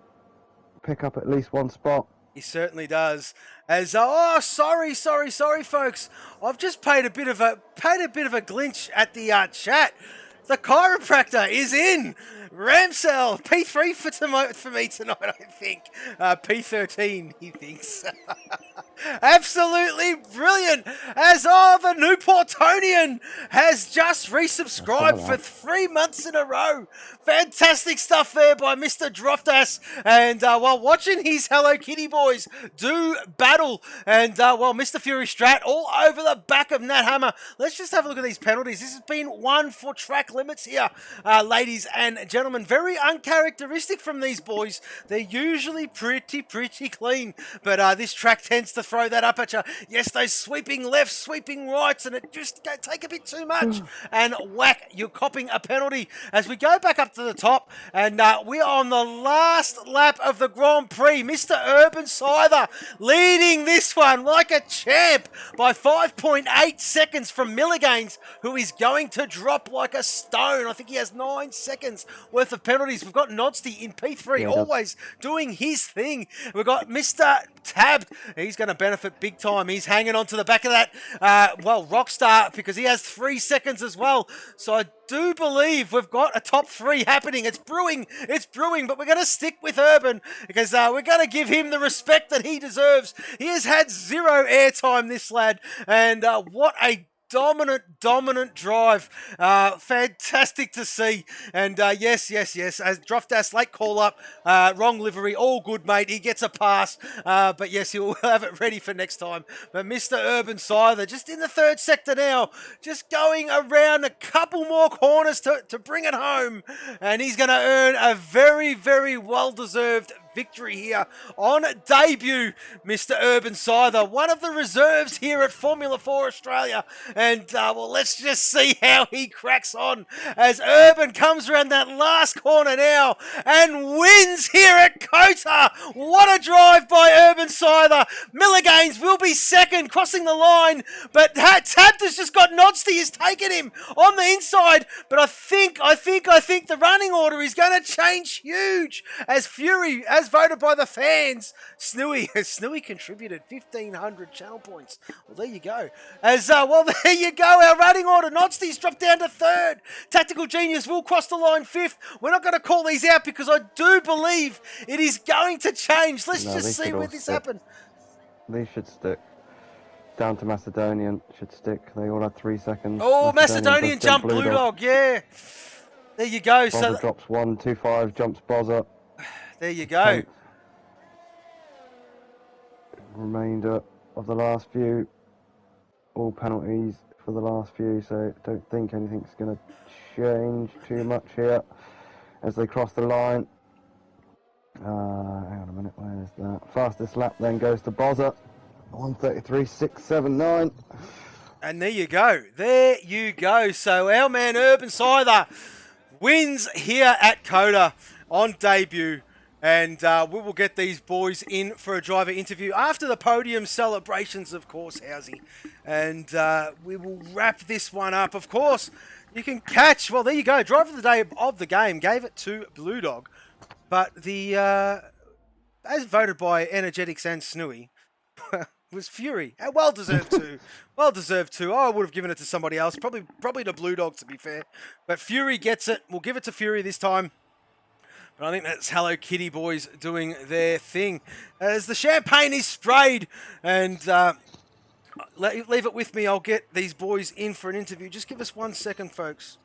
pick up at least 1 spot. He certainly does. As sorry, folks. I've just paid a bit of a glitch at the chat. The chiropractor is in. Ramsell, P3 for me tonight, I think. P13, he thinks. Absolutely brilliant. As the Newportonian has just resubscribed for 3 months in a row. Fantastic stuff there by Mr. Droftas. And while watching his Hello Kitty boys do battle, and while Mr. Fury Strat all over the back of Nat Hammer, let's just have a look at these penalties. This has been one for track limits here, ladies and gentlemen. Very uncharacteristic from these boys. They're usually pretty clean, but this track tends to throw that up at you. Yes, those sweeping lefts, sweeping rights, and it just take a bit too much. And whack, you're copping a penalty. As we go back up to the top, and we're on the last lap of the Grand Prix. Mr. Urban Scyther leading this one like a champ by 5.8 seconds from Milliganes, who is going to drop like a stone. I think he has 9 seconds worth of penalties. We've got Nodsty in P3, always doing his thing. We've got Mr. tabbed. He's going to benefit big time. He's hanging on to the back of that, Rockstar, because he has 3 seconds as well. So I do believe we've got a top 3 happening. It's brewing, but we're going to stick with Urban because we're going to give him the respect that he deserves. He has had 0 airtime, this lad, and what a dominant drive. Fantastic to see. And yes. As Drofdas, late call up, wrong livery, all good, mate. He gets a pass. But yes, he'll have it ready for next time. But Mr. Urban Scyther, just in the 3rd sector now, just going around a couple more corners to bring it home. And he's going to earn a very, very well-deserved victory here on debut, Mr. Urban Scyther, one of the reserves here at Formula 4 Australia. And, let's just see how he cracks on as Urban comes around that last corner now and wins here at Kota. What a drive by Urban Scyther. Milligains will be 2nd, crossing the line, but Tabbed has just got Nodsty. He's taken him on the inside, but I think the running order is going to change huge as Fury, as voted by the fans. Snooey contributed 1,500 channel points. Well, there you go. There you go. Our running order. Nodsty's dropped down to 3rd. Tactical Genius will cross the line 5th. We're not going to call these out because I do believe it is going to change. Let's just see where this happens. These should stick. Down to Macedonian should stick. They all had 3 seconds. Oh, Macedonian jump Blue Dog. Yeah. There you go. Bozza drops 1-2-5, jumps Bozza. There you go. Remainder of the last few, all penalties for the last few, so don't think anything's going to change too much here as they cross the line. Hang on a minute, where is that? Fastest lap then goes to Bozza, 1:33.679. And there you go. So our man Urban Scyther wins here at Kota on debut. And we will get these boys in for a driver interview after the podium celebrations, of course, Housey. And we will wrap this one up. Of course, you can catch, well, there you go. Driver of the day of the game gave it to Blue Dog. But the, as voted by Energetics and Snooey, was Fury. Well-deserved too. Well-deserved too. Oh, I would have given it to somebody else. Probably to Blue Dog, to be fair. But Fury gets it. We'll give it to Fury this time. But I think that's Hello Kitty boys doing their thing. As the champagne is sprayed, and leave it with me, I'll get these boys in for an interview. Just give us 1 second, folks.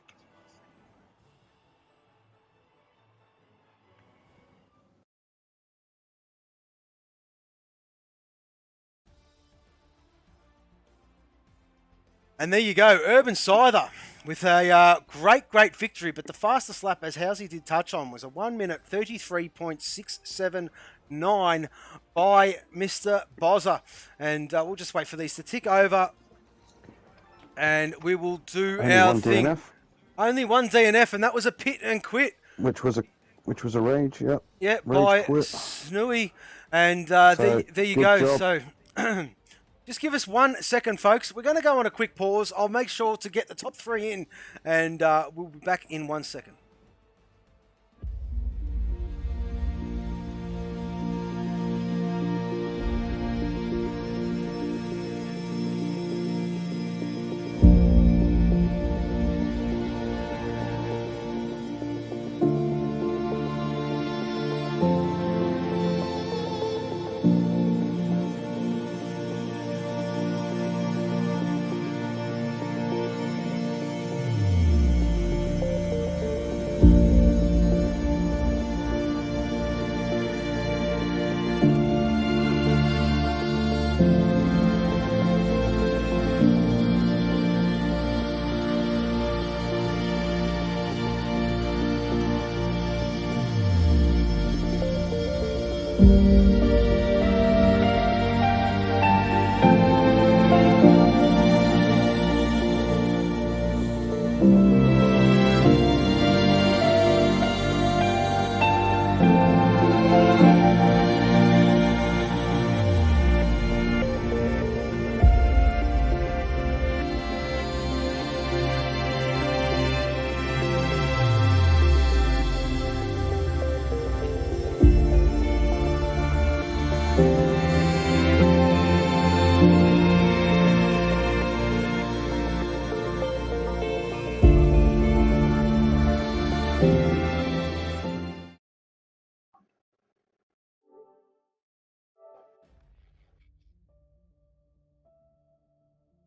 And there you go, Urban Scyther with a great victory. But the fastest lap, as Housey did touch on, was a 1:33.679 by Mr. Bozza. And we'll just wait for these to tick over. And we will do our thing. DNF. Only one DNF, and that was a pit and quit. Which was a rage, yeah. Yeah, rage by quit. Snooey. And there you go. Job. So just give us 1 second, folks. We're going to go on a quick pause. I'll make sure to get the top 3 in, and we'll be back in 1 second.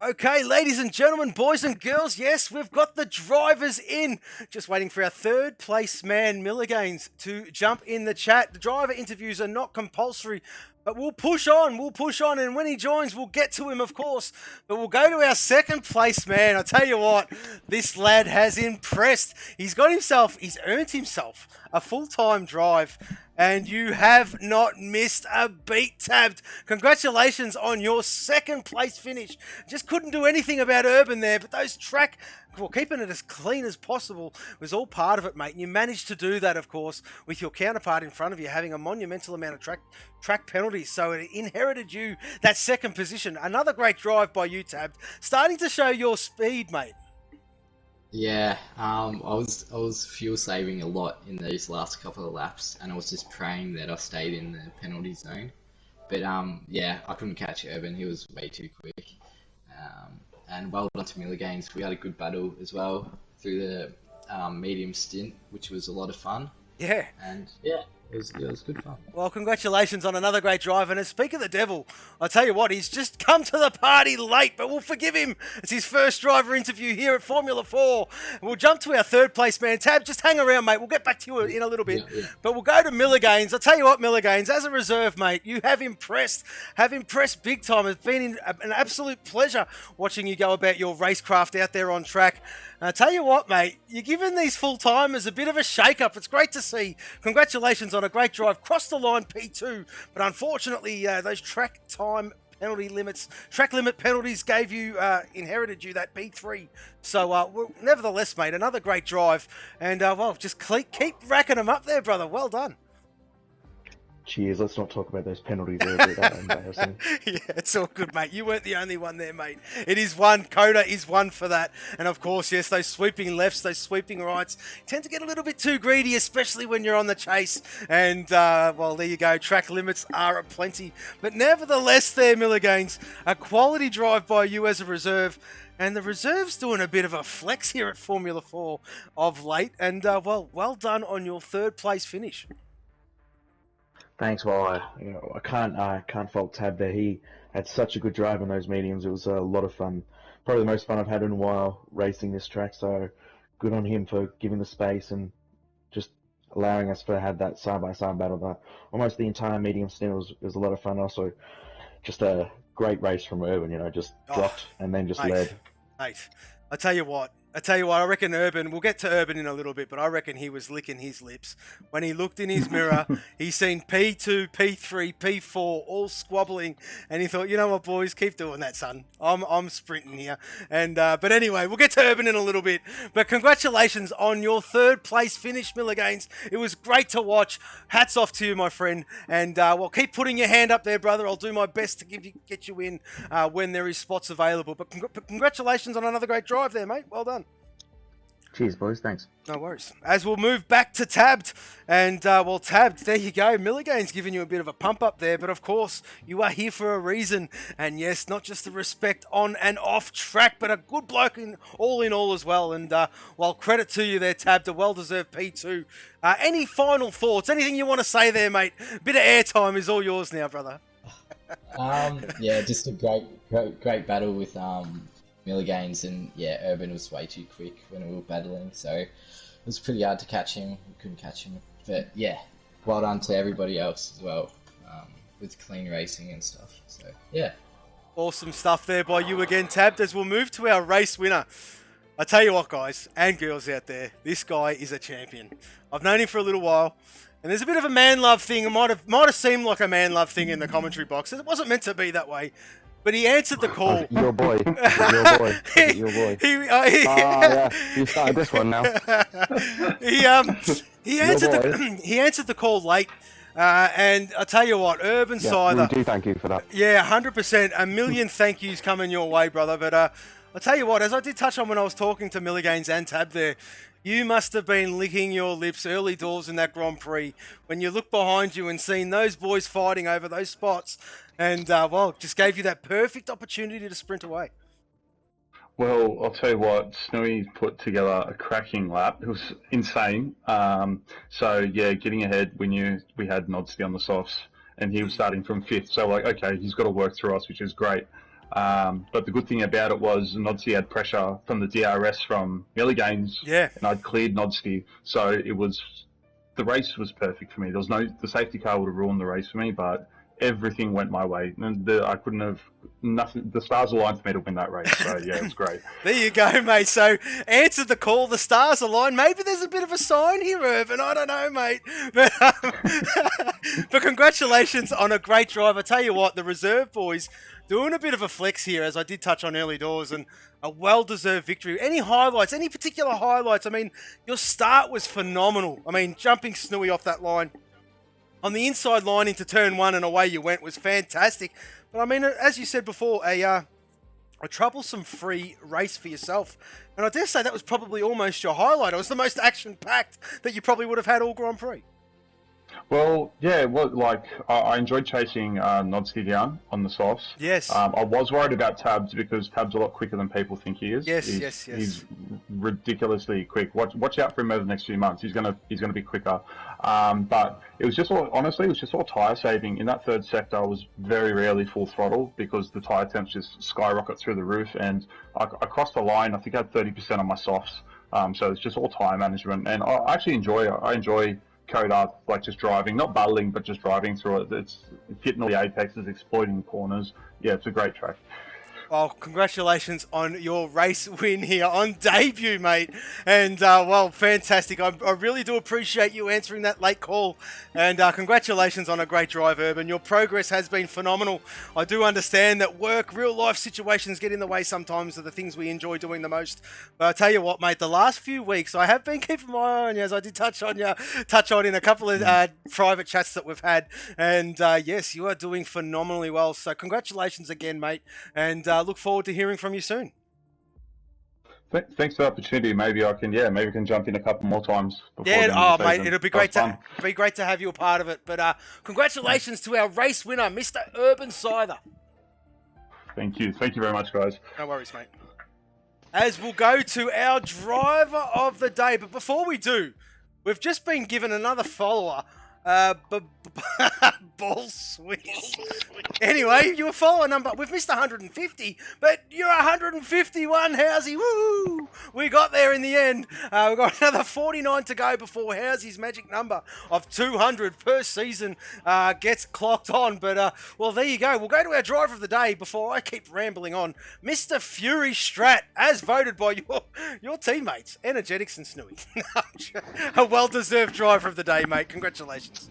Okay, ladies and gentlemen, boys and girls, yes, we've got the drivers in. Just waiting for our third place man, Milligains, to jump in the chat. The driver interviews are not compulsory, but we'll push on, and when he joins, we'll get to him, of course. But we'll go to our second place man. I tell you what, this lad has impressed. He's earned himself a full-time drive, and you have not missed a beat, Tabbed. Congratulations on your second place finish. Just couldn't do anything about Urban there, but those keeping it as clean as possible was all part of it, mate. And you managed to do that, of course, with your counterpart in front of you having a monumental amount of track penalties. So it inherited you that second position. Another great drive by you, Tabbed. Starting to show your speed, mate. Yeah, I was fuel saving a lot in these last couple of laps, and I was just praying that I stayed in the penalty zone. But yeah, I couldn't catch Urban; he was way too quick. And well done to Milligains. We had a good battle as well through the medium stint, which was a lot of fun. Yeah. And yeah, it was good fun. Well, congratulations on another great drive. And speak of the devil, I tell you what, he's just come to the party late, but we'll forgive him. It's his first driver interview here at Formula 4. We'll jump to our third place man. Tab, just hang around, mate. We'll get back to you in a little bit. Yeah. But we'll go to Milligains. I tell you what, Milligains, as a reserve, mate, you have impressed big time. It's been an absolute pleasure watching you go about your racecraft out there on track. I tell you what, mate, you're giving these full-timers a bit of a shake-up. It's great to see. Congratulations on a great drive. Crossed the line P2, but unfortunately, those track limit penalties inherited you that P3. So, nevertheless, mate, another great drive. And, just keep racking them up there, brother. Well done. Cheers, let's not talk about those penalties earlier. That embarrassing. Yeah, it's all good, mate. You weren't the only one there, mate. It is one. Coda is one for that. And of course, yes, those sweeping lefts, those sweeping rights tend to get a little bit too greedy, especially when you're on the chase. And, there you go. Track limits are aplenty. But nevertheless there, Milligains, a quality drive by you as a reserve. And the reserve's doing a bit of a flex here at Formula 4 of late. And, well done on your third place finish. Thanks. Well, I can't fault Tab there. He had such a good drive on those mediums. It was a lot of fun. Probably the most fun I've had in a while racing this track. So good on him for giving the space and just allowing us to have that side-by-side battle. Almost the entire medium stint was a lot of fun. Also, just a great race from Urban. Just dropped and then just led. Mate, I tell you what, I reckon Urban, we'll get to Urban in a little bit, but I reckon he was licking his lips. When he looked in his mirror, he seen P2, P3, P4 all squabbling, and he thought, you know what, boys, keep doing that, son. I'm sprinting here. And but anyway, we'll get to Urban in a little bit. But congratulations on your third place finish, Milligains. It was great to watch. Hats off to you, my friend. And keep putting your hand up there, brother. I'll do my best to get you in when there is spots available. But congratulations on another great drive there, mate. Well done. Cheers, boys. Thanks. No worries. As we'll move back to Tabbed. And, Tabbed, there you go. Milligain's giving you a bit of a pump up there. But, of course, you are here for a reason. And, yes, not just the respect on and off track, but a good bloke in all as well. And, credit to you there, Tabbed. A well-deserved P2. Any final thoughts? Anything you want to say there, mate? A bit of airtime is all yours now, brother. Yeah, just a great battle with Milligains, and yeah, Urban was way too quick when we were battling, so it was pretty hard to catch him. We couldn't catch him, but yeah, well done to everybody else as well, with clean racing and stuff. So yeah, awesome stuff there by you again, Tabbed. As we'll move to our race winner. I tell you what, guys and girls out there, this guy is a champion. I've known him for a little while. And there's a bit of a man love thing. It might have seemed like a man love thing in the commentary box. It wasn't meant to be that way. But he answered the call. Your boy. Your boy. Yeah. You started this one now. He answered the call late. And I tell you what, Urban Sider. We do thank you for that. Yeah, 100%. A million thank yous coming your way, brother. But I tell you what, as I did touch on when I was talking to Milligains and Tab there, you must have been licking your lips early doors in that Grand Prix when you looked behind you and seen those boys fighting over those spots and, just gave you that perfect opportunity to sprint away. Well, I'll tell you what, Snowy put together a cracking lap. It was insane. Getting ahead, we knew we had Nodsty on the softs and he was starting from 5th. So, okay, he's got to work through us, which is great. But the good thing about it was Nodsky had pressure from the DRS from Milligames, Yeah. and I'd cleared Nodsky, so the race was perfect for me. The safety car would have ruined the race for me, but everything went my way. And I couldn't have nothing. The stars aligned for me to win that race. So yeah, it was great. There you go, mate. So answered the call. The stars aligned. Maybe there's a bit of a sign here, Irvin. I don't know, mate. But congratulations on a great drive. I tell you what, the reserve boys doing a bit of a flex here, as I did touch on early doors, and a well-deserved victory. Any highlights? Any particular highlights? I mean, your start was phenomenal. I mean, jumping Snooey off that line on the inside line into turn one and away you went was fantastic. But I mean, as you said before, a troublesome free race for yourself. And I dare say that was probably almost your highlight. It was the most action-packed that you probably would have had all Grand Prix. Well, yeah, I enjoyed chasing Nodsky down on the softs. Yes. I was worried about Tabs because Tabs a lot quicker than people think he is. Yes, He's yes. ridiculously quick. Watch out for him over the next few months. He's gonna be quicker. But it was just all tyre saving. In that third sector, I was very rarely full throttle because the tyre temps just skyrocket through the roof, and I crossed the line. I think I had 30% on my softs. So it's just all tyre management, and I actually enjoy it. I enjoy Coda, like just driving, not battling, but just driving through it. It's hitting all the apexes, exploiting corners. Yeah, it's a great track. Well, congratulations on your race win here on debut, mate. And, well, fantastic. I really do appreciate you answering that late call. And congratulations on a great drive, Urban. Your progress has been phenomenal. I do understand that work, real-life situations get in the way sometimes of the things we enjoy doing the most. But I tell you what, mate, the last few weeks, I have been keeping my eye on you, as I did touch on in a couple of private chats that we've had. And, yes, you are doing phenomenally well. So congratulations again, mate. And look forward to hearing from you soon. Thanks for the opportunity. Maybe I can jump in a couple more times. Yeah, mate, it'll be great to have you a part of it. But congratulations to our race winner, Mr. Urban Scyther. Thank you very much, guys. No worries, mate. As we'll go to our driver of the day, but before we do, we've just been given another follower. Ball swing. Anyway, you were follower number. We've missed 150, but you're 151, Housey. Woo! We got there in the end. We've got another 49 to go before Housey's magic number of 200 per season gets clocked on. But, well, there you go. We'll go to our driver of the day before I keep rambling on. Mr. Fury Strat, as voted by your teammates, Energetics and Snooey. A well-deserved driver of the day, mate. Congratulations.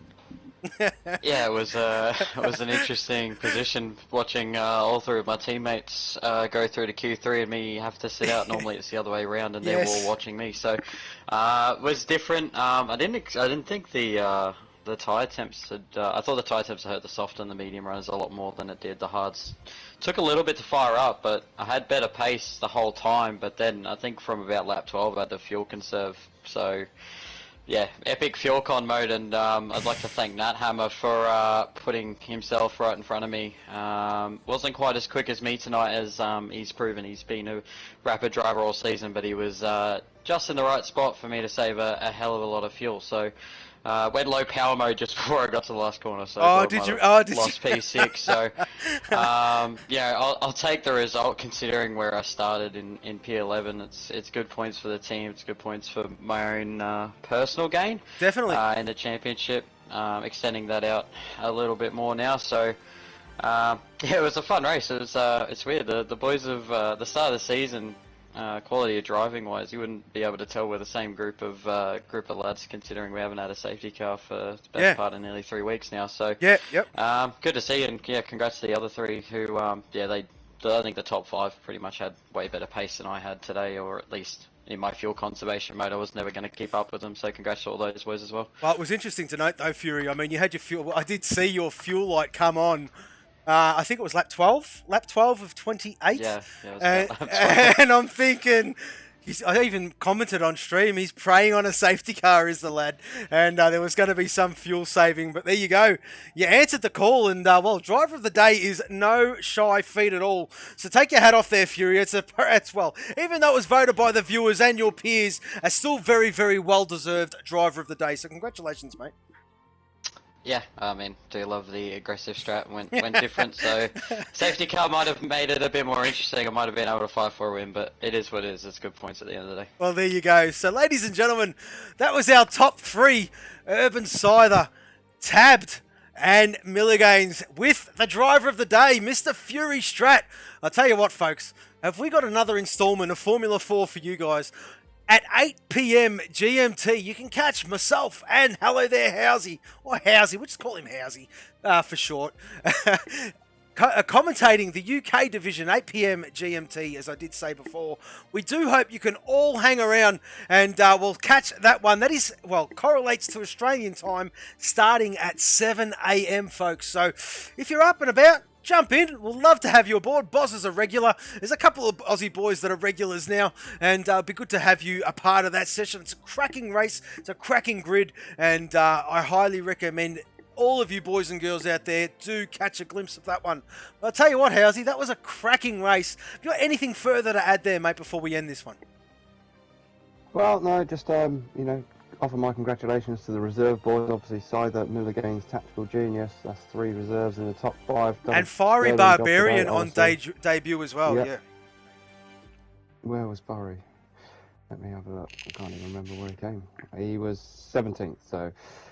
Yeah, it was an interesting position watching all three of my teammates go through to Q3 and me have to sit out. Normally it's the other way around and they're all watching me. So it was different. I didn't think the tyre temps had. I thought the tyre temps hurt the soft and the medium runners a lot more than it did the hards. Took a little bit to fire up, but I had better pace the whole time. But then I think from about lap 12 I had the fuel conserve. So. Yeah, epic fuel con mode, and I'd like to thank Nat Hammer for putting himself right in front of me. Wasn't quite as quick as me tonight, as he's proven. He's been a rapid driver all season, but he was just in the right spot for me to save a hell of a lot of fuel. So went low power mode just before I got to the last corner. So lost P6. So yeah, I'll take the result considering where I started in P11. It's good points for the team. It's good points for my own personal gain. Definitely. In the championship, extending that out a little bit more now. So yeah, it was a fun race. It was it's weird. The boys of the start of the season. Quality of driving wise, you wouldn't be able to tell we're the same group of lads, considering we haven't had a safety car for the best part of nearly 3 weeks now. So good to see, and yeah, congrats to the other three who I think the top 5 pretty much had way better pace than I had today, or at least in my fuel conservation mode, I was never going to keep up with them. So congrats to all those boys as well. Well, it was interesting to note though, Fury. I mean, you had your fuel. I did see your fuel light come on. I think it was lap 12 of 28. Yeah, and I'm thinking, I even commented on stream, he's preying on a safety car, is the lad. And there was going to be some fuel saving, but there you go. You answered the call, and well, driver of the day is no shy feat at all. So take your hat off there, Fury. It's well, even though it was voted by the viewers and your peers, a still very, very well-deserved driver of the day. So congratulations, mate. Yeah, I mean, do love the aggressive strat. Went different, so safety car might have made it a bit more interesting. I might have been able to fight for a win, but it is what it is. It's good points at the end of the day. Well, there you go. So, ladies and gentlemen, that was our top 3. Urban Scyther, Tabbed, and Milligains with the driver of the day, Mr. Fury Strat. I'll tell you what, folks, have we got another installment of Formula 4 for you guys? At 8 p.m. GMT, you can catch myself and Hello There Housey, or Housey, we'll just call him Housey for short, commentating the UK division, 8 p.m. GMT, as I did say before. We do hope you can all hang around and we'll catch that one. That is, well, correlates to Australian time, starting at 7 a.m., folks. So if you're up and about, jump in. We'll love to have you aboard. Boz is a regular. There's a couple of Aussie boys that are regulars now, and it'll be good to have you a part of that session. It's a cracking race. It's a cracking grid, and I highly recommend all of you boys and girls out there do catch a glimpse of that one. But I'll tell you what, Housey, that was a cracking race. Have you got anything further to add there, mate, before we end this one? Well, no, just, offer my congratulations to the reserve boys. Obviously, Scyther, Milligains, Tactical Genius. That's 3 reserves in the top 5. And Fiery Barbarian on debut as well, yeah. Where was Burry? Let me have a look. I can't even remember where he came. He was 17th, so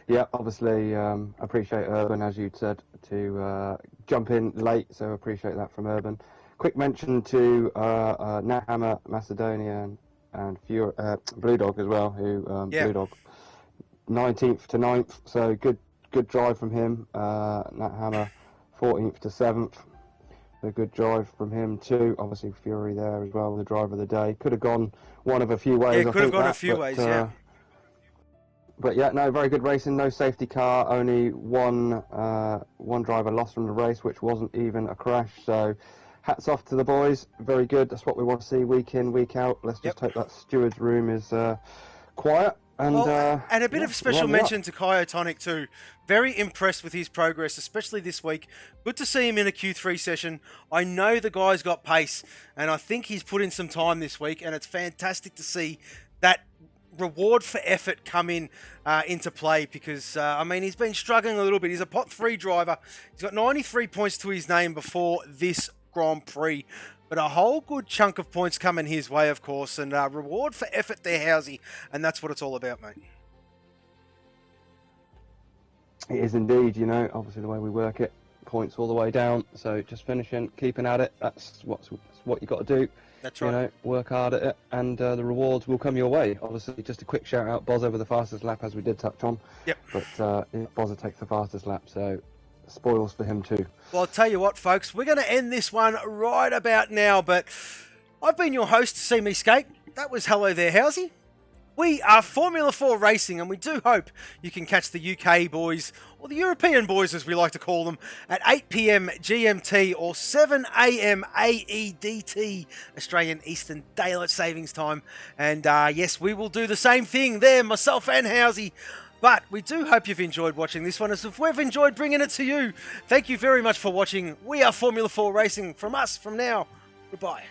yeah, obviously appreciate Urban, as you said, to jump in late, so appreciate that from Urban. Quick mention to Nahammer, Macedonia, and Blue Dog as well, who Blue Dog 19th to 9th, so good drive from him. Nahammer 14th to 7th. A good drive from him too. Obviously Fury there as well, the driver of the day. Could have gone one of a few ways. Yeah, could have gone a few ways, yeah. But yeah, no, very good racing. No safety car. Only one driver lost from the race, which wasn't even a crash. So hats off to the boys. Very good. That's what we want to see week in, week out. Let's just hope that steward's room is quiet. And, and a bit of special mention to Kyotonic too. Very impressed with his progress, especially this week. Good to see him in a Q3 session. I know the guy's got pace, and I think he's put in some time this week, and it's fantastic to see that reward for effort come into play because, I mean, he's been struggling a little bit. He's a pot 3 driver. He's got 93 points to his name before this Grand Prix. But a whole good chunk of points coming his way, of course, and reward for effort there, Housey, and that's what it's all about, mate. It is indeed, obviously the way we work it, points all the way down, so just finishing, keeping at it, that's what you got to do. That's right. Work hard at it, and the rewards will come your way. Obviously, just a quick shout out, Bozza with the fastest lap, as we did touch on. Yep. But Bozza takes the fastest lap, so spoils for him too. Well, I'll tell you what, folks, we're going to end this one right about now, but I've been your host, See Me Skate. That was Hello There, Housey. We are Formula 4 Racing, and we do hope you can catch the UK boys, or the European boys as we like to call them, at 8 p.m. GMT or 7 a.m. AEDT, Australian Eastern Daylight Savings Time. And yes, we will do the same thing there, myself and Housey. But we do hope you've enjoyed watching this one, as if we've enjoyed bringing it to you. Thank you very much for watching. We are Formula 4 Racing. From us, from now, goodbye.